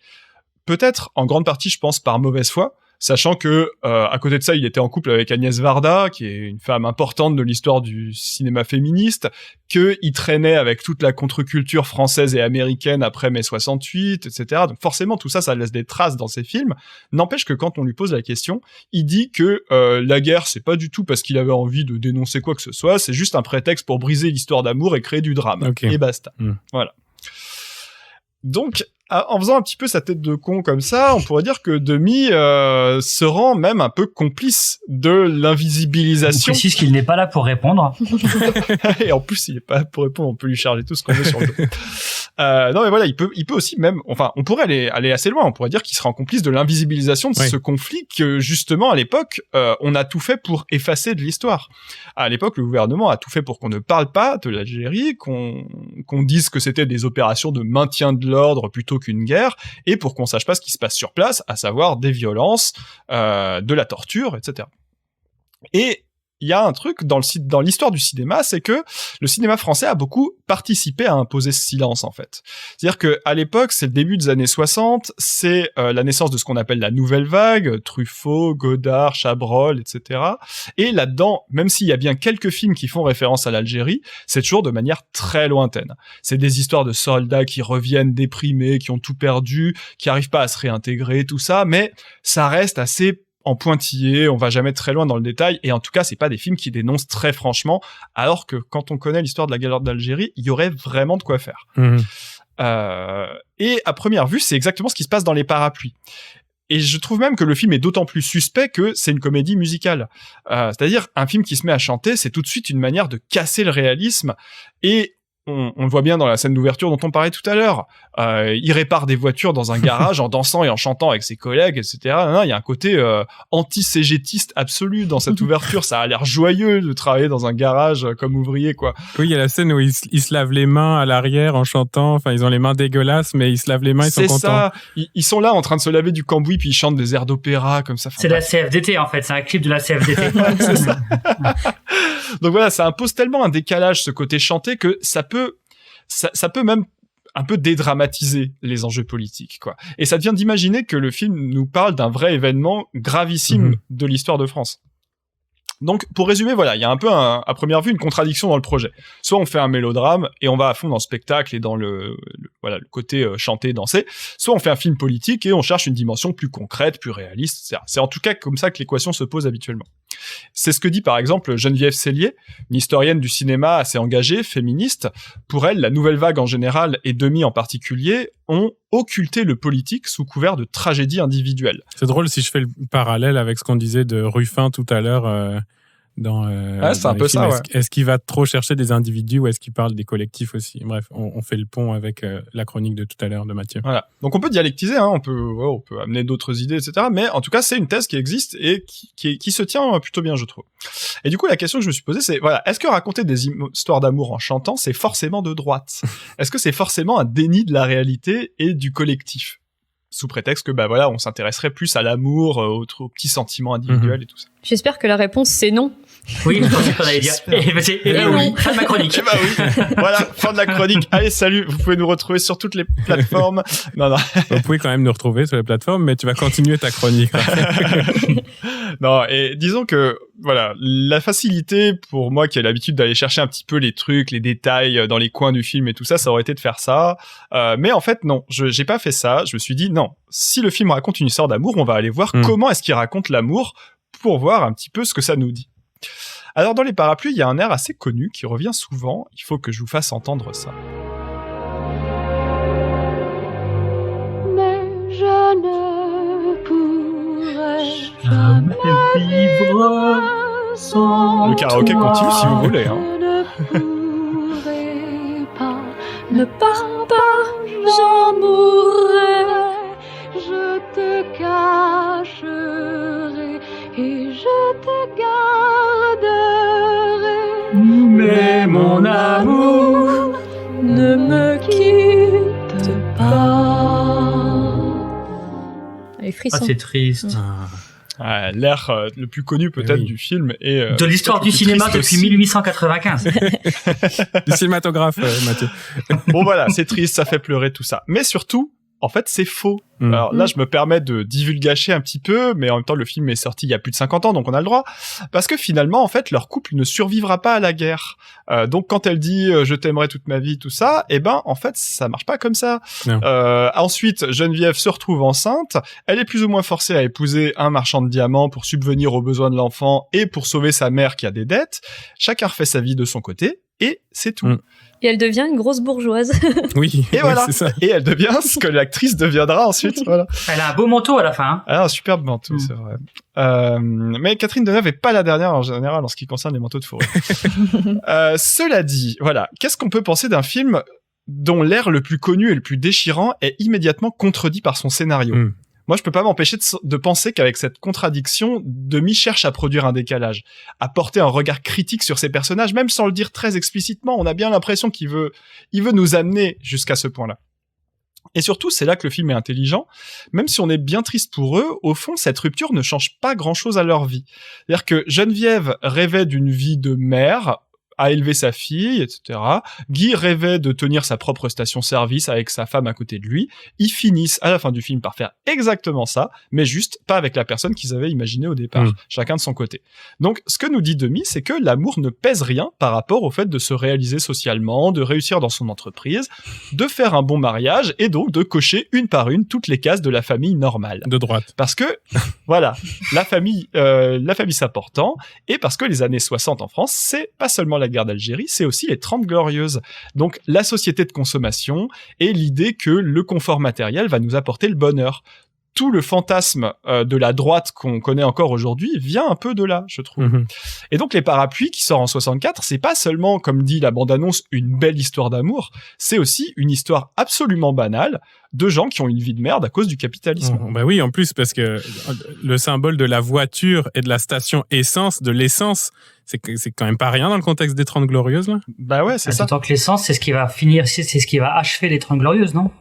Peut-être en grande partie, je pense, par mauvaise foi, sachant que à côté de ça, il était en couple avec Agnès Varda, qui est une femme importante de l'histoire du cinéma féministe, qu'il traînait avec toute la contre-culture française et américaine après mai 68, etc. Donc forcément, tout ça, ça laisse des traces dans ses films. N'empêche que quand on lui pose la question, il dit que la guerre, c'est pas du tout parce qu'il avait envie de dénoncer quoi que ce soit, c'est juste un prétexte pour briser l'histoire d'amour et créer du drame. Okay. Et basta. Voilà. Donc, en faisant un petit peu sa tête de con comme ça, on pourrait dire que Demy se rend même un peu complice de l'invisibilisation. On précise qu'il n'est pas là pour répondre. Et en plus, il n'est pas là pour répondre, on peut lui charger tout ce qu'on veut sur le dos. Non mais voilà, il peut aussi même, enfin, on pourrait aller assez loin, on pourrait dire qu'il sera en complice de l'invisibilisation de ce conflit que, justement, à l'époque, on a tout fait pour effacer de l'histoire. À l'époque, le gouvernement a tout fait pour qu'on ne parle pas de l'Algérie, qu'on dise que c'était des opérations de maintien de l'ordre plutôt qu'une guerre, et pour qu'on sache pas ce qui se passe sur place, à savoir des violences, de la torture, etc. Et il y a un truc dans l'histoire du cinéma, c'est que le cinéma français a beaucoup participé à imposer ce silence, en fait. C'est-à-dire que à l'époque, c'est le début des années 60, c'est la naissance de ce qu'on appelle la nouvelle vague, Truffaut, Godard, Chabrol, etc. Et là-dedans, même s'il y a bien quelques films qui font référence à l'Algérie, c'est toujours de manière très lointaine. C'est des histoires de soldats qui reviennent déprimés, qui ont tout perdu, qui arrivent pas à se réintégrer, tout ça, mais ça reste assez en pointillé, on va jamais très loin dans le détail, et en tout cas, c'est pas des films qui dénoncent très franchement, alors que quand on connaît l'histoire de la guerre d'Algérie, il y aurait vraiment de quoi faire. Et à première vue, c'est exactement ce qui se passe dans Les Parapluies. Et je trouve même que le film est d'autant plus suspect que c'est une comédie musicale. C'est-à-dire, un film qui se met à chanter, c'est tout de suite une manière de casser le réalisme, et on le voit bien dans la scène d'ouverture dont on parlait tout à l'heure. Il répare des voitures dans un garage en dansant et en chantant avec ses collègues, etc. Il y a un côté anti-cégétiste absolu dans cette ouverture. Ça a l'air joyeux de travailler dans un garage comme ouvrier, quoi. Oui, il y a la scène où ils se lavent les mains à l'arrière en chantant. Enfin, ils ont les mains dégueulasses, mais ils se lavent les mains, ils sont contents. C'est ça. Ils sont là en train de se laver du cambouis, puis ils chantent des airs d'opéra comme ça. C'est la CFDT, en fait. C'est un clip de la CFDT. C'est ça. Donc voilà, ça impose tellement un décalage, ce côté chanté, que ça peut même un peu dédramatiser les enjeux politiques, quoi. Et ça devient d'imaginer que le film nous parle d'un vrai événement gravissime de l'histoire de France. Donc, pour résumer, voilà, il y a un peu, à première vue, une contradiction dans le projet. Soit on fait un mélodrame et on va à fond dans le spectacle et dans le côté chanter, danser. Soit on fait un film politique et on cherche une dimension plus concrète, plus réaliste, etc. C'est en tout cas comme ça que l'équation se pose habituellement. C'est ce que dit par exemple Geneviève Cellier, une historienne du cinéma assez engagée, féministe. Pour elle, la nouvelle vague en général et Demy en particulier ont occulté le politique sous couvert de tragédie individuelle. C'est drôle si je fais le parallèle avec ce qu'on disait de Ruffin tout à l'heure dans c'est un peu films. ça, ouais. Est-ce qu'il va trop chercher des individus ou est-ce qu'il parle des collectifs aussi? Bref, on fait le pont avec la chronique de tout à l'heure de Mathieu. Voilà. Donc on peut dialectiser, hein, on peut amener d'autres idées, etc. Mais en tout cas, c'est une thèse qui existe et qui se tient plutôt bien, je trouve. Et du coup, la question que je me suis posée, c'est, voilà, est-ce que raconter des histoires d'amour en chantant, c'est forcément de droite? Est-ce que c'est forcément un déni de la réalité et du collectif? Sous prétexte que, voilà, on s'intéresserait plus à l'amour, aux petits sentiments individuels et tout ça. J'espère que la réponse, c'est non. Oui, je pensais qu'on allait dire. Oui, fin de ma chronique. Oui. Voilà, fin de la chronique. Allez, salut. Vous pouvez nous retrouver sur toutes les plateformes. Non. Vous pouvez quand même nous retrouver sur les plateformes, mais tu vas continuer ta chronique. Non, et disons que, voilà, la facilité pour moi qui ai l'habitude d'aller chercher un petit peu les trucs, les détails dans les coins du film et tout ça, ça aurait été de faire ça. Mais en fait, non, j'ai pas fait ça. Je me suis dit, non, si le film raconte une histoire d'amour, on va aller voir comment est-ce qu'il raconte l'amour pour voir un petit peu ce que ça nous dit. Alors dans les parapluies, il y a un air assez connu qui revient souvent, il faut que je vous fasse entendre ça. Mais je ne pourrai jamais vivre sans Le karaoké continue si vous voulez. Hein. Ne pars pas, j'en mourrai, je te cacherai et je te garderai. Mais mon amour, ne me quitte pas. Les frissons. Ah, c'est triste. L'air le plus connu peut-être du film et de l'histoire du cinéma depuis 1895. Du cinématographe, Mathieu. Bon voilà, c'est triste, ça fait pleurer tout ça. Mais surtout, en fait, c'est faux. Alors là, je me permets de divulgacher un petit peu, mais en même temps, le film est sorti il y a plus de 50 ans, donc on a le droit. Parce que finalement, en fait, leur couple ne survivra pas à la guerre. Donc quand elle dit « je t'aimerai toute ma vie », tout ça, en fait, ça marche pas comme ça. Ensuite, Geneviève se retrouve enceinte. Elle est plus ou moins forcée à épouser un marchand de diamants pour subvenir aux besoins de l'enfant et pour sauver sa mère qui a des dettes. Chacun refait sa vie de son côté. Et c'est tout. Et elle devient une grosse bourgeoise. Oui, et voilà. C'est ça. Et elle devient ce que l'actrice deviendra ensuite. Voilà. Elle a un beau manteau à la fin. Hein. Elle a un superbe manteau, c'est vrai. Mais Catherine Deneuve est pas la dernière en général en ce qui concerne les manteaux de forêt. Cela dit, voilà, qu'est-ce qu'on peut penser d'un film dont l'air le plus connu et le plus déchirant est immédiatement contredit par son scénario? Moi, je peux pas m'empêcher de penser qu'avec cette contradiction, Demy cherche à produire un décalage, à porter un regard critique sur ses personnages, même sans le dire très explicitement. On a bien l'impression qu'il veut nous amener jusqu'à ce point-là. Et surtout, c'est là que le film est intelligent. Même si on est bien triste pour eux, au fond, cette rupture ne change pas grand-chose à leur vie. C'est-à-dire que Geneviève rêvait d'une vie de mère, à élever sa fille, etc. Guy rêvait de tenir sa propre station-service avec sa femme à côté de lui. Ils finissent à la fin du film par faire exactement ça, mais juste pas avec la personne qu'ils avaient imaginée au départ, chacun de son côté. Donc, ce que nous dit Demy, c'est que l'amour ne pèse rien par rapport au fait de se réaliser socialement, de réussir dans son entreprise, de faire un bon mariage et donc de cocher une par une toutes les cases de la famille normale. De droite. Parce que, voilà, la famille s'apportant, et parce que les années 60 en France, c'est pas seulement la guerre d'Algérie, c'est aussi les 30 glorieuses. Donc la société de consommation et l'idée que le confort matériel va nous apporter le bonheur. tout le fantasme de la droite qu'on connaît encore aujourd'hui vient un peu de là, je trouve. Et donc Les Parapluies, qui sort en 64, c'est pas seulement, comme dit la bande-annonce, une belle histoire d'amour, c'est aussi une histoire absolument banale de gens qui ont une vie de merde à cause du capitalisme. Bah oui, en plus, parce que le symbole de la voiture et de la station essence, de l'essence, c'est quand même pas rien dans le contexte des 30 Glorieuses, là. Bah ouais, c'est ça. D'autant que l'essence, c'est ce qui va finir, c'est ce qui va achever les 30 Glorieuses, non?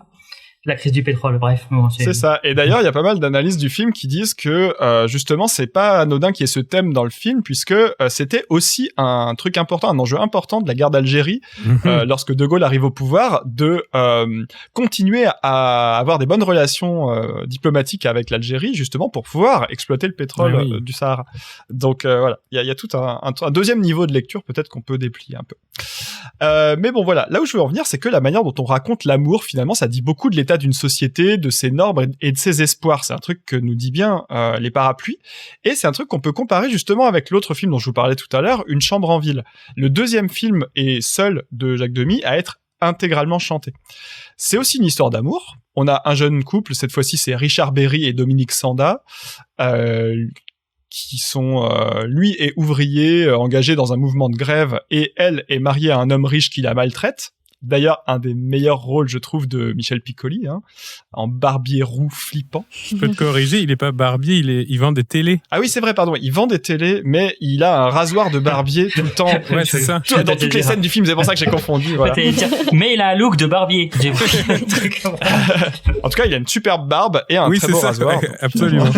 La crise du pétrole, bref. Bon, c'est ça. Et d'ailleurs, il y a pas mal d'analyses du film qui disent que justement, c'est pas anodin qu'il y ait ce thème dans le film, puisque c'était aussi un truc important, un enjeu important de la guerre d'Algérie, lorsque De Gaulle arrive au pouvoir, de continuer à avoir des bonnes relations diplomatiques avec l'Algérie, justement pour pouvoir exploiter le pétrole du Sahara. Donc voilà, il y a tout un deuxième niveau de lecture, peut-être qu'on peut déplier un peu. Mais bon, voilà. Là où je veux en venir, c'est que la manière dont on raconte l'amour, finalement, ça dit beaucoup de l'état d'une société, de ses normes et de ses espoirs. C'est un truc que nous dit bien Les Parapluies. Et c'est un truc qu'on peut comparer justement avec l'autre film dont je vous parlais tout à l'heure, Une chambre en ville. Le deuxième film est seul de Jacques Demy à être intégralement chanté. C'est aussi une histoire d'amour. On a un jeune couple, cette fois-ci c'est Richard Berry et Dominique Sanda, qui sont, lui est ouvrier, engagé dans un mouvement de grève, et elle est mariée à un homme riche qui la maltraite. D'ailleurs, un des meilleurs rôles, je trouve, de Michel Piccoli, en barbier roux flippant. Je peux te corriger, il est pas barbier, il vend des télés. Ah oui, c'est vrai, pardon, il vend des télés, mais il a un rasoir de barbier tout le temps. Ouais, c'est ça. Dans toutes les scènes du film, c'est pour ça que j'ai confondu, voilà. Mais il a un look de barbier. En tout cas, il a une superbe barbe et un très beau rasoir. Absolument.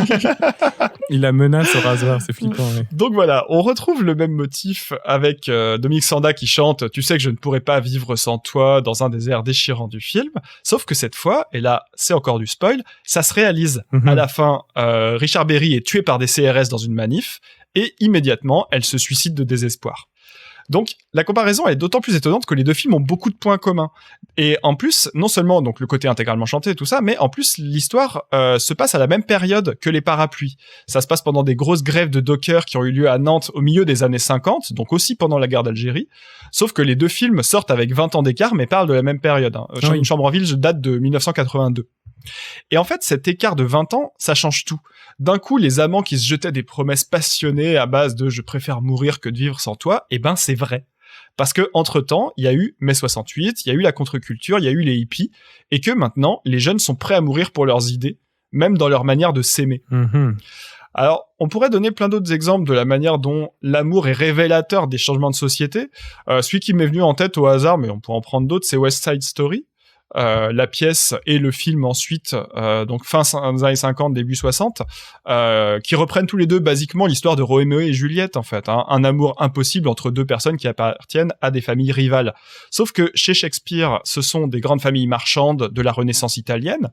Il a menace au rasoir, c'est flippant. Ouais. Donc voilà, on retrouve le même motif avec Dominique Sanda qui chante « Tu sais que je ne pourrais pas vivre sans toi » dans un des airs déchirants du film, sauf que cette fois, et là c'est encore du spoil, ça se réalise. À la fin, Richard Berry est tué par des CRS dans une manif, et immédiatement, elle se suicide de désespoir. Donc, la comparaison est d'autant plus étonnante que les deux films ont beaucoup de points communs. Et en plus, non seulement donc le côté intégralement chanté et tout ça, mais en plus, l'histoire se passe à la même période que Les Parapluies. Ça se passe pendant des grosses grèves de dockers qui ont eu lieu à Nantes au milieu des années 50, donc aussi pendant la guerre d'Algérie. Sauf que les deux films sortent avec 20 ans d'écart, mais parlent de la même période. Une chambre en ville date de 1982. Et en fait, cet écart de 20 ans, ça change tout. D'un coup, les amants qui se jetaient des promesses passionnées à base de « je préfère mourir que de vivre sans toi », eh ben c'est vrai. Parce que entre-temps, il y a eu mai 68, il y a eu la contre-culture, il y a eu les hippies, et que maintenant, les jeunes sont prêts à mourir pour leurs idées, même dans leur manière de s'aimer. Alors, on pourrait donner plein d'autres exemples de la manière dont l'amour est révélateur des changements de société. Celui qui m'est venu en tête au hasard, mais on pourrait en prendre d'autres, c'est West Side Story. La pièce et le film ensuite, donc fin des années 50, début 60, qui reprennent tous les deux basiquement l'histoire de Roméo et Juliette, en fait, un amour impossible entre deux personnes qui appartiennent à des familles rivales. Sauf que chez Shakespeare, ce sont des grandes familles marchandes de la Renaissance italienne.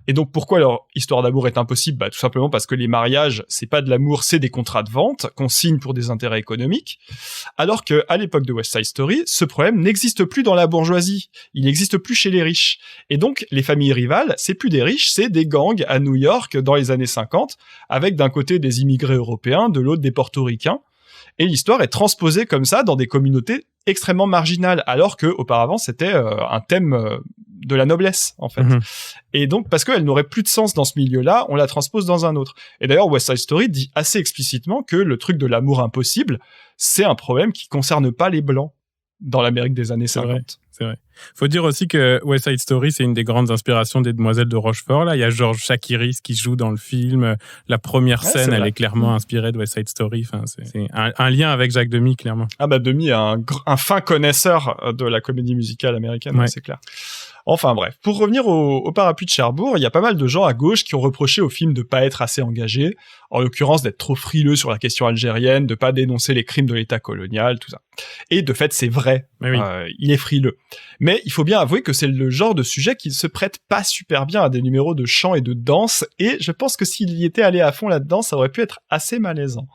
Et donc, pourquoi leur histoire d'amour est impossible? Bah, tout simplement parce que les mariages, c'est pas de l'amour, c'est des contrats de vente qu'on signe pour des intérêts économiques. Alors que, à l'époque de West Side Story, ce problème n'existe plus dans la bourgeoisie. Il n'existe plus chez les riches. Et donc, les familles rivales, c'est plus des riches, c'est des gangs à New York dans les années 50, avec d'un côté des immigrés européens, de l'autre des portoricains. Et l'histoire est transposée comme ça dans des communautés extrêmement marginales, alors que auparavant c'était un thème de la noblesse, en fait. Et donc, parce qu'elle n'aurait plus de sens dans ce milieu-là, on la transpose dans un autre. Et d'ailleurs, West Side Story dit assez explicitement que le truc de l'amour impossible, c'est un problème qui concerne pas les Blancs dans l'Amérique des années 50. C'est vrai. Faut dire aussi que West Side Story, c'est une des grandes inspirations des Demoiselles de Rochefort. Là, il y a Georges Chakiris qui joue dans le film. La première scène, elle est clairement inspirée de West Side Story. Enfin, c'est un lien avec Jacques Demy, clairement. Ah bah Demy est un fin connaisseur de la comédie musicale américaine, c'est clair. Enfin bref, pour revenir au Parapluie de Cherbourg, il y a pas mal de gens à gauche qui ont reproché au film de pas être assez engagé, en l'occurrence d'être trop frileux sur la question algérienne, de pas dénoncer les crimes de l'État colonial, tout ça. Et de fait, c'est vrai, il est frileux. Mais il faut bien avouer que c'est le genre de sujet qui se prête pas super bien à des numéros de chant et de danse, et je pense que s'il y était allé à fond là-dedans, ça aurait pu être assez malaisant.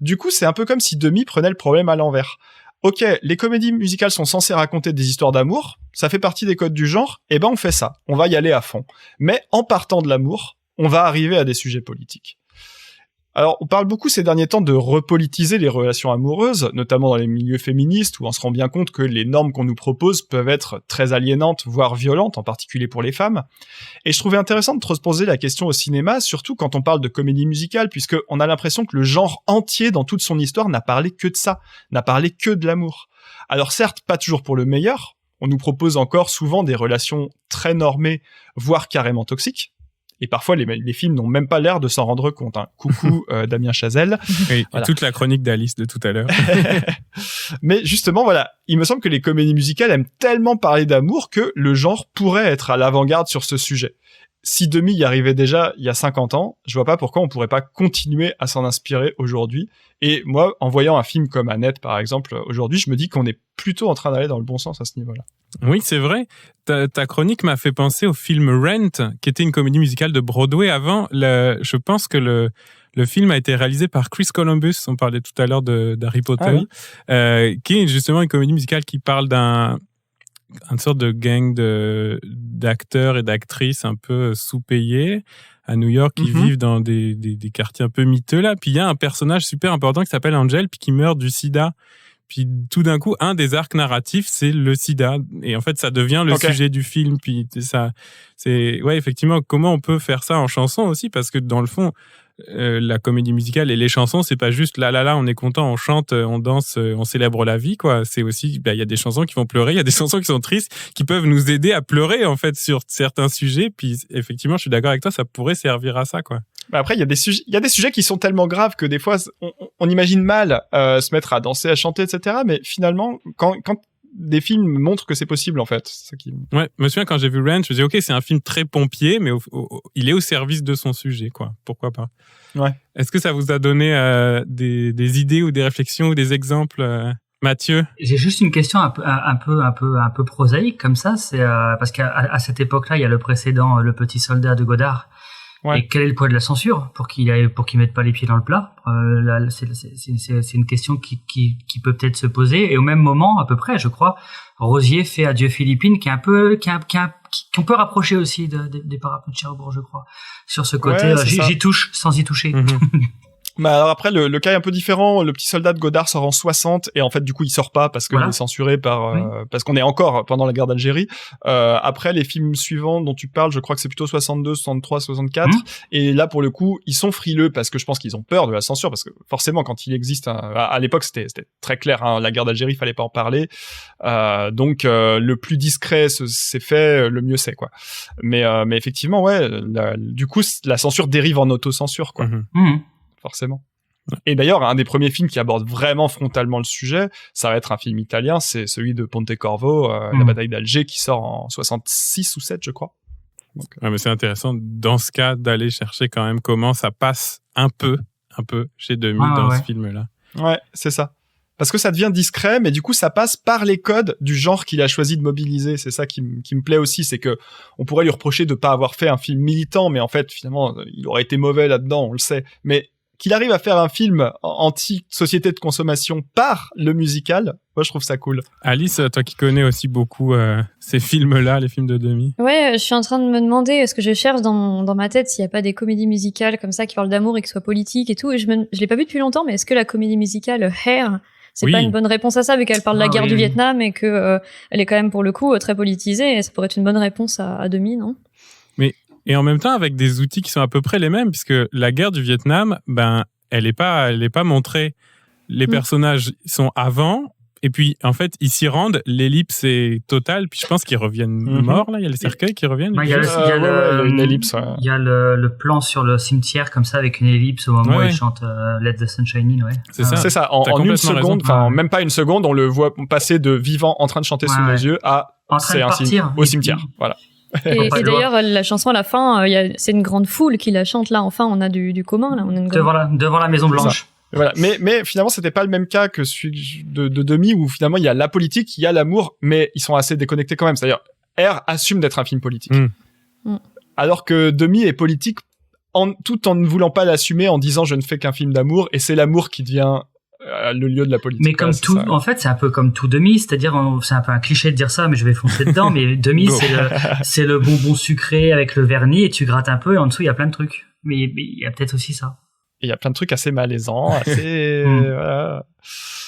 Du coup, c'est un peu comme si Demy prenait le problème à l'envers. Ok, les comédies musicales sont censées raconter des histoires d'amour, ça fait partie des codes du genre, et ben on fait ça, on va y aller à fond. Mais en partant de l'amour, on va arriver à des sujets politiques. Alors, on parle beaucoup ces derniers temps de repolitiser les relations amoureuses, notamment dans les milieux féministes, où on se rend bien compte que les normes qu'on nous propose peuvent être très aliénantes, voire violentes, en particulier pour les femmes. Et je trouvais intéressant de transposer la question au cinéma, surtout quand on parle de comédie musicale, puisque on a l'impression que le genre entier, dans toute son histoire, n'a parlé que de ça, n'a parlé que de l'amour. Alors certes, pas toujours pour le meilleur, on nous propose encore souvent des relations très normées, voire carrément toxiques. Et parfois, les films n'ont même pas l'air de s'en rendre compte. Hein. Coucou Damien Chazelle. Oui, voilà. Toute la chronique d'Alice de tout à l'heure. Mais justement, voilà, il me semble que les comédies musicales aiment tellement parler d'amour que le genre pourrait être à l'avant-garde sur ce sujet. Si Demi y arrivait déjà il y a 50 ans, je vois pas pourquoi on pourrait pas continuer à s'en inspirer aujourd'hui. Et moi, en voyant un film comme Annette, par exemple, aujourd'hui, je me dis qu'on est plutôt en train d'aller dans le bon sens à ce niveau-là. Oui, c'est vrai. Ta chronique m'a fait penser au film Rent, qui était une comédie musicale de Broadway avant. Je pense que le film a été réalisé par Chris Columbus. On parlait tout à l'heure d'Harry Potter, qui est justement une comédie musicale qui parle une sorte de gang d'acteurs et d'actrices un peu sous-payés à New York qui vivent dans des quartiers un peu miteux là. Puis il y a un personnage super important qui s'appelle Angel puis qui meurt du sida. Puis tout d'un coup, un des arcs narratifs, c'est le sida. Et en fait, ça devient le sujet du film. Puis ça, ouais, effectivement, comment on peut faire ça en chanson aussi? Parce que dans le fond, la comédie musicale et les chansons, c'est pas juste là, on est content, on chante, on danse, on célèbre la vie, quoi. C'est aussi, il y a des chansons qui font pleurer, il y a des chansons qui sont tristes, qui peuvent nous aider à pleurer, en fait, sur certains sujets. Puis effectivement, je suis d'accord avec toi, ça pourrait servir à ça, quoi. Bah après, il y a des sujets qui sont tellement graves que des fois, on imagine mal se mettre à danser, à chanter, etc. Mais finalement, quand des films montrent que c'est possible, en fait. C'est ça qui... Ouais, je me souviens quand j'ai vu Rent, je me disais, ok, c'est un film très pompier, mais il est au service de son sujet, quoi. Pourquoi pas? Ouais. Est-ce que ça vous a donné des idées ou des réflexions ou des exemples, Mathieu? J'ai juste une question un peu prosaïque comme ça. C'est parce qu'à cette époque-là, il y a le précédent, Le Petit Soldat de Godard. Ouais. Et quel est le poids de la censure pour qu'il mette pas les pieds dans le plat? Là, c'est une question qui peut peut-être se poser. Et au même moment, à peu près, je crois, Rosier fait Adieu Philippines, qu'on peut rapprocher aussi des Parapluies de Cherbourg, je crois, sur ce côté. Ouais, j'y touche sans y toucher. Bah alors après le cas est un peu différent. Le Petit Soldat de Godard sort en 60 et en fait du coup il sort pas parce qu'il est censuré parce qu'on est encore pendant la guerre d'Algérie. Après les films suivants dont tu parles, je crois que c'est plutôt 62, 63, 64 et là pour le coup ils sont frileux parce que je pense qu'ils ont peur de la censure parce que forcément quand il existe à l'époque c'était très clair, hein, la guerre d'Algérie il fallait pas en parler. Donc le plus discret c'est fait, le mieux c'est quoi. Mais effectivement ouais, du coup la censure dérive en autocensure quoi. Forcément. Et d'ailleurs, un des premiers films qui aborde vraiment frontalement le sujet, ça va être un film italien, c'est celui de Pontecorvo, La bataille d'Alger, qui sort en 66 ou 7, je crois. Donc, ouais, mais c'est intéressant, dans ce cas, d'aller chercher quand même comment ça passe un peu chez Demi dans ce film-là. Ouais, c'est ça. Parce que ça devient discret, mais du coup, ça passe par les codes du genre qu'il a choisi de mobiliser. C'est ça qui me plaît aussi, c'est que on pourrait lui reprocher de pas avoir fait un film militant, mais en fait, finalement, il aurait été mauvais là-dedans, on le sait. Mais qu'il arrive à faire un film anti-société de consommation par le musical, moi je trouve ça cool. Alice, toi qui connais aussi beaucoup ces films-là, les films de Demi. Ouais, je suis en train de me demander, ce que je cherche dans ma tête, s'il n'y a pas des comédies musicales comme ça qui parlent d'amour et qui soient politiques et tout, et je l'ai pas vu depuis longtemps, mais est-ce que la comédie musicale Hair, c'est pas une bonne réponse à ça, vu qu'elle parle de la guerre du Vietnam et que elle est quand même pour le coup très politisée, et ça pourrait être une bonne réponse à Demi, non? Et en même temps, avec des outils qui sont à peu près les mêmes, puisque la guerre du Vietnam, elle est pas montrée. Les personnages sont avant, et puis, en fait, ils s'y rendent, l'ellipse est totale, puis je pense qu'ils reviennent morts, là. Il y a les cercueils qui reviennent. Il y a une ellipse, ouais. Il y a le plan sur le cimetière, comme ça, avec une ellipse au moment où ils chantent Let the Sun Shine In, ouais. C'est ça. En une seconde, enfin, même pas une seconde, on le voit passer de vivant en train de chanter sous nos yeux à, c'est un signe au cimetière. Voilà. Et d'ailleurs, la chanson à la fin, c'est une grande foule qui la chante là. Enfin, on a du commun là. On a devant la Maison Blanche. Voilà. Mais finalement, c'était pas le même cas que celui de Demi où finalement il y a la politique, il y a l'amour, mais ils sont assez déconnectés quand même. C'est-à-dire, R assume d'être un film politique, alors que Demi est politique tout en ne voulant pas l'assumer, en disant je ne fais qu'un film d'amour, et c'est l'amour qui devient le lieu de la politique. Mais comme tout, en fait, c'est un peu comme tout Demi, c'est-à-dire, c'est un peu un cliché de dire ça, mais je vais foncer dedans, mais Demi, c'est le bonbon sucré avec le vernis, et tu grattes un peu, et en dessous, il y a plein de trucs. Mais il y a peut-être aussi ça. il y a plein de trucs assez malaisants, assez... voilà.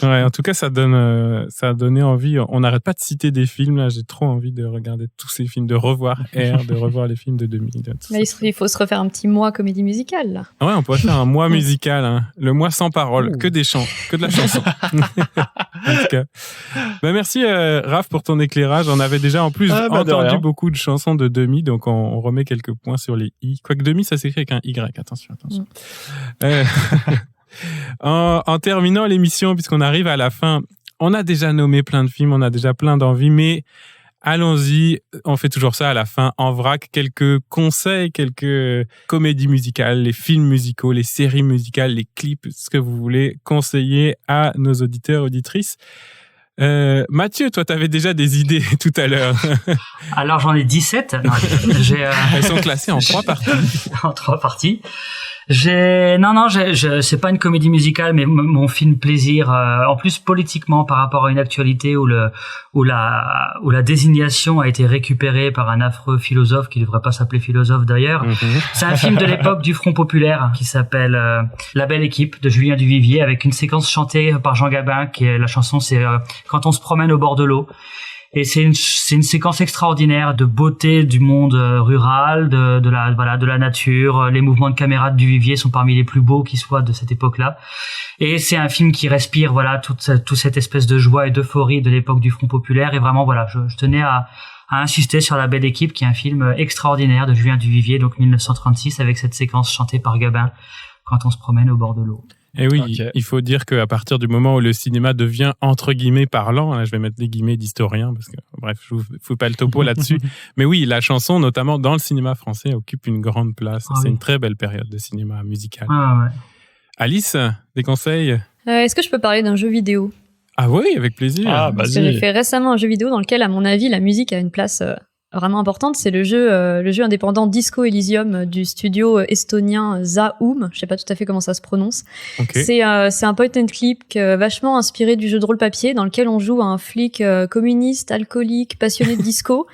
Ouais, en tout cas, ça a donné envie. On n'arrête pas de citer des films, là. J'ai trop envie de regarder tous ces films, de revoir R, de revoir les films de 2000. Là, il faut se refaire un petit mois comédie musicale, là. Ouais, on pourrait faire un mois musical, hein. Le mois sans parole, que des chants, que de la chanson. En tout cas. Ben, merci, Raph, pour ton éclairage. On avait déjà, en plus, entendu beaucoup de chansons de Demi, donc on remet quelques points sur les I. Quoique Demi, ça s'écrit avec un Y. Attention. En terminant l'émission, puisqu'on arrive à la fin, on a déjà nommé plein de films, on a déjà plein d'envies, mais allons-y, on fait toujours ça à la fin, en vrac, quelques conseils, quelques comédies musicales, les films musicaux, les séries musicales, les clips, ce que vous voulez conseiller à nos auditeurs, auditrices. Mathieu, toi, t'avais déjà des idées tout à l'heure. Alors, j'en ai 17. Non, elles sont classées en 3 parties. En 3 parties. C'est pas une comédie musicale, mais mon film plaisir, en plus politiquement par rapport à une actualité où la désignation a été récupérée par un affreux philosophe qui devrait pas s'appeler philosophe d'ailleurs. C'est un film de l'époque du Front populaire qui s'appelle La Belle Équipe de Julien Duvivier, avec une séquence chantée par Jean Gabin, qui est la chanson, c'est Quand on se promène au bord de l'eau. Et c'est une séquence extraordinaire de beauté du monde rural, de la nature. Les mouvements de caméra de Duvivier sont parmi les plus beaux qui soient de cette époque-là. Et c'est un film qui respire, toute cette espèce de joie et d'euphorie de l'époque du Front populaire. Et vraiment, je tenais à insister sur La Belle Équipe, qui est un film extraordinaire de Julien Duvivier, donc 1936, avec cette séquence chantée par Gabin, Quand on se promène au bord de l'eau. Et oui, il faut dire qu'à partir du moment où le cinéma devient entre guillemets parlant, là je vais mettre des guillemets d'historien parce que bref, je vous fais pas le topo là-dessus, mais oui, la chanson notamment dans le cinéma français occupe une grande place. C'est une très belle période de cinéma musical. Ouais. Alice, des conseils? Est-ce que je peux parler d'un jeu vidéo? Ah oui, avec plaisir. Parce que j'ai fait récemment un jeu vidéo dans lequel, à mon avis, la musique a une place vraiment importante. C'est le jeu indépendant Disco Elysium du studio estonien Zaum. Je sais pas tout à fait comment ça se prononce. Okay. C'est un point and click vachement inspiré du jeu de rôle papier, dans lequel on joue un flic communiste, alcoolique, passionné de disco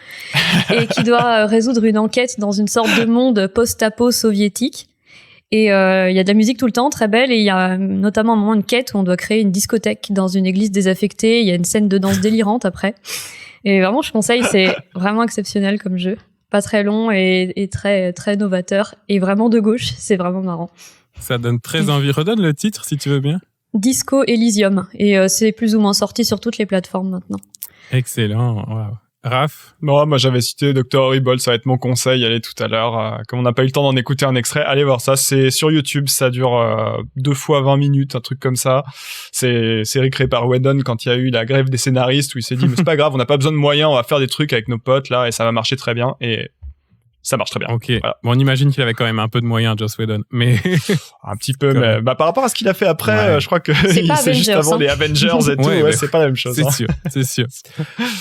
et qui doit résoudre une enquête dans une sorte de monde post-apo soviétique. Et il y a de la musique tout le temps, très belle, et il y a notamment un moment, une quête où on doit créer une discothèque dans une église désaffectée. Il y a une scène de danse délirante après. Et vraiment, je conseille, c'est vraiment exceptionnel comme jeu. Pas très long et très, très novateur. Et vraiment de gauche, c'est vraiment marrant. Ça donne très envie. Redonne le titre, si tu veux bien. Disco Elysium. Et c'est plus ou moins sorti sur toutes les plateformes maintenant. Excellent. Wow. Raph? Non, moi j'avais cité Dr. Horrible, ça va être mon conseil, allez tout à l'heure. Comme on n'a pas eu le temps d'en écouter un extrait, allez voir ça, c'est sur YouTube, ça dure 2 fois 20 minutes, un truc comme ça. C'est créé par Whedon quand il y a eu la grève des scénaristes où il s'est dit mais c'est pas grave, on n'a pas besoin de moyens, on va faire des trucs avec nos potes là et ça va marcher très bien. Et ça marche très bien. Ok. Voilà. Bon, on imagine qu'il avait quand même un peu de moyens, Joss Whedon, mais un petit peu. Mais par rapport à ce qu'il a fait après, je crois que c'est juste avant les Avengers et tout. Ouais, c'est pas la même chose. C'est sûr.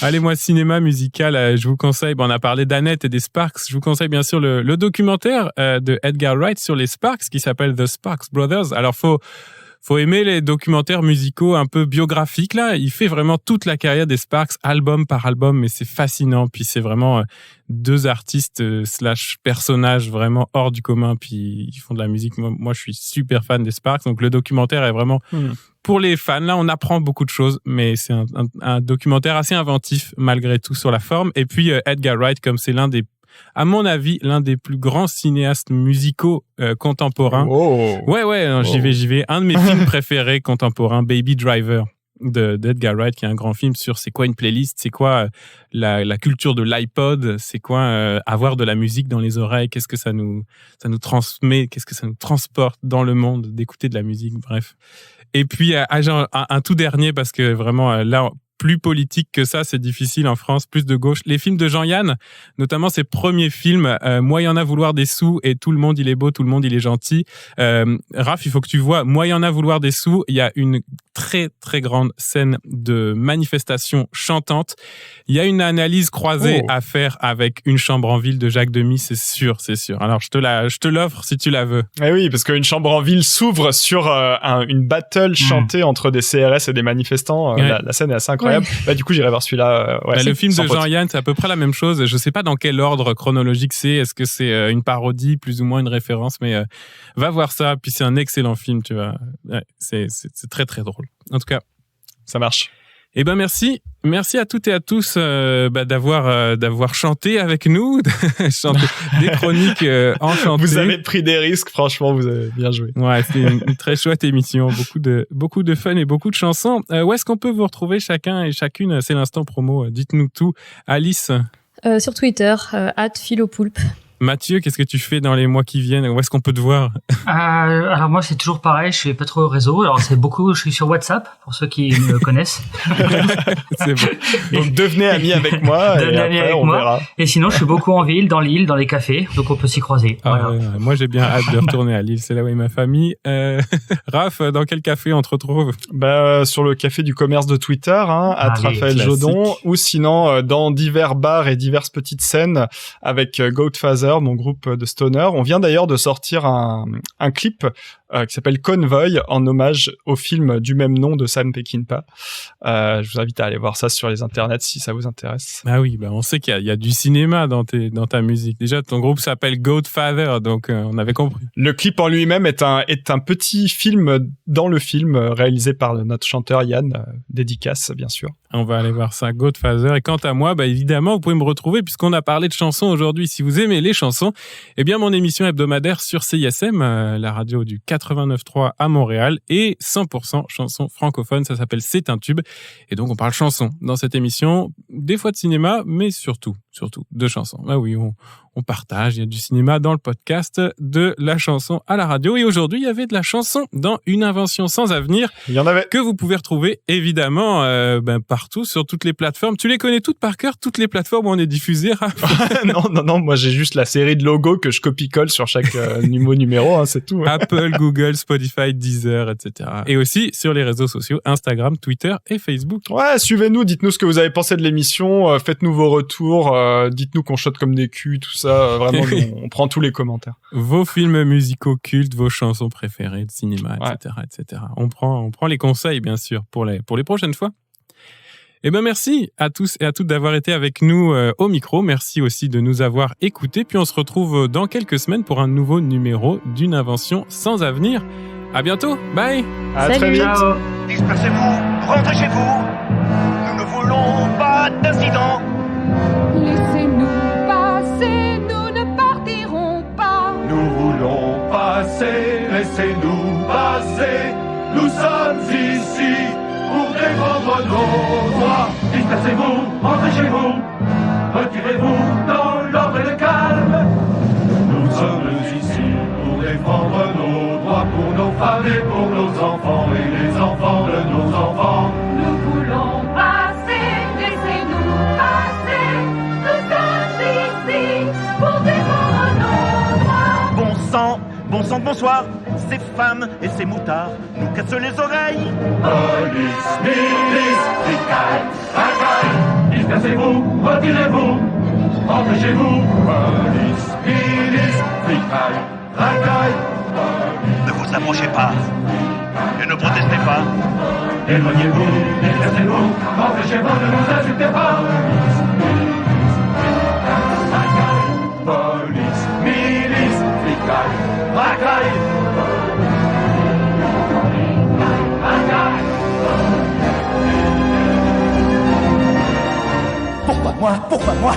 Allez, moi, cinéma musical, je vous conseille. Bon, on a parlé d'Annette et des Sparks. Je vous conseille bien sûr le documentaire de Edgar Wright sur les Sparks qui s'appelle The Sparks Brothers. Alors, faut aimer les documentaires musicaux un peu biographiques, là. Il fait vraiment toute la carrière des Sparks, album par album, mais c'est fascinant. Puis c'est vraiment 2 artistes / personnages vraiment hors du commun. Puis ils font de la musique. Moi, je suis super fan des Sparks. Donc le documentaire est vraiment pour les fans. Là, on apprend beaucoup de choses, mais c'est un documentaire assez inventif malgré tout sur la forme. Et puis Edgar Wright, comme c'est à mon avis, l'un des plus grands cinéastes musicaux contemporains. Ouais, j'y vais. Un de mes films préférés contemporains, Baby Driver, d'Edgar Wright, qui est un grand film sur c'est quoi une playlist, c'est quoi la culture de l'iPod, c'est quoi avoir de la musique dans les oreilles, qu'est-ce que ça nous transmet, qu'est-ce que ça nous transporte dans le monde, d'écouter de la musique, bref. Et puis, un tout dernier, parce que vraiment, là, plus politique que ça, c'est difficile en France, plus de gauche. Les films de Jean-Yann, notamment ses premiers films, Moi, il y en a vouloir des sous et Tout le monde, il est beau, tout le monde, il est gentil. Raph, il faut que tu vois, Moi, il y en a vouloir des sous, il y a une très, très grande scène de manifestation chantante. Il y a une analyse croisée à faire avec Une chambre en ville de Jacques Demy, c'est sûr. Alors, je te l'offre si tu la veux. Eh oui, parce qu'Une chambre en ville s'ouvre sur une battle chantée entre des CRS et des manifestants. La scène est assez incroyable. incroyable. Bah, du coup, j'irai voir celui-là. Le film de Jean-Yann, c'est à peu près la même chose. Je sais pas dans quel ordre chronologique c'est. Est-ce que c'est une parodie, plus ou moins une référence, mais va voir ça. Puis c'est un excellent film, tu vois. Ouais, c'est très très drôle. En tout cas, ça marche. Eh ben merci à toutes et à tous d'avoir chanté avec nous, chanté des chroniques enchantées. Vous avez pris des risques, franchement, vous avez bien joué. Ouais, c'était une très chouette émission, beaucoup de fun et beaucoup de chansons. Où est-ce qu'on peut vous retrouver chacun et chacune? C'est l'instant promo. Dites-nous tout. Alice, sur Twitter @philopoulpe. Mathieu, qu'est-ce que tu fais dans les mois qui viennent? Où est-ce qu'on peut te voir? Alors moi, c'est toujours pareil. Je suis pas trop au réseau. Alors je suis sur WhatsApp pour ceux qui me connaissent. C'est bon. Donc devenez amis avec moi. Devenez amis avec moi. Verra. Et sinon, je suis beaucoup en ville, dans l'île, dans les cafés. Donc on peut s'y croiser. Voilà. Moi, j'ai bien hâte de retourner à Lille. C'est là où est ma famille. Raph, dans quel café on te retrouve? Sur le café du commerce de Twitter, Raphaël classique. Jodon, ou sinon dans divers bars et diverses petites scènes avec Goatfather, mon groupe de stoner. On vient d'ailleurs de sortir un clip qui s'appelle Convoy, en hommage au film du même nom de Sam Peckinpah. Je vous invite à aller voir ça sur les internets si ça vous intéresse. Ah oui, on sait qu'il y a du cinéma dans ta musique. Déjà, ton groupe s'appelle Goatfather, donc on avait compris. Le clip en lui-même est un petit film dans le film réalisé par notre chanteur Yann, dédicace bien sûr. On va aller voir ça, Goatfather. Et quant à moi, évidemment, vous pouvez me retrouver puisqu'on a parlé de chansons aujourd'hui. Si vous aimez les chansons, eh bien, mon émission hebdomadaire sur CISM, la radio du 89.3 à Montréal, et 100% chansons francophones. Ça s'appelle C'est un tube. Et donc, on parle chansons dans cette émission. Des fois de cinéma, mais surtout de chansons. Ah oui, on partage. Il y a du cinéma dans le podcast, de la chanson à la radio. Et aujourd'hui, il y avait de la chanson dans Une invention sans avenir. Il y en avait. Que vous pouvez retrouver, évidemment, partout, sur toutes les plateformes. Tu les connais toutes par cœur, toutes les plateformes où on est diffusé, Raph? Non, moi j'ai juste la série de logos que je copie-colle sur chaque numéro, c'est tout. Apple, Google, Spotify, Deezer, etc. Et aussi sur les réseaux sociaux, Instagram, Twitter et Facebook. Ouais, suivez-nous, dites-nous ce que vous avez pensé de l'émission, faites-nous vos retours, dites-nous qu'on chote comme des culs, tout ça, vraiment, on prend tous les commentaires. Vos films musicaux cultes, vos chansons préférées de cinéma, etc. On prend les conseils, bien sûr, pour les prochaines fois. Eh ben merci à tous et à toutes d'avoir été avec nous au micro. Merci aussi de nous avoir écoutés. Puis on se retrouve dans quelques semaines pour un nouveau numéro d'Une invention sans avenir. À bientôt. Bye. À très vite. Ciao. Dispersez-vous, rentrez chez vous. Nous ne voulons pas d'incident. Laissez-nous passer, nous ne partirons pas. Nous voulons passer, laissez-nous passer. Nous sommes ici pour défendre nos droits. Dispersez-vous, rentrez chez vous. Retirez-vous dans l'ordre et le calme. Nous sommes ici pour défendre nos droits, pour nos femmes et pour nos enfants et les enfants de nos enfants. Nous voulons passer, laissez-nous passer. Nous sommes ici pour défendre nos droits. Bon sang, bonsoir. Ces femmes et ces moutards nous cassent les oreilles. Police, milice, fricaille, racaille. Dispersez-vous, retirez-vous, rentrez chez vous. Police, milice, fricaille, racaille. Ne vous approchez pas et ne protestez pas. Éloignez-vous, dispersez-vous, rentrez chez vous, ne nous insultez pas. Police, milice, fricaille, racaille. Pourquoi moi?